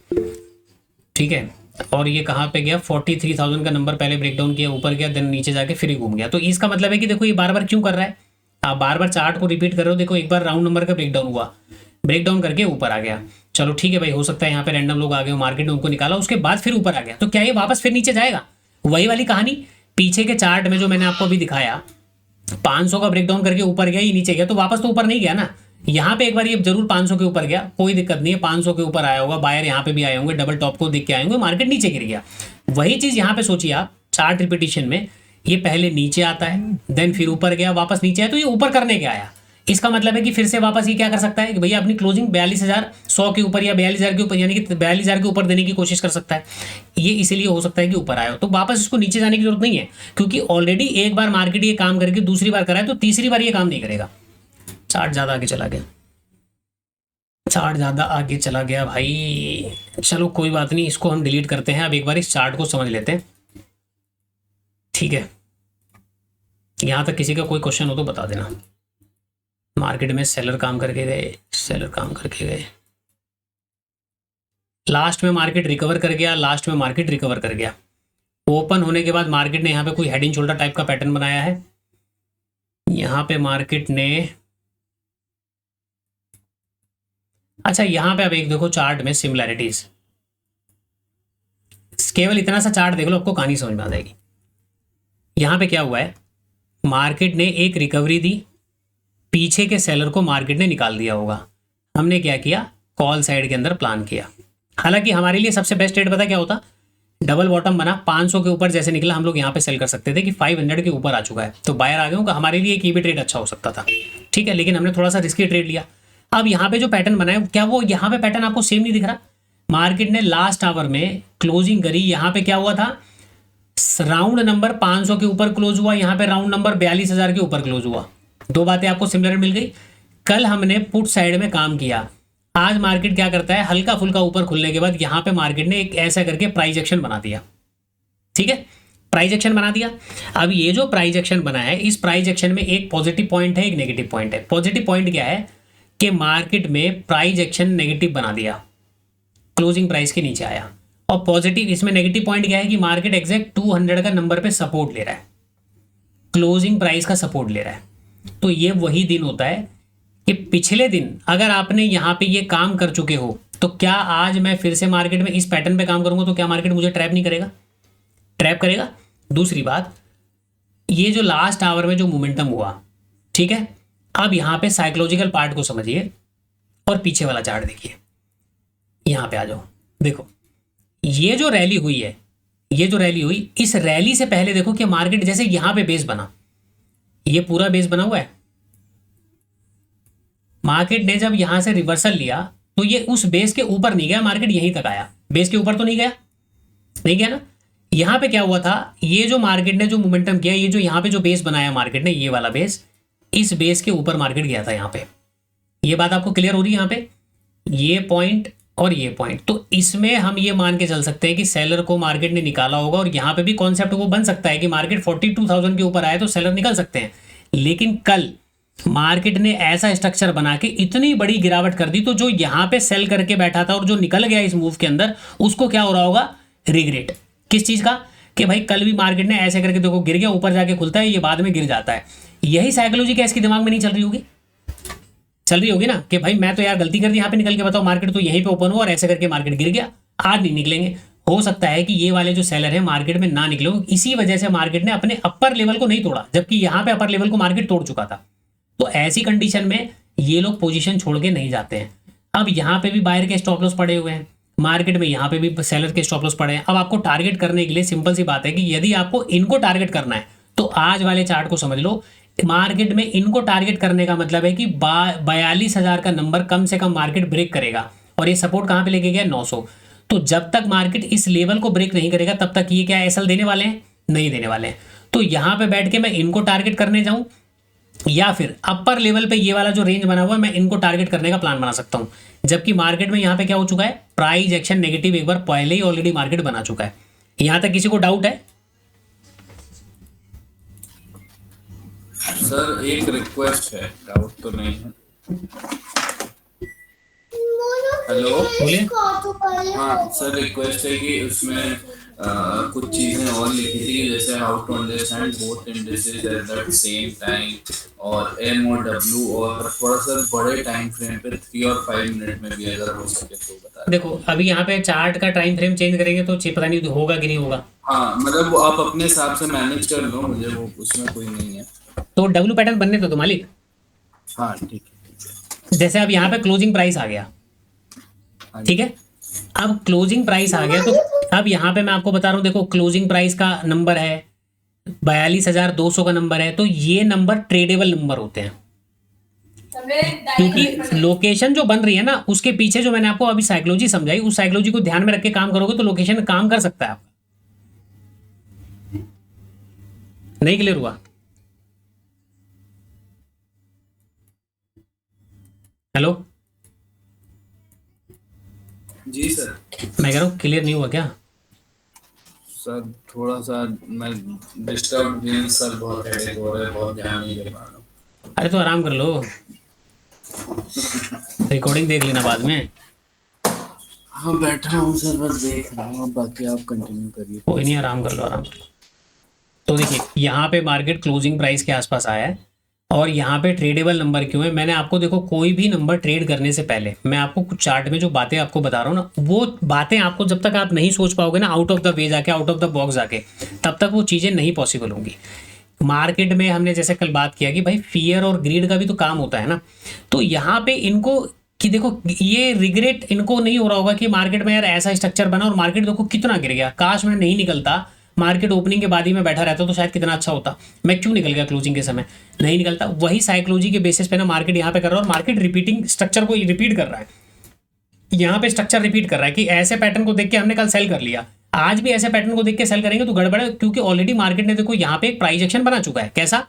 ठीक है, और ये कहाँ पे गया, 43,000 का नंबर पहले ब्रेकडाउन किया, ऊपर गया, देन नीचे जाके फिर ही घूम गया। तो इसका मतलब है कि देखो ये बार बार क्यों कर रहा है, आप बार बार चार्ट को रिपीट कर रहे हो। देखो एक बार राउंड नंबर का ब्रेकडाउन हुआ, ब्रेकडाउन करके ऊपर आ गया, चलो ठीक है भाई, हो सकता है यहाँ पे रैंडम लोग आ गए, मार्केट ने उनको निकाला, उसके बाद फिर ऊपर आ गया, तो क्या ये वापस फिर नीचे जाएगा? वही वाली कहानी पीछे के चार्ट में जो मैंने आपको अभी दिखाया, 500 का ब्रेकडाउन करके ऊपर गया, ये नीचे गया, तो वापस तो ऊपर नहीं गया ना। यहाँ पे एक बार ये जरूर 500 के ऊपर गया, कोई दिक्कत नहीं है, 500 के ऊपर आया होगा, बायर यहाँ पे भी आए होंगे, डबल टॉप को देख के आए होंगे, मार्केट नीचे गिर गया। वही चीज यहाँ पे सोचिए आप, चार्ट रिपीटिशन में ये पहले नीचे आता है, देन फिर ऊपर गया, वापस नीचे आया, तो ये ऊपर करने के आया। इसका मतलब है कि फिर से वापस ये क्या कर सकता है कि भैया अपनी क्लोजिंग 42,100 के ऊपर या 42,000 के ऊपर, यानी कि 42,000 के ऊपर देने की कोशिश कर सकता है। ये इसीलिए हो सकता है कि ऊपर आया हो, तो वापस इसको नीचे जाने की जरूरत नहीं है, क्योंकि ऑलरेडी एक बार मार्केट ये काम करके दूसरी बार कराए, तो तीसरी बार ये काम नहीं करेगा। चार्ट ज्यादा आगे चला गया, चार्ट ज़्यादा आगे चला गया भाई। चलो कोई बात नहीं, इसको हम डिलीट करते हैं। अब एक बार इस चार्ट को समझ लेते हैं, ठीक है। यहाँ तक किसी का कोई क्वेश्चन हो तो बता देना। मार्केट में सेलर काम करके गए, सेलर काम करके गए, लास्ट में मार्केट रिकवर कर गया, लास्ट में मार्केट रिकवर कर गया। ओपन होने के बाद मार्केट ने यहाँ पे कोई हेड एंड शोल्डर टाइप का पैटर्न बनाया है। यहाँ पे मार्केट ने, अच्छा यहाँ पे अब एक देखो चार्ट में सिमिलैरिटीज, केवल इतना सा चार्ट देख लो, आपको कहानी समझ में आ जाएगी। यहाँ पे क्या हुआ है, मार्केट ने एक रिकवरी दी, पीछे के सेलर को मार्केट ने निकाल दिया होगा। हमने क्या किया, कॉल साइड के अंदर प्लान किया। हालांकि हमारे लिए सबसे बेस्ट ट्रेड पता क्या होता, डबल बॉटम बना, 500 के ऊपर जैसे निकला, हम लोग यहाँ पे सेल कर सकते थे कि 500 के ऊपर आ चुका है, तो बायर आ गए होगा, हमारे लिए एक ईबी ट्रेड अच्छा हो सकता था, ठीक है। लेकिन हमने थोड़ा सा रिस्की ट्रेड लिया। अब यहाँ पे जो पैटर्न बनाया, क्या वो यहाँ पे पैटर्न आपको सेम नहीं दिख रहा? मार्केट ने लास्ट आवर में क्लोजिंग करी, यहाँ पे क्या हुआ था, राउंड नंबर 500 के ऊपर क्लोज हुआ, यहाँ पे राउंड नंबर 42,000 के ऊपर क्लोज हुआ। दो बातें आपको सिमिलर मिल गई। कल हमने पुट साइड में काम किया, आज मार्केट क्या करता है, हल्का फुल्का ऊपर खुलने के बाद यहाँ पे मार्केट ने एक ऐसा करके प्राइस एक्शन बना दिया, ठीक है, प्राइस एक्शन बना दिया। अब ये जो प्राइस एक्शन बना है, इस प्राइस एक्शन में एक पॉजिटिव पॉइंट है, एक नेगेटिव पॉइंट है। पॉजिटिव पॉइंट क्या है कि मार्केट में प्राइस एक्शन नेगेटिव बना दिया, क्लोजिंग प्राइस के नीचे आया। और पॉजिटिव इसमें नेगेटिव पॉइंट क्या है कि मार्केट एग्जैक्ट 200 का नंबर पे सपोर्ट ले रहा है, क्लोजिंग प्राइस का सपोर्ट ले रहा है। तो ये वही दिन होता है कि पिछले दिन अगर आपने यहाँ पे ये काम कर चुके हो, तो क्या आज मैं फिर से मार्केट में इस पैटर्न पे काम करूंगा तो क्या मार्केट मुझे ट्रैप नहीं करेगा? ट्रैप करेगा। दूसरी बात, ये जो लास्ट आवर में जो मोमेंटम हुआ, ठीक है, अब यहाँ पे साइकोलॉजिकल पार्ट को समझिए और पीछे वाला चार्ट देखिए। यहाँ पे आ जाओ, देखो ये जो रैली हुई है, ये जो रैली हुई, इस रैली से पहले देखो कि मार्केट जैसे यहाँ पे बेस बना, ये पूरा बेस बना हुआ है। मार्केट ने जब यहां से रिवर्सल लिया तो ये उस बेस के ऊपर नहीं गया, मार्केट यहीं तक आया, बेस के ऊपर तो नहीं गया, नहीं गया ना। यहां पे क्या हुआ था, ये जो मार्केट ने जो मोमेंटम किया, ये जो यहां पे जो बेस बनाया मार्केट ने, ये वाला बेस, इस बेस के ऊपर मार्केट गया था यहाँ पे। ये बात आपको क्लियर हो रही है यहाँ पे, ये पॉइंट और ये पॉइंट। तो इसमें हम ये मान के चल सकते हैं कि सेलर को मार्केट ने निकाला होगा, और यहाँ पे भी कॉन्सेप्ट वो बन सकता है कि मार्केट 42,000 के ऊपर आए तो सेलर निकल सकते हैं। लेकिन कल मार्केट ने ऐसा स्ट्रक्चर बना के इतनी बड़ी गिरावट कर दी, तो जो यहाँ पे सेल करके बैठा था और जो निकल गया इस मूव के अंदर, उसको क्या हो रहा होगा, रिग्रेट। किस चीज का, कि भाई कल भी मार्केट ने ऐसे करके देखो गिर गया, ऊपर जाके खुलता है, ये बाद में गिर जाता है। यही साइकोलॉजी क्या इसके दिमाग में नहीं चल रही होगी? चल रही होगी ना, कि भाई मैं तो यार गलती कर दी, यहाँ पे निकल के बताओ, मार्केट तो यहीं पे ओपन हुआ और ऐसे करके मार्केट गिर गया, आज नहीं निकलेंगे। हो सकता है कि ये वाले जो सेलर है मार्केट में ना निकले, इसी वजह से मार्केट ने अपने अपर लेवल को नहीं तोड़ा, जबकि यहाँ पे अपर लेवल को मार्केट तोड़ चुका था। तो ऐसी कंडीशन में ये लोग पोजीशन छोड़ के नहीं जाते हैं। अब यहाँ पे भी बायर के स्टॉप लॉस पड़े हुए हैं, मार्केट में यहाँ पे भी सेलर के स्टॉप लॉस पड़े हैं। अब आपको टारगेट करने के लिए सिंपल सी बात है कि यदि आपको इनको टारगेट करना है तो आज वाले चार्ट को समझ लो। मार्केट में इनको टारगेट करने का मतलब है कि 42,000 का नंबर कम से कम मार्केट ब्रेक करेगा, और ये सपोर्ट कहाँ पे लेके गया, 900। तो जब तक मार्केट इस लेवल को ब्रेक नहीं करेगा तब तक ये क्या एसएल देने वाले हैं, नहीं देने वाले हैं। तो यहाँ पे बैठ के मैं इनको टारगेट करने जाऊं, या फिर अपर लेवल पे ये वाला जो रेंज बना हुआ है मैं इनको टारगेट करने का प्लान बना सकता हूं। जबकि मार्केट में यहाँ पे क्या हो चुका है, प्राइस एक्शन नेगेटिव एक बार पहले ही ऑलरेडी मार्केट बना चुका है। यहां तक किसी को डाउट है? सर एक रिक्वेस्ट है, डाउट तो नहीं है। हेलो, बोलिए। हाँ सर, रिक्वेस्ट है कि उसमें कुछ चीजें और लिखी थी, जैसे how to understand both indices at the same time, और एम और डब्ल्यू, और थोड़ा सा बड़े टाइम फ्रेम पे 3 और 5 मिनट में भी अगर हो सके तो बता दें। देखो अभी यहाँ पे चार्ट का टाइम फ्रेम चेंज करेंगे तो पता नहीं होगा कि नहीं होगा। हाँ मतलब वो आप अपने हिसाब से मैनेज कर लो, मुझे वो उसमें कोई नहीं है। तो डब्ल्यू पैटर्न बनने दो मालिक। हाँ ठीक है। जैसे अब यहाँ पे क्लोजिंग प्राइस आ गया, ठीक है। अब क्लोजिंग प्राइस आ गया तो अब यहाँ पे मैं आपको बता रहा हूँ, देखो क्लोजिंग प्राइस का नंबर है 42,200 का नंबर है, तो ये नंबर ट्रेडेबल नंबर होते हैं, क्योंकि लोकेशन जो बन रही है ना उसके पीछे जो मैंने आपको अभी साइकोलॉजी समझाई, उस साइकोलॉजी को ध्यान में रख के काम करोगे तो लोकेशन काम कर सकता है आपका। नहीं क्लियर हुआ? हेलो जी सर। मैं कह रहा हूँ क्लियर नहीं हुआ क्या? सर थोड़ा सा मैं डिस्टर्ब भी सर, बहुत हेडेक हो रहा है, बहुत ध्यान नहीं दे पा रहा हूँ। अरे तो आराम कर लो, रिकॉर्डिंग देख लेना बाद में। हाँ बैठा हूँ सर, बस देख रहा हूँ, बाकी आप कंटिन्यू करिए। कोई नहीं, आराम कर लो, आराम कर लो। तो देखिए यहाँ पे मार्केट क्लोजिंग प्राइस के आसपास आया है, और यहाँ पे ट्रेडेबल नंबर क्यों है, मैंने आपको देखो कोई भी नंबर ट्रेड करने से पहले मैं आपको कुछ चार्ट में जो बातें आपको बता रहा हूँ ना, वो बातें आपको जब तक आप नहीं सोच पाओगे ना आउट ऑफ द वे जाके, आउट ऑफ द बॉक्स जाके, तब तक वो चीज़ें नहीं पॉसिबल होंगी। मार्केट में हमने जैसे कल बात किया कि भाई फियर और ग्रीड का भी तो काम होता है ना, तो यहाँ पे इनको कि देखो ये रिग्रेट इनको नहीं हो रहा होगा कि मार्केट में यार ऐसा स्ट्रक्चर बना और मार्केट देखो कितना गिर गया, काश मैं नहीं निकलता, मार्केट ओपनिंग के बाद ही मैं बैठा रहता तो शायद कितना अच्छा होता, मैं क्यों निकल गया क्लोजिंग के समय, नहीं निकलता। वही साइकोलॉजी के बेसिस पे ना मार्केट यहाँ पे कर रहा है, और मार्केट रिपीटिंग स्ट्रक्चर को रिपीट कर रहा है, यहाँ पे स्ट्रक्चर रिपीट कर रहा है कि ऐसे पैटर्न को देख के हमने कल सेल कर लिया, आज भी ऐसे पैटर्न को देख के सेल करेंगे तो गड़बड़ है, क्योंकि ऑलरेडी मार्केट ने देखो यहाँ पे एक प्राइस एक्शन बना चुका है। कैसा?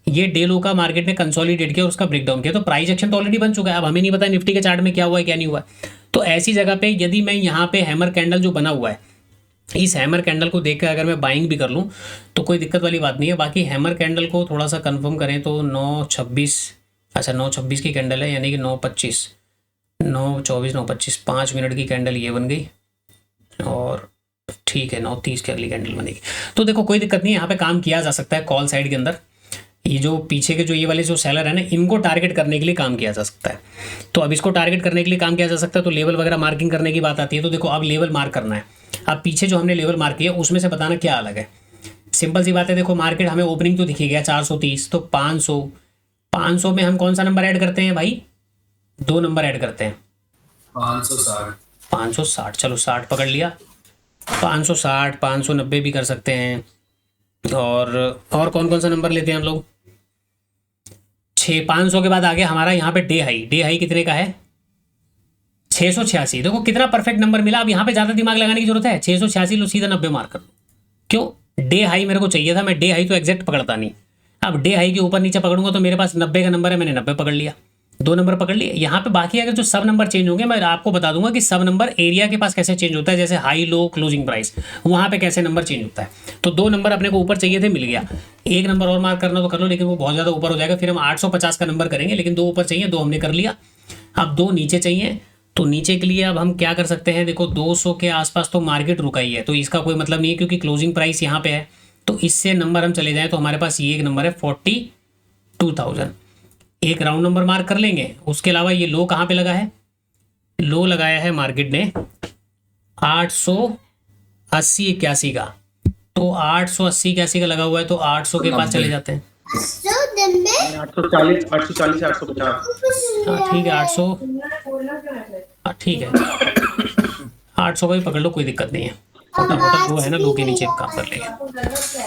ये डे लो का मार्केट ने कंसोलिडेट किया और उसका ब्रेकडाउन किया, तो प्राइस एक्शन तो ऑलरेडी बन चुका है। अब हमें नहीं पता निफ्टी के चार्ट में क्या हुआ है क्या नहीं हुआ है, तो ऐसी जगह पे यदि मैं यहाँ पे हैमर कैंडल जो बना हुआ है, इस हैमर कैंडल को देख कर अगर मैं बाइंग भी कर लूँ तो कोई दिक्कत वाली बात नहीं है। बाकी हैमर कैंडल को थोड़ा सा कंफर्म करें तो 9:26, अच्छा 9:26 की कैंडल है, यानी कि 9:25, 9:24, 9:25, 5 मिनट की कैंडल ये बन गई, और ठीक है 9:30 की अगली कैंडल बनेगी। तो देखो कोई दिक्कत नहीं है, यहाँ पे काम किया जा सकता है कॉल साइड के अंदर। ये जो पीछे के जो ये वाले जो सेलर है ना, इनको टारगेट करने के लिए काम किया जा सकता है। तो अब इसको टारगेट करने के लिए काम किया जा सकता है, तो लेवल वगैरह मार्किंग करने की बात आती है। तो देखो अब लेवल मार्क करना है, अब पीछे जो हमने लेवल मार्क किया उसमें से बताना क्या अलग है। सिंपल सी बात है, देखो मार्केट हमें ओपनिंग तो दिखी गया 430, तो 500 में हम कौन सा नंबर ऐड करते हैं भाई? 2 नंबर ऐड करते हैं, 560। चलो 60 पकड़ लिया, 560, 590 भी कर सकते हैं, और कौन कौन सा नंबर लेते हैं हम लोग? 500 के बाद आ गया हमारा यहाँ पे डे हाई कितने का है? 686। देखो कितना परफेक्ट नंबर मिला। अब यहाँ पे ज़्यादा दिमाग लगाने की जरूरत है, 686 लो, सीधा 90 मार्क कर दो। क्यों? डे हाई मेरे को चाहिए था, मैं डे हाई तो एग्जैक्ट पकड़ता नहीं, अब डे हाई के ऊपर नीचे पकड़ूंगा तो मेरे पास 90 का नंबर है, मैंने 90 पकड़ लिया, 2 नंबर पकड़ लिए। यहाँ पे बाकी अगर जो सब नंबर चेंज होंगे मैं आपको बता दूंगा कि सब नंबर एरिया के पास कैसे चेंज होता है, जैसे हाई लो क्लोजिंग प्राइस वहाँ पे कैसे नंबर चेंज होता है। तो 2 नंबर अपने को ऊपर चाहिए थे, मिल गया। 1 नंबर और मार्क करना तो कर लो, लेकिन वो बहुत ज़्यादा ऊपर हो जाएगा, फिर हम 850 का नंबर करेंगे, लेकिन 2 ऊपर चाहिए, 2 हमने कर लिया। अब 2 नीचे चाहिए, तो नीचे के लिए अब हम क्या कर सकते हैं? देखो 200 के आसपास तो मार्केट रुका ही है, तो इसका कोई मतलब नहीं है क्योंकि क्लोजिंग प्राइस यहाँ पे है, तो इससे नंबर हम चले जाएं तो हमारे पास ये एक नंबर है 42,000, एक राउंड नंबर मार्क कर लेंगे। उसके अलावा ये लो कहाँ पे लगा है? लो लगाया है मार्केट ने 880-81 का, तो 880-81 का लगा हुआ है, तो 800 के पास चले जाते हैं। 840, 850। हाँ ठीक है 800, हाँ ठीक है 800 का भी पकड़ लो, कोई दिक्कत नहीं है, छोटा मोटा लो है ना, लो के नीचे काम कर लेंगे।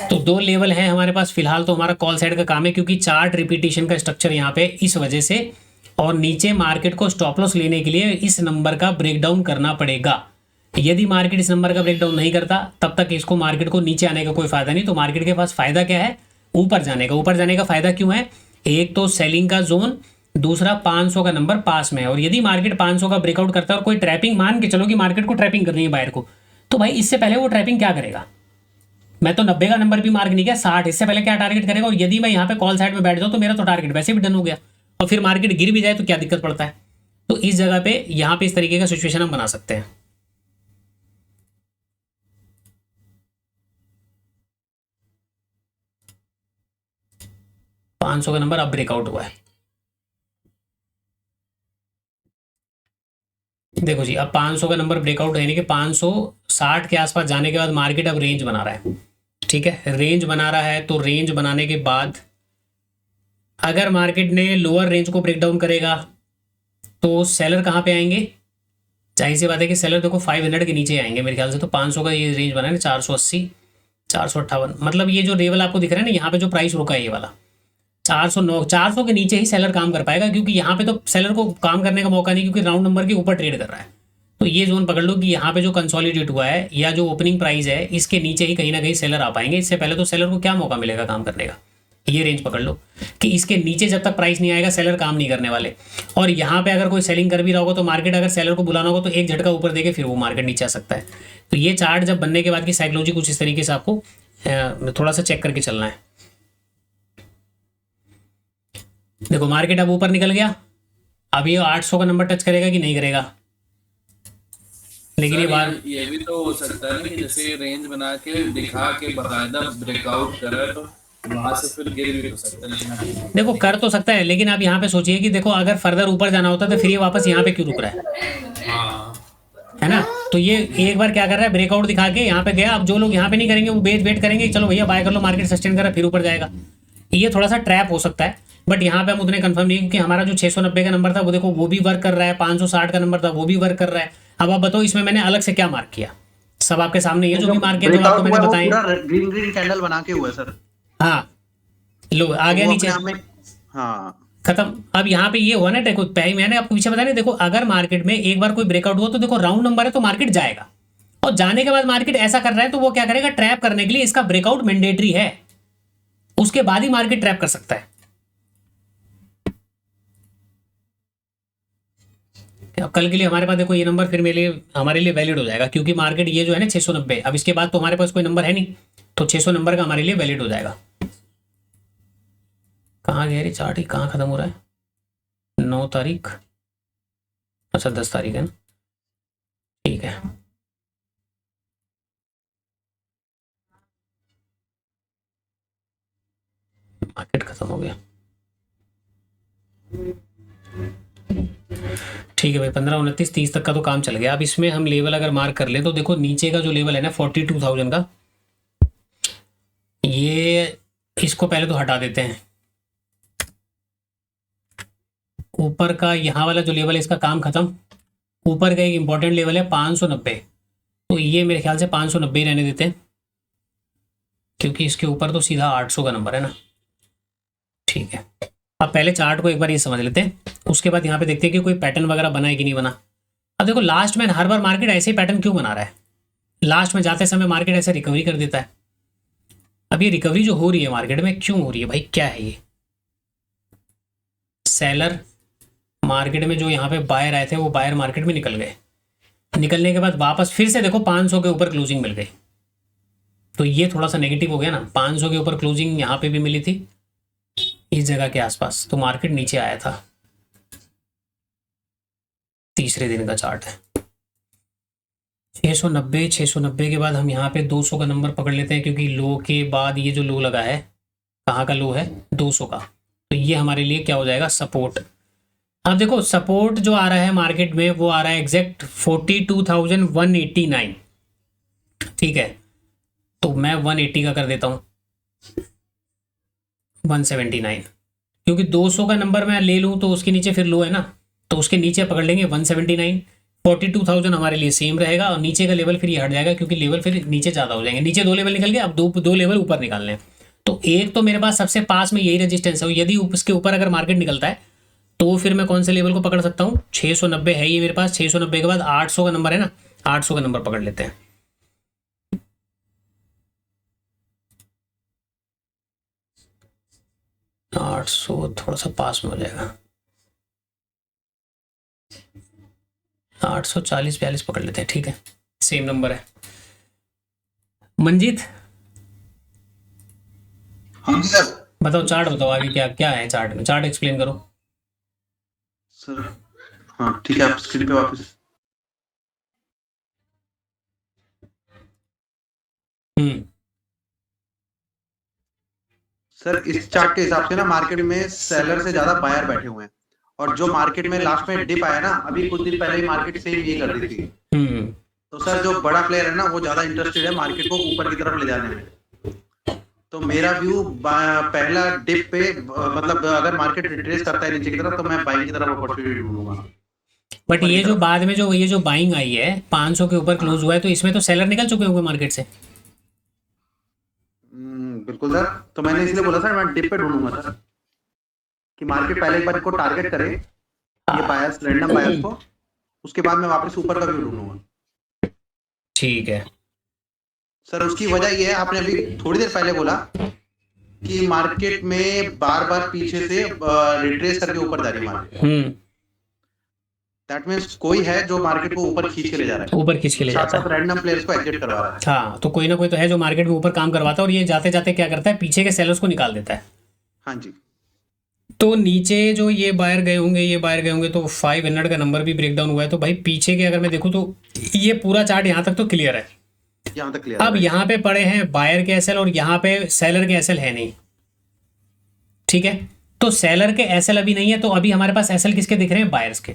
तो 2 लेवल हैं हमारे पास फिलहाल, तो हमारा कॉल साइड का काम है, क्योंकि चार्ट रिपीटेशन का स्ट्रक्चर यहाँ पे इस वजह से, और नीचे मार्केट को स्टॉप लॉस लेने के लिए इस नंबर का ब्रेकडाउन करना पड़ेगा। यदि मार्केट इस नंबर का ब्रेकडाउन नहीं करता तब तक इसको मार्केट को नीचे आने का कोई फायदा नहीं। तो मार्केट के पास फायदा क्या है? ऊपर जाने का। ऊपर जाने का फायदा क्यों है? एक तो सेलिंग का जोन, दूसरा 500 का नंबर पास में है, और यदि मार्केट 500 का ब्रेकआउट करता है और कोई ट्रैपिंग, मान के चलो कि मार्केट को ट्रैपिंग करनी है बायर को, तो भाई इससे पहले वो ट्रैपिंग क्या करेगा? मैं तो 90 का नंबर भी मार्क नहीं किया, 60, इससे पहले क्या टारगेट करेगा? और यदि मैं यहाँ पे कॉल साइड में बैठ जाऊँ तो मेरा तो टारगेट वैसे भी डन हो गया, और फिर मार्केट गिर भी जाए तो क्या दिक्कत पड़ता है? तो इस जगह पे यहाँ पे इस तरीके का सिचुएशन हम बना सकते हैं। $500 का नंबर अब ब्रेकआउट हुआ है, देखो जी अब 500 का नंबर ब्रेकआउट यानी कि 560 के आसपास जाने के बाद मार्केट अब रेंज बना रहा है। ठीक है, रेंज बना रहा है, तो रेंज बनाने के बाद अगर मार्केट ने लोअर रेंज को ब्रेक डाउन करेगा तो सेलर कहाँ पे आएंगे? जाहिर सी बात है कि सेलर देखो 500 के नीचे आएंगे मेरे ख्याल से। तो 500 का ये रेंज बना है ना, 480 458, मतलब ये जो लेवल आपको दिख रहा है ना यहाँ पे जो प्राइस रुका है ये वाला 409, 400 के नीचे ही सेलर काम कर पाएगा, क्योंकि यहाँ पे तो सेलर को काम करने का मौका नहीं, क्योंकि राउंड नंबर के ऊपर ट्रेड कर रहा है। तो ये जोन पकड़ लो कि यहाँ पे जो कंसोलिडेट हुआ है या जो ओपनिंग प्राइस है इसके नीचे ही कहीं ना कहीं सेलर आ पाएंगे। इससे पहले तो सेलर को क्या मौका मिलेगा काम करने का? ये रेंज पकड़ लो कि इसके नीचे जब तक प्राइस नहीं आएगा सेलर काम नहीं करने वाले। और यहाँ पे अगर कोई सेलिंग कर भी रहा होगा तो मार्केट अगर सेलर को बुलाना होगा तो एक झटका ऊपर देके फिर वो मार्केट नीचे आ सकता है। तो ये चार्ट जब बनने के बाद की साइकोलॉजी कुछ इस तरीके से आपको थोड़ा सा चेक करके चलना है। देखो मार्केट अब ऊपर निकल गया, अब ये 800 का नंबर टच करेगा कि नहीं करेगा? लेकिन ये बार ये भी तो हो सकता है ना कि जैसे रेंज बना के दिखा के बाकायदा ब्रेकआउट करे तो वहां से फिर गिर भी हो सकता है। देखो कर तो सकता है, लेकिन आप यहाँ पे सोचिए कि देखो अगर फर्दर ऊपर जाना होता तो फिर ये वापस यहाँ पे क्यों रुक रहा है ना? तो ये एक बार क्या कर रहा है, ब्रेकआउट दिखा के यहाँ पे गया। अब जो लोग यहाँ पे नहीं करेंगे वो वेट करेंगे, चलो भैया बाय कर लो, मार्केट सस्टेन कर रहा है फिर ऊपर जाएगा। ये थोड़ा सा ट्रैप हो सकता है, बट यहाँ पे हम उतने कंफर्म नहीं, क्योंकि हमारा जो 690 का नंबर था वो देखो वो भी वर्क कर रहा है, 560 का नंबर था वो भी वर्क कर रहा है। अब आप बताओ इसमें मैंने अलग से क्या मार्क किया? सब आपके सामने ये जो भी मार्क किया जो आपको मैंने बताया, पूरा ग्रीन कैंडल बना के हुआ है सर। हाँ लो आ गया नीचे, हाँ खत्म। अब यहाँ पे ये हुआ ना, देखो पहले मैंने आपको पीछे बताया ना, देखो अगर मार्केट में एक बार कोई ब्रेकआउट हुआ तो देखो राउंड नंबर है तो मार्केट जाएगा, और जाने के बाद मार्केट ऐसा कर रहा है तो वो क्या करेगा, ट्रैप करने के लिए इसका ब्रेकआउट मैंडेटरी है, उसके बाद ही मार्केट ट्रैप कर सकता है। अब कल के लिए हमारे पास देखो ये नंबर फिर हमारे लिए वैलिड हो जाएगा, क्योंकि मार्केट ये जो है ना 690, अब इसके बाद तो हमारे पास कोई नंबर है नहीं, तो 600 नंबर का हमारे लिए वैलिड हो जाएगा। कहाँ गया रे चार्ट, ही कहाँ खत्म हो रहा है? 9 तारीख, अच्छा 10 तारीख है ना, ठीक है। मार्केट खत्म हो गया, ठीक है भाई। 15, 29, 30 तक का तो काम चल गया। अब इसमें हम लेवल अगर मार्क कर ले तो देखो नीचे का जो लेवल है ना 42,000 का, ये इसको पहले तो हटा देते हैं। ऊपर का यहाँ वाला जो लेवल है इसका काम खत्म। ऊपर का एक इंपॉर्टेंट लेवल है 590, तो ये मेरे ख्याल से 590 रहने देते हैं, क्योंकि इसके ऊपर तो सीधा 800 का नंबर है ना, ठीक है। अब पहले चार्ट को एक बार ये समझ लेते हैं, उसके बाद यहाँ पे देखते हैं कि कोई पैटर्न वगैरह बना है कि नहीं बना। अब देखो लास्ट में हर बार मार्केट ऐसे ही पैटर्न क्यों बना रहा है? लास्ट में जाते समय मार्केट ऐसे रिकवरी कर देता है। अब ये रिकवरी जो हो रही है मार्केट में क्यों हो रही है भाई, क्या है ये? सेलर मार्केट में जो यहाँ पे बायर आए थे वो बायर मार्केट में निकल गए, निकलने के बाद वापस फिर से देखो 500 के ऊपर क्लोजिंग मिल गई, तो ये थोड़ा सा नेगेटिव हो गया ना। 500 के ऊपर क्लोजिंग यहाँ पे भी मिली थी इस जगह के आसपास, तो मार्केट नीचे आया था। तीसरे दिन का चार्ट है 690 के बाद हम यहाँ पे 200 का नंबर पकड़ लेते हैं, क्योंकि लो के बाद ये जो लो लगा है, कहाँ का लो है? 200 का, तो ये हमारे लिए क्या हो जाएगा, सपोर्ट। अब देखो सपोर्ट जो आ रहा है मार्केट में वो आ रहा है एग्जैक्ट 42,189, ठीक है। तो मैं 180 का कर देता हूँ 179, क्योंकि 200 का नंबर मैं ले लूँ तो उसके नीचे फिर लो है ना, तो उसके नीचे पकड़ लेंगे 179। 42,000 हमारे लिए सेम रहेगा, और नीचे का लेवल फिर ये हट जाएगा, क्योंकि लेवल फिर नीचे ज़्यादा हो जाएंगे। नीचे 2 लेवल निकल गए, अब दो लेवल ऊपर निकालने हैं। तो एक तो मेरे पास सबसे पास में यही रेजिस्टेंस है, यदि उसके ऊपर अगर मार्केट निकलता है तो फिर मैं कौन से लेवल को पकड़ सकता हूँ? 690 है ये मेरे पास। 690 के बाद 800 का नंबर है ना, 800 का नंबर पकड़ लेते हैं। आठ सौ थोड़ा सा पास में हो जाएगा, 840-42 पकड़ लेते हैं, ठीक है, सेम नंबर है। मंजीत हाँ सर, बताओ चार्ट बताओ आगे क्या क्या है चार्ट में, चार्ट एक्सप्लेन करो सर। हाँ ठीक है, आप स्क्रीन पे वापस। सर इस चार्ट के हिसाब से ना मार्केट में सेलर से ज्यादा बायर बैठे हुए हैं, और जो मार्केट में लास्ट में डिप आया ना, अभी कुछ दिन पहले ही मार्केट सेम ये कर दी थी। तो सर जो बड़ा प्लेयर है ना वो ज्यादा इंटरेस्टेड है मार्केट को ऊपर की तरफ ले जाने में। तो मेरा व्यू पहला डिप पे मतलब अगर मार्केट रिट्रेस करता है नीचे की तरफ तो मैं बाइंग की तरफ अपॉर्चुनिटी ढूंढूंगा। बट ये जो बाद में जो ये जो बाइंग आई है 500 के ऊपर क्लोज हुआ है, तो इसमें तो सेलर निकल चुके होंगे मार्केट से। बिल्कुल सर, तो मैंने इसलिए बोला सर मैं डिप पे ढूंढूंगा सर, कि मार्केट पहले एक बार को टारगेट करे ये बायर्स, रैंडम बायर्स को, उसके बाद मैं वापस ऊपर का व्यू ढूंढूंगा। ठीक है सर उसकी वजह ये है, आपने अभी थोड़ी देर पहले बोला कि मार्केट में बार बार पीछे से रिट्रेस करके ऊपर जा रही है मार्केट। दैट मींस कोई है जो मार्केट को ऊपर खींच के ले जा रहा है, ऊपर खींच के ले जाता है, रैंडम प्लेयर्स को एग्जिट करवा रहा है। हाँ, तो कोई ना कोई तो है जो मार्केट में ऊपर काम करवाता है, और ये जाते जाते क्या करता है, पीछे के सेलर्स को निकाल देता है। हाँ जी। तो नीचे जो ये बायर गए होंगे, ये बायर गए होंगे, तो 500 का नंबर भी ब्रेक डाउन हुआ है। तो भाई पीछे के अगर मैं देखूँ तो ये पूरा चार्ट यहाँ तक तो क्लियर है, यहाँ तक क्लियर। अब यहाँ पे पड़े हैं बायर के एसएल और यहाँ पे सेलर के एसएल है नहीं, ठीक है। तो सेलर के एसएल अभी नहीं है, तो अभी हमारे पास एसएल किसके दिख रहे हैं, बायर्स के।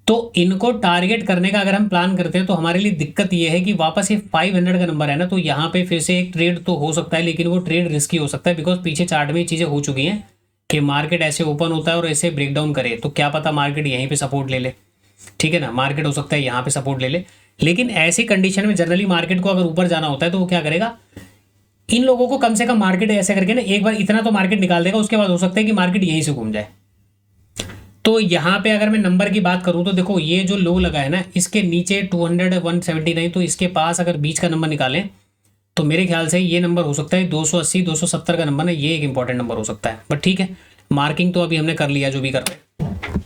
तो इनको टारगेट करने का अगर हम प्लान करते हैं तो हमारे लिए दिक्कत ये है कि वापस ये 500 का नंबर है ना, तो यहाँ पे फिर से एक ट्रेड तो हो सकता है, लेकिन वो ट्रेड रिस्की हो सकता है, बिकॉज पीछे चार्ट में चीज़ें हो चुकी हैं कि मार्केट ऐसे ओपन होता है और ऐसे ब्रेकडाउन करे, तो क्या पता मार्केट यहीं पे सपोर्ट ले ले, ठीक है ना। मार्केट हो सकता है यहाँ पे सपोर्ट ले ले, लेकिन ऐसी कंडीशन में जनरली मार्केट को अगर ऊपर जाना होता है तो वो क्या करेगा, इन लोगों को कम से कम मार्केट ऐसे करके ना एक बार इतना तो मार्केट निकाल देगा, उसके बाद हो सकता है कि मार्केट यहीं से घूम जाए। तो यहाँ पे अगर मैं नंबर की बात करूँ तो देखो ये जो लो लगा है ना, इसके नीचे 200 179, तो इसके पास अगर बीच का नंबर निकालें तो मेरे ख्याल से ये नंबर हो सकता है 280 270 का नंबर ना, ये एक इंपॉर्टेंट नंबर हो सकता है। बट ठीक है, मार्किंग तो अभी हमने कर लिया जो भी कर रहे हैं।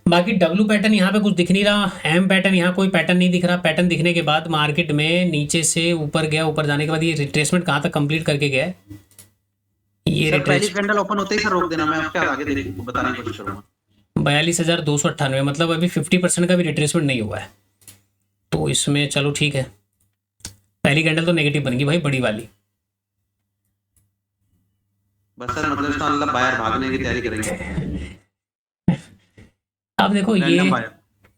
बाकी डब्ल्यू पैटर्न यहाँ पे कुछ दिख नहीं रहा, एम पैटर्न यहाँ कोई पैटर्न नहीं दिख रहा। पैटर्न दिखने के बाद मार्केट में नीचे से ऊपर गया, ऊपर जाने के बाद ये रिट्रेसमेंट कहाँ तक कंप्लीट करके गया है, ये रिट्रेसमेंट कैंडल ओपन होते ही सर रोक देना, मैं उसके आगे बताने की कोशिश करूंगा। 42,298, मतलब अभी 50% का भी रिट्रेसमेंट नहीं हुआ है, तो इसमें चलो ठीक है। पहली कैंडल तो नेगेटिव बन गई भाई, बड़ी वाली। बस सर मतलब इसका मतलब बायर भागने की तैयारी करेंगे। अब देखो ये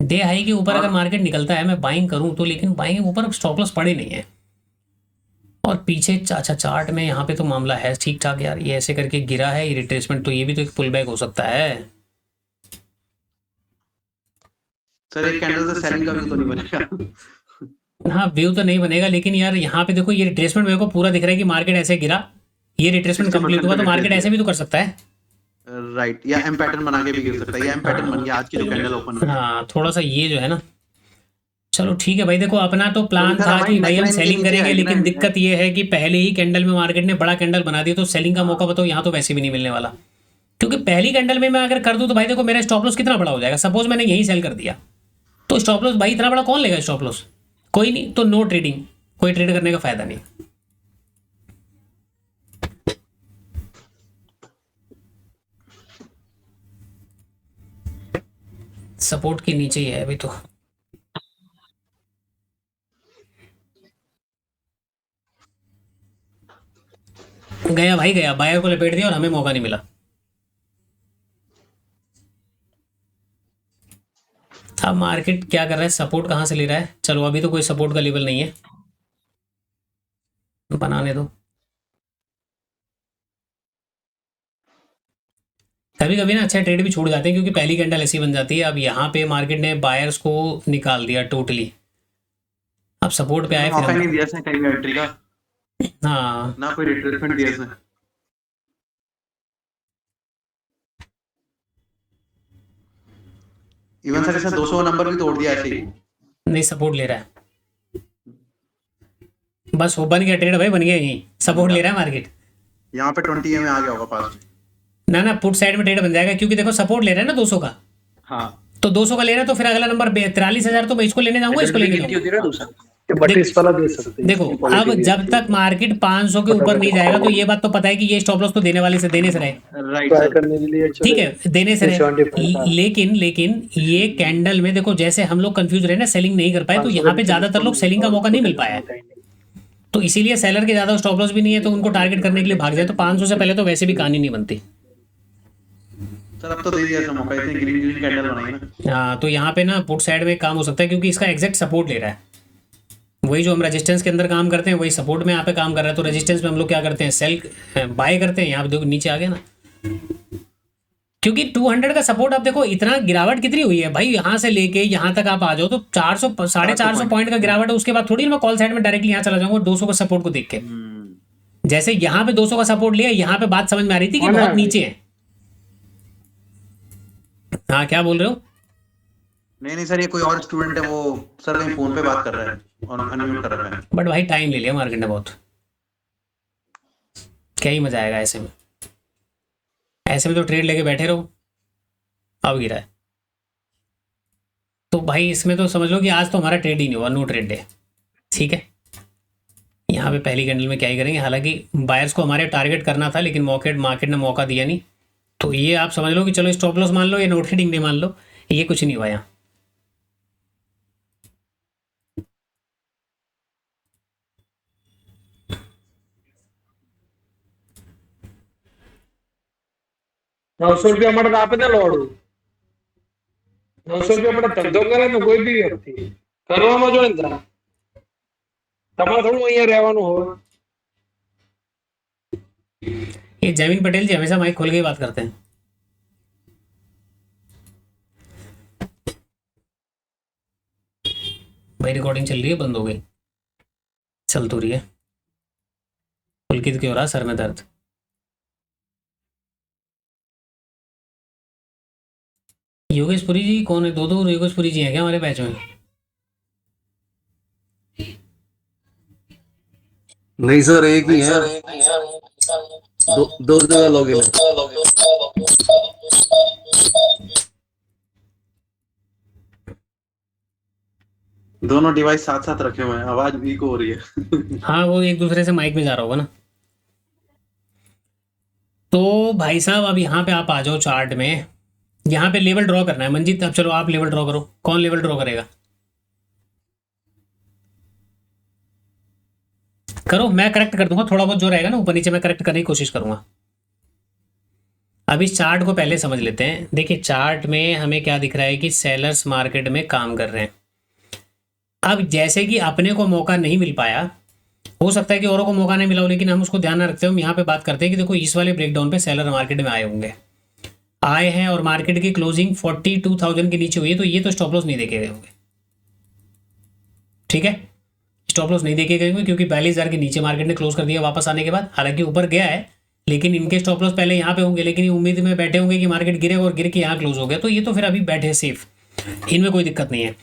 डे हाई के ऊपर अगर मार्केट निकलता है मैं बाइंग करूं तो, लेकिन बाइंग के ऊपर स्टॉप लॉस पड़े नहीं है, और पीछे अच्छा चार्ट में यहाँ पे तो मामला है ठीक ठाक यार। ये ऐसे करके गिरा है, ये रिट्रेसमेंट, तो ये भी तो एक पुल बैक हो सकता है। सर एक कैंडल से सेलिंग का व्यू तो नहीं बनेगा। हाँ व्यू तो नहीं बनेगा, लेकिन यार यहाँ पे देखो ये रिट्रेसमेंट मेरे को पूरा दिख रहा है कि मार्केट ऐसे गिरा, ये रिट्रेसमेंट कंप्लीट हुआ, तो मार्केट ऐसे भी तो कर सकता है, राइट, या एम पैटर्न बना के भी गिर सकता है, या एम पैटर्न बन गया आज की जो कैंडल ओपन। हाँ थोड़ा सा ये जो है ना, चलो ठीक है भाई। देखो अपना तो प्लान था कि भाई हम सेलिंग करेंगे, लेकिन दिक्कत ये है कि पहले ही कैंडल में मार्केट ने बड़ा कैंडल बना दिया, तो सेलिंग का मौका बताओ यहाँ तो वैसे भी नहीं मिलने वाला, क्योंकि पहली कैंडल में मैं अगर कर दूं तो भाई देखो मेरा स्टॉप लॉस कितना बड़ा हो जाएगा। सपोज मैंने यही सेल कर दिया तो स्टॉप लॉस भाई इतना बड़ा कौन लेगा स्टॉप लॉस, कोई नहीं, तो नो ट्रेडिंग, कोई ट्रेड करने का फायदा नहीं। सपोर्ट के नीचे ही है अभी तो। गया भाई गया, बायर को लपेट दिया और हमें मौका नहीं मिला। अब मार्केट क्या कर रहा है, सपोर्ट कहां से ले रहा है, चलो अभी तो कोई सपोर्ट का लेवल नहीं है, बनाने दो। कभी कभी ना अच्छा ट्रेड भी छूट जाते हैं, क्योंकि पहली कैंडल ऐसी बन जाती है। अब यहाँ पे मार्केट ने बायर्स को निकाल दिया टोटली, अब सपोर्ट पे आए मौका फिर नहीं दिया इसने कहीं एंट्री का, हाँ ना कोई रिट्रेसमेंट दिया इसने। इवन सर इसने 200 नंबर भी तोड़ दिया ऐसे ही, नहीं सपोर्ट ले रहा है, बस वो बन गया ट्रेड भाई, बन गया, यही सपोर्ट ले रहा है मार्केट। यहाँ पे 20 में आ गया होगा पास में। ना पुट साइड में ट्रेड बन जाएगा, क्योंकि देखो सपोर्ट ले रहा है ना 200 का, हाँ तो 200 का ले रहा है, तो फिर अगला नंबर 43,000, तो मैं इसको लेने जाऊंगा, इसको लेके जाऊंगा। 32 वाला दे सकते हैं। देखो अब जब तक मार्केट 500 के ऊपर नहीं जाएगा तो ये बात तो पता है कि ये स्टॉप लॉस तो देने वाले से देने से रहे, राइट ट्राई सर। करने के लिए ठीक है, देने से रहे। लेकिन ये कैंडल में देखो जैसे हम लोग कंफ्यूज रहे ना, सेलिंग नहीं कर पाए, तो यहाँ पे ज्यादातर लोग सेलिंग का मौका नहीं मिल पाया है, तो इसीलिए सेलर के ज्यादा स्टॉप लॉस भी नहीं है, तो उनको टारगेट करने के लिए भाग जाए। तो 500 से पहले तो वैसे भी कहानी नहीं बनती। सर अब तो दे दिया सर मौका, इतने ग्रीन ग्रीन कैंडल बनाई ना। हाँ तो यहाँ पे ना पुट साइड में काम हो सकता है, क्योंकि इसका एग्जैक्ट सपोर्ट ले रहा है, वही जो हम रेजिस्टेंस के अंदर काम करते हैं वही सपोर्ट में यहाँ पे काम कर रहा है। तो रेजिस्टेंस में हम लोग क्या करते हैं, सेल बाय करते हैं। यहाँ पे देखो नीचे आ गया ना, क्योंकि 200 का सपोर्ट। आप देखो इतना गिरावट कितनी हुई है भाई, यहाँ से लेके यहाँ तक आप आ जाओ तो 400 450 पॉइंट का गिरावट है। उसके बाद थोड़ी मैं कॉल साइड में डायरेक्टली यहाँ चला जाऊंगा 200 का सपोर्ट को देख के। जैसे यहाँ पे 200 का सपोर्ट लिया, यहाँ पे बात समझ में आ रही थी कि बहुत नीचे है। हाँ क्या बोल रहे हो? नहीं सर, ये कोई और स्टूडेंट है, वो सर कहीं फोन पे बात कर रहा है और अनम्यूट कर रहा है। बट भाई टाइम ले लिया मार्केट ने बहुत, क्या ही मजा आएगा ऐसे में। ऐसे में तो ट्रेड लेके बैठे रहो, अब गिरा है तो भाई इसमें तो समझ लो कि आज तो हमारा ट्रेड ही नहीं हुआ, नो ट्रेड डे। ठीक है, यहाँ पे पहली कैंडल में क्या ही करेंगे। हालांकि बायर्स को हमारे टारगेट करना था लेकिन मार्केट ने मौका दिया नहीं। तो ये आप समझ लो कि चलो स्टॉप लॉस मान लो या नो ट्रेडिंग डे मान लो, ये कुछ नहीं हुआ यहाँ। ₹900 માટે આપે લોડ ₹900 માટે ધંધો કરે ને કોઈ બી વ્યક્તિ કરવામાં જોઈએ ને તમારે થોડું અહીંયા રહેવાનું હોય। ये जमीन पटेल जी हमेशा माइक खोल के ही बात करते हैं। भाई रिकॉर्डिंग चल रही है, बंद हो गई, चल तो रही है। पुलकित क्यों हो रहा सर में दर्द? योगेशपुरी जी कौन है? दो योगेशपुरी जी हैं क्या हमारे बैच में? नहीं सर, एक ही है, दो जगह लॉगिन है। दोनों डिवाइस साथ साथ रखे हुए हैं, आवाज वीक हो रही है। हाँ वो एक दूसरे से माइक में जा रहा होगा ना। तो भाई साहब अब यहाँ पे आप आ जाओ चार्ट में, यहाँ पे लेवल ड्रॉ करना है। मंजीत अब चलो आप लेवल ड्रॉ करो। कौन लेवल ड्रॉ करेगा? करो, मैं करेक्ट कर दूंगा थोड़ा बहुत जो रहेगा ना ऊपर नीचे, मैं करेक्ट करने की कोशिश करूंगा। अब इस चार्ट को पहले समझ लेते हैं। देखिए चार्ट में हमें क्या दिख रहा है कि सेलर्स मार्केट में काम कर रहे हैं। अब जैसे कि अपने को मौका नहीं मिल पाया, हो सकता है कि औरों को मौका नहीं मिला हो, लेकिन हम उसको ध्यान में रखते हैं। हम यहाँ पे बात करते हैं कि देखो इस वाले ब्रेकडाउन पे सेलर मार्केट में आए हैं और मार्केट की क्लोजिंग 42,000 के नीचे हुई है। तो ये तो स्टॉप लॉस नहीं देखे गए होंगे। ठीक है, स्टॉप लॉस नहीं देखे गए होंगे क्योंकि 42,000 के नीचे मार्केट ने क्लोज कर दिया वापस आने के बाद। हालांकि ऊपर गया है लेकिन इनके स्टॉप लॉस पहले यहाँ पे होंगे, लेकिन ये उम्मीद में बैठे होंगे कि मार्केट गिरेगा और गिर के यहाँ क्लोज हो गया। तो ये तो फिर अभी बैठे सेफ, इनमें कोई दिक्कत नहीं है।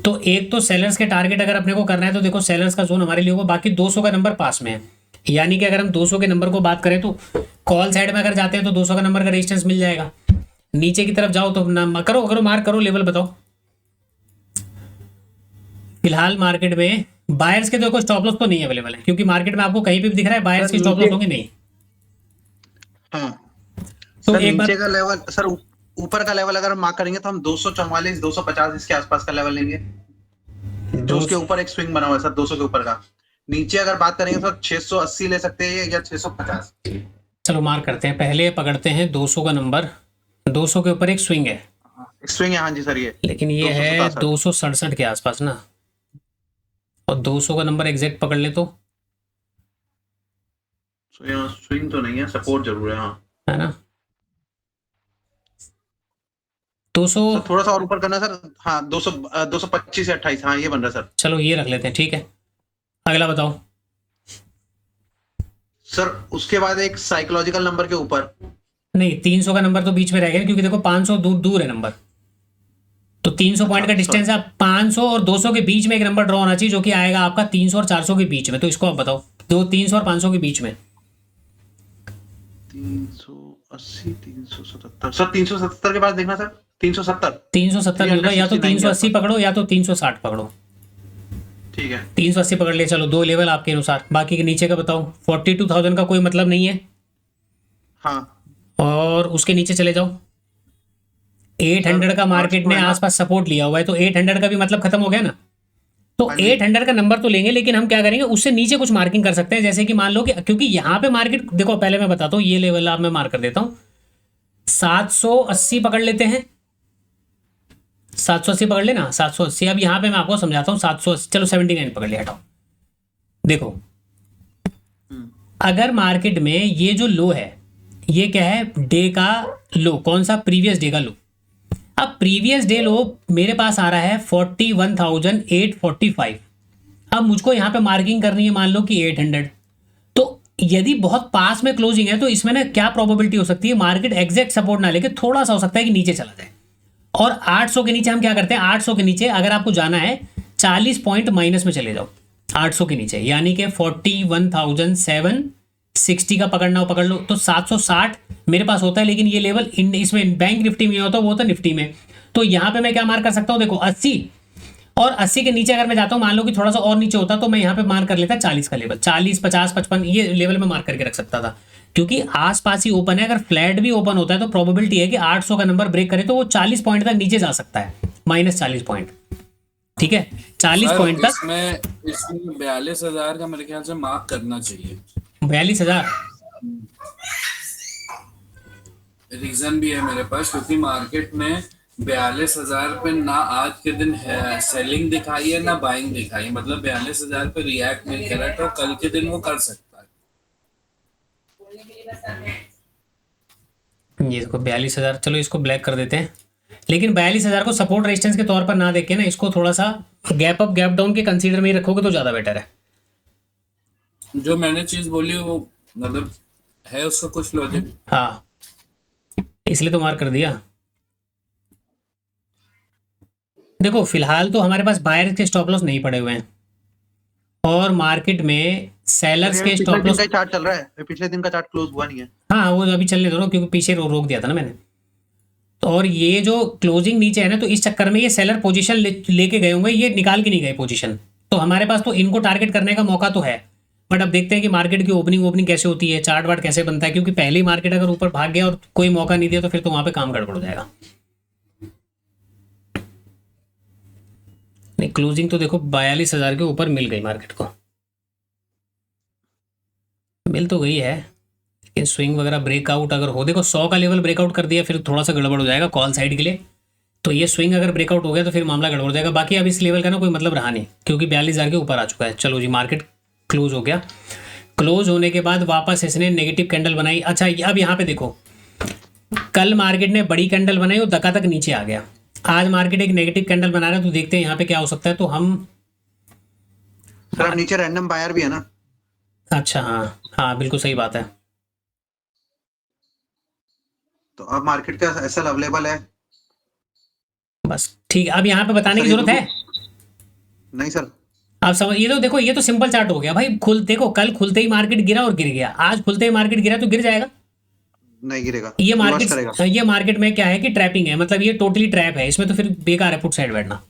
तो एक तो सेलर्स के टारगेट अगर अपने को करना है तो देखो सेलर्स का जोन हमारे लिए होगा। बाकी 200 का नंबर पास में है, यानी कि अगर हम 200 के नंबर को बात करें तो कॉल साइड में अगर जाते हैं तो 200 का नंबर का रेजिस्टेंस मिल जाएगा। नीचे की तरफ जाओ तो करो मार्क करो, लेवल बताओ। फिलहाल मार्केट में बायर्स के देखो स्टॉप लॉस तो नहीं अवेलेबल है, क्योंकि मार्केट में आपको कहीं भी दिख रहा है बायर्स के स्टॉप लॉस होंगे नहीं। हाँ तो सर, एक नीचे का लेवल सर, ऊपर का लेवल अगर हम मार्क करेंगे तो हम 244 250 इसके आसपास का लेवल लेंगे, जो उसके ऊपर एक स्विंग बना हुआ है सर 200 के ऊपर का। नीचे अगर बात करेंगे तो 680 ले सकते हैं या 650। चलो मार्क करते हैं, पहले पकड़ते हैं 200 का नंबर। 200 के ऊपर एक स्विंग है, स्विंग है हाँ जी सर ये, लेकिन ये है 267 के आसपास ना। और 200 का नंबर एग्जैक्ट पकड़ ले तो स्विंग तो नहीं है, सपोर्ट जरूर है हाँ, है ना। 200 थोड़ा सा और ऊपर करना सर। हाँ 225 से 28, हाँ ये बन रहा है सर। चलो ये रख लेते हैं, ठीक है। अगला बताओ सर। उसके बाद एक साइकोलॉजिकल नंबर के ऊपर नहीं, 300 का नंबर तो बीच में रह गया क्योंकि देखो 500 दूर है नंबर। तो 300 पॉइंट का डिस्टेंस है। 500 और 200 के बीच में एक नंबर ड्रॉ होना चाहिए जो कि आएगा आपका 300 और 400 के बीच में। तो इसको आप बताओ, 300 और 500 के बीच में। 380 377 सर, 377 के पास देखना सर। 370 होगा, या तो 380 पकड़ो या तो 360 पकड़ो। ठीक है 380 पकड़ लिया, चलो दो लेवल आपके अनुसार। बाकी के नीचे का बताओ। 42,000 का कोई मतलब नहीं है। हाँ, और उसके नीचे चले जाओ। 800 का मार्केट ने आसपास सपोर्ट लिया हुआ है, तो 800 का भी मतलब खत्म हो गया ना। तो 800 का नंबर तो लेंगे, लेकिन हम क्या करेंगे उससे नीचे कुछ मार्किंग कर सकते हैं। जैसे कि मान लो कि क्योंकि यहाँ पे मार्केट देखो, पहले मैं बताता हूँ, ये लेवल आप मैं मार्क कर देता हूँ। 780 पकड़ लेते हैं, 780 पकड़ लेना। 780 अब यहाँ पे मैं आपको समझाता हूँ। 780 चलो 79 पकड़ लिया, हटाओ देखो अगर मार्केट में ये जो लो है ये क्या है, डे का लो, कौन सा, प्रीवियस डे का लो। अब प्रीवियस डे लो मेरे पास आ रहा है 41,845। अब मुझको यहाँ पे मार्किंग करनी है मान लो कि 800। तो यदि बहुत पास में क्लोजिंग है तो इसमें ना क्या प्रोबेबिलिटी हो सकती है, मार्केट एग्जैक्ट सपोर्ट ना लेके थोड़ा सा हो सकता है कि नीचे चला जाए। और 800 के नीचे हम क्या करते हैं, 800 के नीचे अगर आपको जाना है 40 पॉइंट माइनस में चले जाओ 800 के नीचे, यानी कि 41,760 का पकड़ना हो पकड़ लो। तो 760 मेरे पास होता है, लेकिन ये लेवल इसमें बैंक निफ्टी में होता है, वो होता है निफ्टी में। तो यहाँ पे मैं क्या मार कर सकता हूँ, देखो 80 और 80 के नीचे अगर मैं जाता हूँ, मान लो कि थोड़ा सा और नीचे होता तो मैं यहाँ पे मार कर लेता 40 का लेवल, 40, 50, 55 ये लेवल में मार करके रख सकता था, क्योंकि आसपास ही ओपन है। अगर फ्लैट भी ओपन होता है तो प्रोबेबिलिटी है कि 800 का नंबर ब्रेक करे तो वो 40 पॉइंट तक नीचे जा सकता है, -40 पॉइंट। ठीक है, 40 पॉइंट तक। इसमें 42,000 का मेरे ख्याल से मार्क करना चाहिए। 42,000 रीजन भी है मेरे पास, क्योंकि मार्केट में 42,000 पे ना आज के दिन सेलिंग दिखाई है ना बाइंग दिखाई है, मतलब 42,000 पे रिएक्ट नहीं करा, तो कल के दिन वो कर सकता है। ये इसको 42,000, चलो इसको ब्लैक कर देते हैं। लेकिन 42,000 को सपोर्ट रेजिस्टेंस के तौर पर ना देख के ना, इसको थोड़ा सा गैप अप गैप डाउन के कंसीडर में ही रखोगे तो ज्यादा बेटर है। जो मैंने चीज बोली वो मतलब है उसका कुछ लॉजिक। हाँ, इसलिए तो मार्क कर दिया। देखो फिलहाल तो हमारे पास बायर्स के स्टॉप लॉस नहीं पड़े हुए हैं, और मार्केट में सेलर्स के स्टॉप लॉस चार्ट चल रहा है, पिछले दिन का चार्ट क्लोज हुआ नहीं है। हाँ, वो अभी चलने दो ना, क्योंकि पीछे रोक दिया था ना मैंने। तो और ये जो क्लोजिंग नीचे है ना, तो इस चक्कर में ये सेलर पोजीशन लेके गए होंगे, ये निकाल के नहीं गए पोजीशन। तो हमारे पास तो इनको टारगेट करने का मौका तो है, बट अब देखते हैं कि मार्केट की ओपनिंग कैसे होती है, चार्ट वार्ट कैसे बनता है, क्योंकि पहले ही मार्केट अगर ऊपर भाग गया और कोई मौका नहीं दिया तो फिर तो वहां पे काम गड़बड़ हो जाएगा। नहीं, क्लोजिंग तो देखो 42,000 के ऊपर मिल गई मार्केट को, मिल तो गई है, लेकिन स्विंग वगैरह ब्रेकआउट अगर हो, देखो 100 का लेवल ब्रेकआउट कर दिया फिर थोड़ा सा गड़बड़ हो जाएगा कॉल साइड के लिए। तो ये स्विंग अगर ब्रेकआउट हो गया तो फिर मामला गड़बड़ हो जाएगा। बाकी अब इस लेवल का ना कोई मतलब रहा नहीं, क्योंकि 42,000 के ऊपर आ चुका है। चलो जी, मार्केट क्लोज हो गया। क्लोज होने के बाद वापस इसने नेगेटिव कैंडल बनाई। अच्छा, अब यहाँ पे देखो, कल मार्केट ने बड़ी कैंडल बनाई और धक्का तक नीचे आ गया। आज मार्केट एक नेगेटिव कैंडल बना रहा है, तो देखते हैं यहाँ पे क्या हो सकता है। तो हम सर अब नीचे रैंडम बायर भी है ना। अच्छा, हाँ हाँ, बिल्कुल सही बात है। तो अब मार्केट का एसएल अवेलेबल है। बस ठीक, अब यहाँ पे बताने की जरूरत है नहीं सर। आप समझ, ये तो देखो, ये तो सिंपल चार्ट हो गया भाई। देखो कल खुलते ही मार्केट गिरा और गिर गया, आज खुलते ही मार्केट गिरा तो गिर जाएगा। नहीं गिरेगा, ये रिवर्स मार्केट, करेगा। ये मार्केट में क्या है कि ट्रैपिंग है, मतलब ये टोटली ट्रैप है, इसमें तो फिर बेकार है पुट साइड बैठना।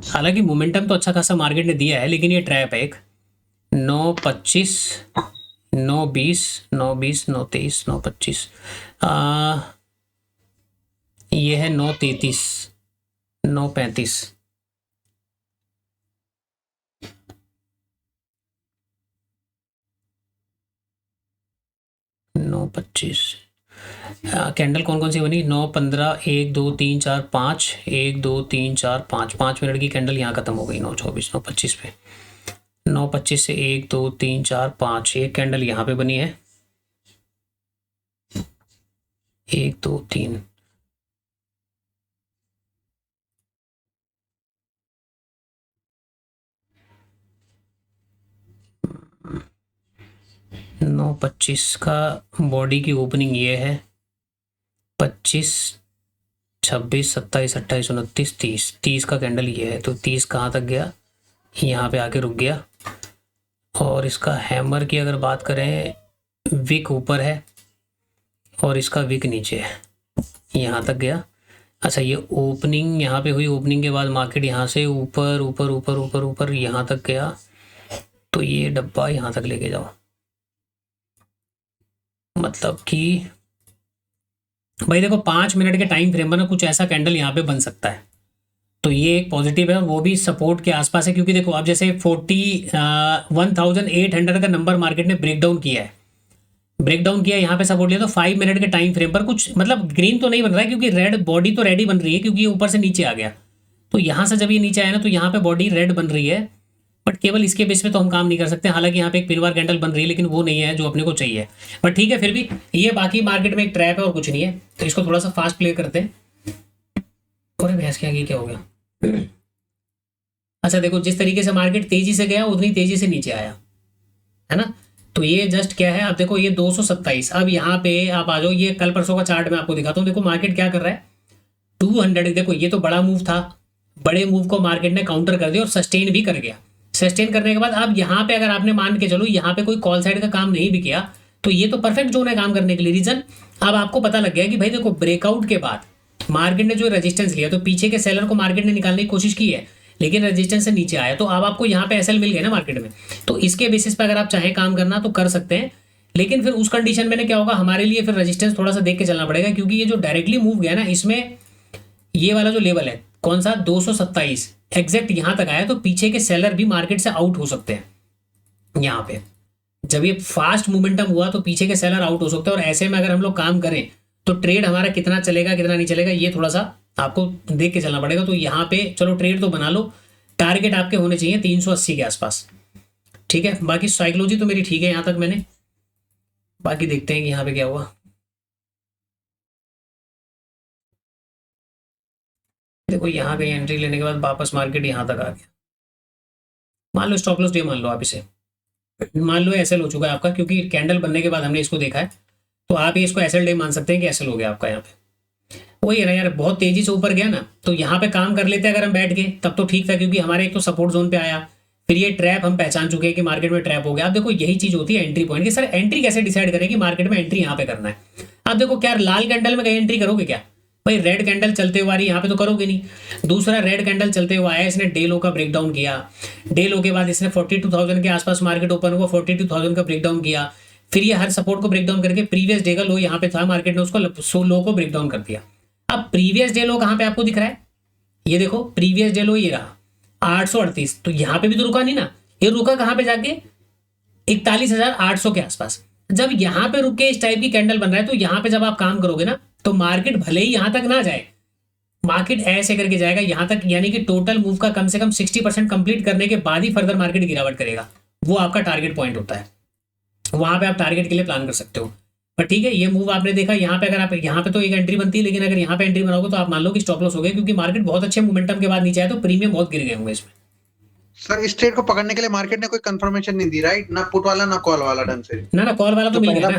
हालांकि मोमेंटम तो अच्छा खासा मार्केट ने दिया है, लेकिन ये ट्रैप है एक। 9.25, 9.20, 9.20, 9.23, 9.25, ये है 9.33, 9.35। नौ 25 कैंडल कौन कौन सी बनी, 9.15, 1 2 3 4 5, 1 2 3 4 5, 5 मिनट की कैंडल यहाँ खत्म हो गई 9.24, 9.25 पे। 9.25 से 1 2 3 4 5, एक कैंडल यहाँ पे बनी है, 1 2 3। नौ 25 का बॉडी की ओपनिंग ये है, 25, 26, 27, 28, 29, 30, 30 का कैंडल ये है। तो 30 कहाँ तक गया, यहाँ पे आके रुक गया। और इसका हैमर की अगर बात करें, विक ऊपर है और इसका विक नीचे है, यहाँ तक गया। अच्छा, ये ओपनिंग यहाँ पे हुई, ओपनिंग के बाद मार्केट यहाँ से ऊपर ऊपर ऊपर ऊपर ऊपर यहाँ तक गया। तो ये डब्बा यहाँ तक लेके जाओ, मतलब कि भाई देखो 5 मिनट के टाइम फ्रेम में ना कुछ ऐसा कैंडल यहाँ पे बन सकता है। तो ये एक पॉजिटिव है, वो भी सपोर्ट के आसपास है, क्योंकि देखो अब जैसे 1800 का नंबर मार्केट ने ब्रेक डाउन किया है, यहाँ पे सपोर्ट लिया, तो 5 मिनट के टाइम फ्रेम पर कुछ मतलब ग्रीन तो नहीं बन रहा है, क्योंकि रेड बॉडी तो रेड ही बन रही है, क्योंकि ये ऊपर से नीचे आ गया। तो यहाँ से जब ये नीचे आया ना, तो यहाँ पे बॉडी रेड बन रही है, बट केवल इसके बेस पे तो हम काम नहीं कर सकते। हालांकि यहाँ पे एक पिनवार कैंडल बन रही है, लेकिन वो नहीं है जो अपने को चाहिए, बट ठीक है, फिर भी ये बाकी मार्केट में एक ट्रैप है और कुछ नहीं है। तो इसको थोड़ा सा फास्ट प्ले करते हैं। अरे भैंस के आगे क्या हो गया? अच्छा देखो, जिस तरीके से मार्केट तेजी से गया उतनी तेजी से नीचे आया है ना। तो ये जस्ट क्या है, अब देखो ये 227, अब यहाँ पे आप आ जाओ, ये कल परसों का चार्ट मैं आपको दिखाता हूँ। देखो मार्केट क्या कर रहा है, 200, देखो ये तो बड़ा मूव था, बड़े मूव को मार्केट ने काउंटर कर दिया और सस्टेन भी कर गया। सस्टेन करने के बाद अब यहाँ पे अगर आपने मान के चलो यहाँ पे कोई कॉल साइड का काम नहीं भी किया, तो ये तो परफेक्ट जोन है काम करने के लिए। रीजन अब आपको पता लग गया कि भाई देखो, ब्रेकआउट के बाद मार्केट ने जो रेजिस्टेंस लिया, तो पीछे के सेलर को मार्केट ने निकालने की कोशिश की है, लेकिन रेजिस्टेंस से नीचे आया, तो अब आपको यहाँ पे एसएल मिल गए ना मार्केट में। तो इसके बेसिस पे अगर आप चाहे काम करना तो कर सकते हैं, लेकिन फिर उस कंडीशन में क्या होगा, हमारे लिए फिर रेजिस्टेंस थोड़ा सा देख के चलना पड़ेगा, क्योंकि ये जो डायरेक्टली मूव गया ना, इसमें ये वाला जो लेवल है कौन सा 227 एग्जैक्ट यहाँ तक आया, तो पीछे के सेलर भी मार्केट से आउट हो सकते हैं। यहाँ पे जब ये फास्ट मोमेंटम हुआ तो पीछे के सेलर आउट हो सकते हैं, और ऐसे में अगर हम लोग काम करें तो ट्रेड हमारा कितना चलेगा कितना नहीं चलेगा, ये थोड़ा सा आपको देख के चलना पड़ेगा। तो यहाँ पे चलो ट्रेड तो बना लो, टारगेट आपके होने चाहिए 380 के आसपास, ठीक है। बाकी साइकोलॉजी तो मेरी ठीक है यहाँ तक मैंने, बाकी देखते हैं कि यहाँ पे क्या हुआ। देखो यहाँ कहीं एंट्री लेने के बाद वापस मार्केट यहाँ तक आ गया, मान लो स्टॉप लॉस डे मान लो आप इसे, मान लो एसएल हो चुका है आपका, क्योंकि कैंडल बनने के बाद हमने इसको देखा है, तो आप ये इसको एसएल डे मान सकते हैं कि एसएल हो गया आपका। यहाँ पे वही है ना यार, बहुत तेजी से ऊपर गया ना, तो यहाँ पे काम कर लेते हैं अगर हम बैठ गए तब तो ठीक था, क्योंकि हमारे एक तो सपोर्ट जोन पे आया, फिर ये ट्रैप हम पहचान चुके हैं कि मार्केट में ट्रैप हो गया। अब देखो यही चीज होती है एंट्री पॉइंट की, सर एंट्री कैसे डिसाइड करें कि मार्केट में एंट्री यहाँ पे करना है। अब देखो क्या लाल कैंडल में कहीं एंट्री करोगे क्या भाई, रेड कैंडल चलते हुआ यहाँ पे तो करोगे नहीं। दूसरा रेड कैंडल चलते हुआ आया, इसने डे लो का ब्रेकडाउन किया, डे लो के बाद इसने 42,000 के आसपास मार्केट ओपन हुआ, 42,000 का ब्रेकडाउन किया, फिर ये हर सपोर्ट को ब्रेकडाउन करके प्रीवियस डे का लो यहाँ पे था, मार्केट ने उसको लो को ब्रेकडाउन कर दिया। अब प्रीवियस डे लो कहाँ पे आपको दिख रहा है, ये देखो प्रीवियस डे लो ये रहा 838, तो यहाँ पे भी तो रुका नहीं ना, ये रुका कहाँ पे जाके 41,800 के आसपास। जब यहाँ पे रुक के इस टाइप की कैंडल बन रहा है, तो यहाँ पे जब आप काम करोगे ना, तो मार्केट भले ही यहाँ तक ना जाए, मार्केट ऐसे करके जाएगा यहाँ तक, यानी कि टोटल मूव का कम से कम 60% कंप्लीट करने के बाद ही फर्दर मार्केट गिरावट करेगा। वो आपका टारगेट पॉइंट होता है, वहां पे आप टारगेट के लिए प्लान कर सकते हो। पर ठीक है, ये मूव आपने देखा यहाँ पे, अगर आप यहाँ पे तो एक एंट्री बनती है, लेकिन अगर यहाँ पे एंट्री बनाओगे तो आप मान लो कि स्टॉप लॉस हो गए, क्योंकि मार्केट बहुत अच्छे मोमेंटम के बाद नीचे आया, तो प्रीमियम बहुत गिर गए होंगे इसमें। सर इस ट्रेड को पकड़ने के लिए मार्केट ने कोई कंफर्मेशन नहीं दी, राइट? ना पुट वाला ना कॉल वाला ढंग से। ना कॉल वाला तो मिल गया ना,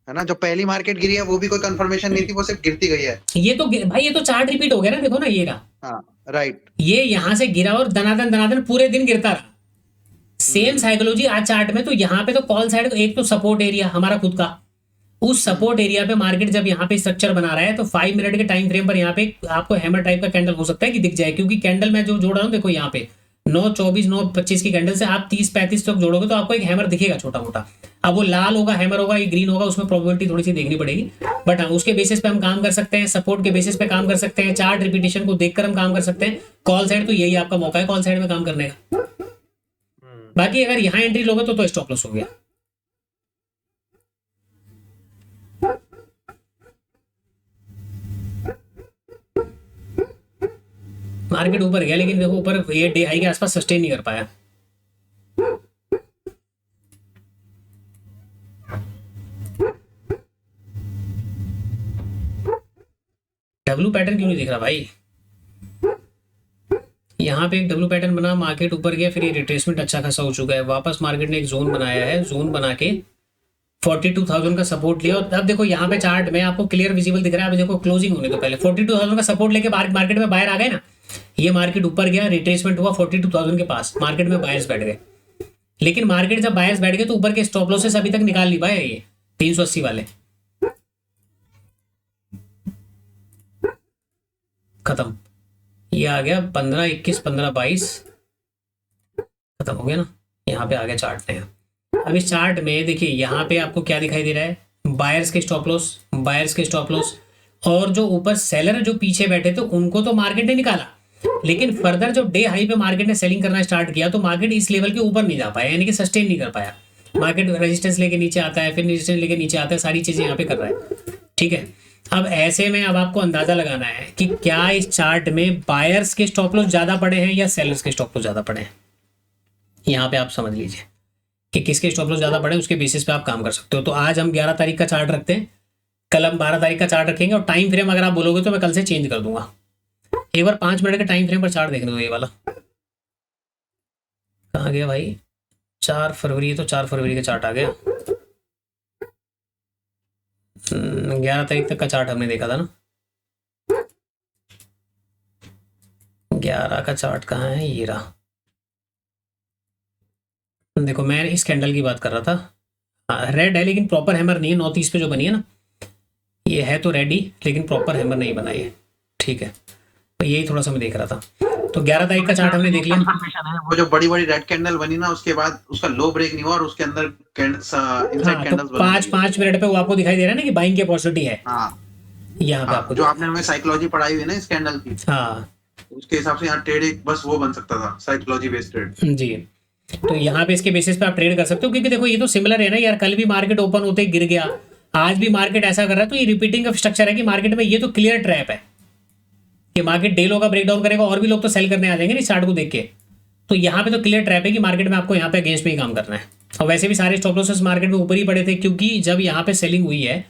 है ना, जो पहली मार्केट गिरी है वो भी कोई कंफर्मेशन नहीं थी, वो सिर्फ गिरती गई है। ये तो भाई ये तो चार्ट रिपीट हो गया ना, देखो ना ये रहा, हाँ राइट, ये यहाँ से गिरा और दनादन पूरे दिन गिरता रहा। सेम साइकोलॉजी आज चार्ट में, तो यहाँ पे तो कॉल साइड एक तो सपोर्ट एरिया हमारा खुद का, उस सपोर्ट एरिया पे मार्केट जब यहाँ पे स्ट्रक्चर बना रहा है, तो 5 मिनट के टाइम फ्रेम पर यहाँ पे आपको हैमर टाइप का कैंडल हो सकता है कि दिख जाए, क्योंकि कैंडल में जो जोड़ रहा हूँ देखो यहाँ पे 9:24 9:25 की कैंडल से आप 30-35 तक जोड़ोगे तो आपको एक हैमर दिखेगा छोटा मोटा। अब वो लाल होगा हैमर होगा, ये ग्रीन होगा, उसमें प्रोबेबिलिटी थोड़ी सी देखनी पड़ेगी, बट उसके बेसिस पे हम काम कर सकते हैं, सपोर्ट के बेसिस पे काम कर सकते हैं, चार्ट रिपीटेशन को देखकर हम काम कर सकते हैं। कॉल साइड तो यही आपका मौका है कॉल साइड में काम करने का। बाकी अगर यहाँ एंट्री लोगे तो स्टॉप लॉस हो गया। मार्केट ऊपर गया, लेकिन देखो ऊपर ये डे हाई के आसपास सस्टेन नहीं कर पाया। डब्ल्यू पैटर्न क्यों नहीं दिख रहा भाई? यहाँ पे एक डब्ल्यू पैटर्न बना, मार्केट ऊपर गया, फिर ये रिट्रेसमेंट अच्छा खासा हो चुका है, वापस मार्केट ने एक जोन बनाया है, जोन बना के 42,000 का सपोर्ट लिया। और अब देखो यहाँ पे चार्ट में आपको क्लियर विजिबल दिख रहा है। अब देखो क्लोजिंग होने तो पहले 42,000 का सपोर्ट लेके मार्केट में बाहर आ गए ना, ये मार्केट ऊपर गया, रिट्रेसमेंट हुआ 42,000 के पास, मार्केट में बायर्स बैठ गए। लेकिन मार्केट जब बायर्स बैठ गए तो ऊपर के स्टॉप लॉसेस अभी तक निकाल नहीं पाए, ये 380 वाले खत्म, ये आ गया 15 21 15 22 खत्म हो गया ना, यहाँ पे आ गया चार्ट में। अब इस चार्ट में देखिए यहाँ पे आपको क्या दिखाई दे रहा है, बायर्स के स्टॉप लॉस, बायर्स के स्टॉप लॉस, और जो ऊपर सेलर जो पीछे बैठे थे उनको तो मार्केट ने निकाला, लेकिन फर्दर जो डे हाई पे मार्केट ने सेलिंग करना स्टार्ट किया तो मार्केट इस लेवल के ऊपर नहीं जा पाया, यानी कि सस्टेन नहीं कर पाया। मार्केट रेजिस्टेंस लेके नीचे आता है, फिर रेजिस्टेंस लेके नीचे आता है, सारी चीजें यहाँ पे कर रहा है। ठीक है, अब ऐसे में अब आपको अंदाजा लगाना है कि क्या इस चार्ट में बायर्स के स्टॉप लॉस ज्यादा पड़े हैं या सेलर्स के स्टॉप लॉस ज्यादा पड़े हैं। यहाँ पे आप समझ लीजिए कि किसके स्टॉप लॉस ज्यादा पड़े, उसके बेसिस पे आप काम कर सकते हो। तो आज हम 11 तारीख का चार्ट रखते हैं, कल हम 12 तारीख का चार्ट रखेंगे, और टाइम फ्रेम अगर आप बोलोगे तो मैं कल से चेंज कर दूंगा। एक बार 5 मिनट के टाइम फ्रेम पर चार्ट देखने दो। ये वाला कहाँ गया भाई, 4 फरवरी, तो 4 फरवरी का चार्ट आ गया। 11 तारीख तक का चार्ट हमने देखा था ना, 11 का चार्ट कहाँ है, ये रहा। देखो मैं इस कैंडल की बात कर रहा था, रेड है लेकिन प्रॉपर हैमर नहीं है। 9:30 पे जो बनी है ना, ये है तो रेड ही, लेकिन प्रॉपर हैमर नहीं बना ये। ठीक है, तो यही थोड़ा सा मैं देख रहा था। तो 11 तारीख का चार्ट हमने देख लिया। वो जो बड़ी बड़ी रेड कैंडल बनी ना, उसके बाद उसका लो ब्रेक नहीं हुआ और उसके अंदर इनसाइड कैंडल्स बनी। 5 मिनट पे वो आपको दिखाई दे रहा है ना कि बाइंग की अपॉर्चुनिटी है। यहाँ पे आपको जो आपने हमें साइकोलॉजी पढ़ाई हुई है ना इस कैंडल की, उसके हिसाब से यहाँ ट्रेड एक बस वो बन सकता था, साइकोलॉजी बेस्ड ट्रेड जी। तो यहाँ पे इसके बेसिस पे आप ट्रेड कर सकते हो, क्योंकि देखो ये तो सिमिलर है ना यार। कल भी मार्केट ओपन होते ही गिर गया, आज भी मार्केट ऐसा कर रहा है, तो ये रिपीटिंग का स्ट्रक्चर है कि मार्केट में ये तो क्लियर ट्रैप है कि मार्केट डे लो का ब्रेकडाउन करेगा और भी लोग तो सेल करने आ जाएंगे ना चार्ट को देख के। तो यहाँ पे तो क्लियर ट्रैप है कि मार्केट में आपको यहाँ पे अगेंस्ट में ही काम करना है। और वैसे भी सारे स्टॉप लॉसेस मार्केट में ऊपर ही पड़े थे, क्योंकि जब यहाँ पे सेलिंग हुई है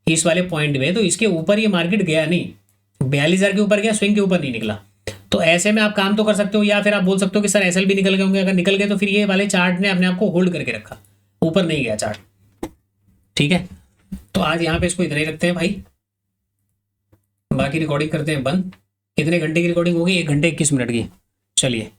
इस वाले पॉइंट में, तो इसके ऊपर ये मार्केट गया नहीं, 42,000 के ऊपर गया, स्विंग के ऊपर नहीं निकला। तो ऐसे में आप काम तो कर सकते हो, या फिर आप बोल सकते हो कि सर एसएल भी निकल गए होंगे। अगर निकल गए तो फिर ये वाले चार्ट ने अपने आप को होल्ड करके रखा, ऊपर नहीं गया चार्ट। ठीक है, तो आज यहाँ पे इसको इतना ही रखते हैं भाई, बाकी रिकॉर्डिंग करते हैं बंद। कितने घंटे की रिकॉर्डिंग होगी, 1 घंटे 21 मिनट की। चलिए।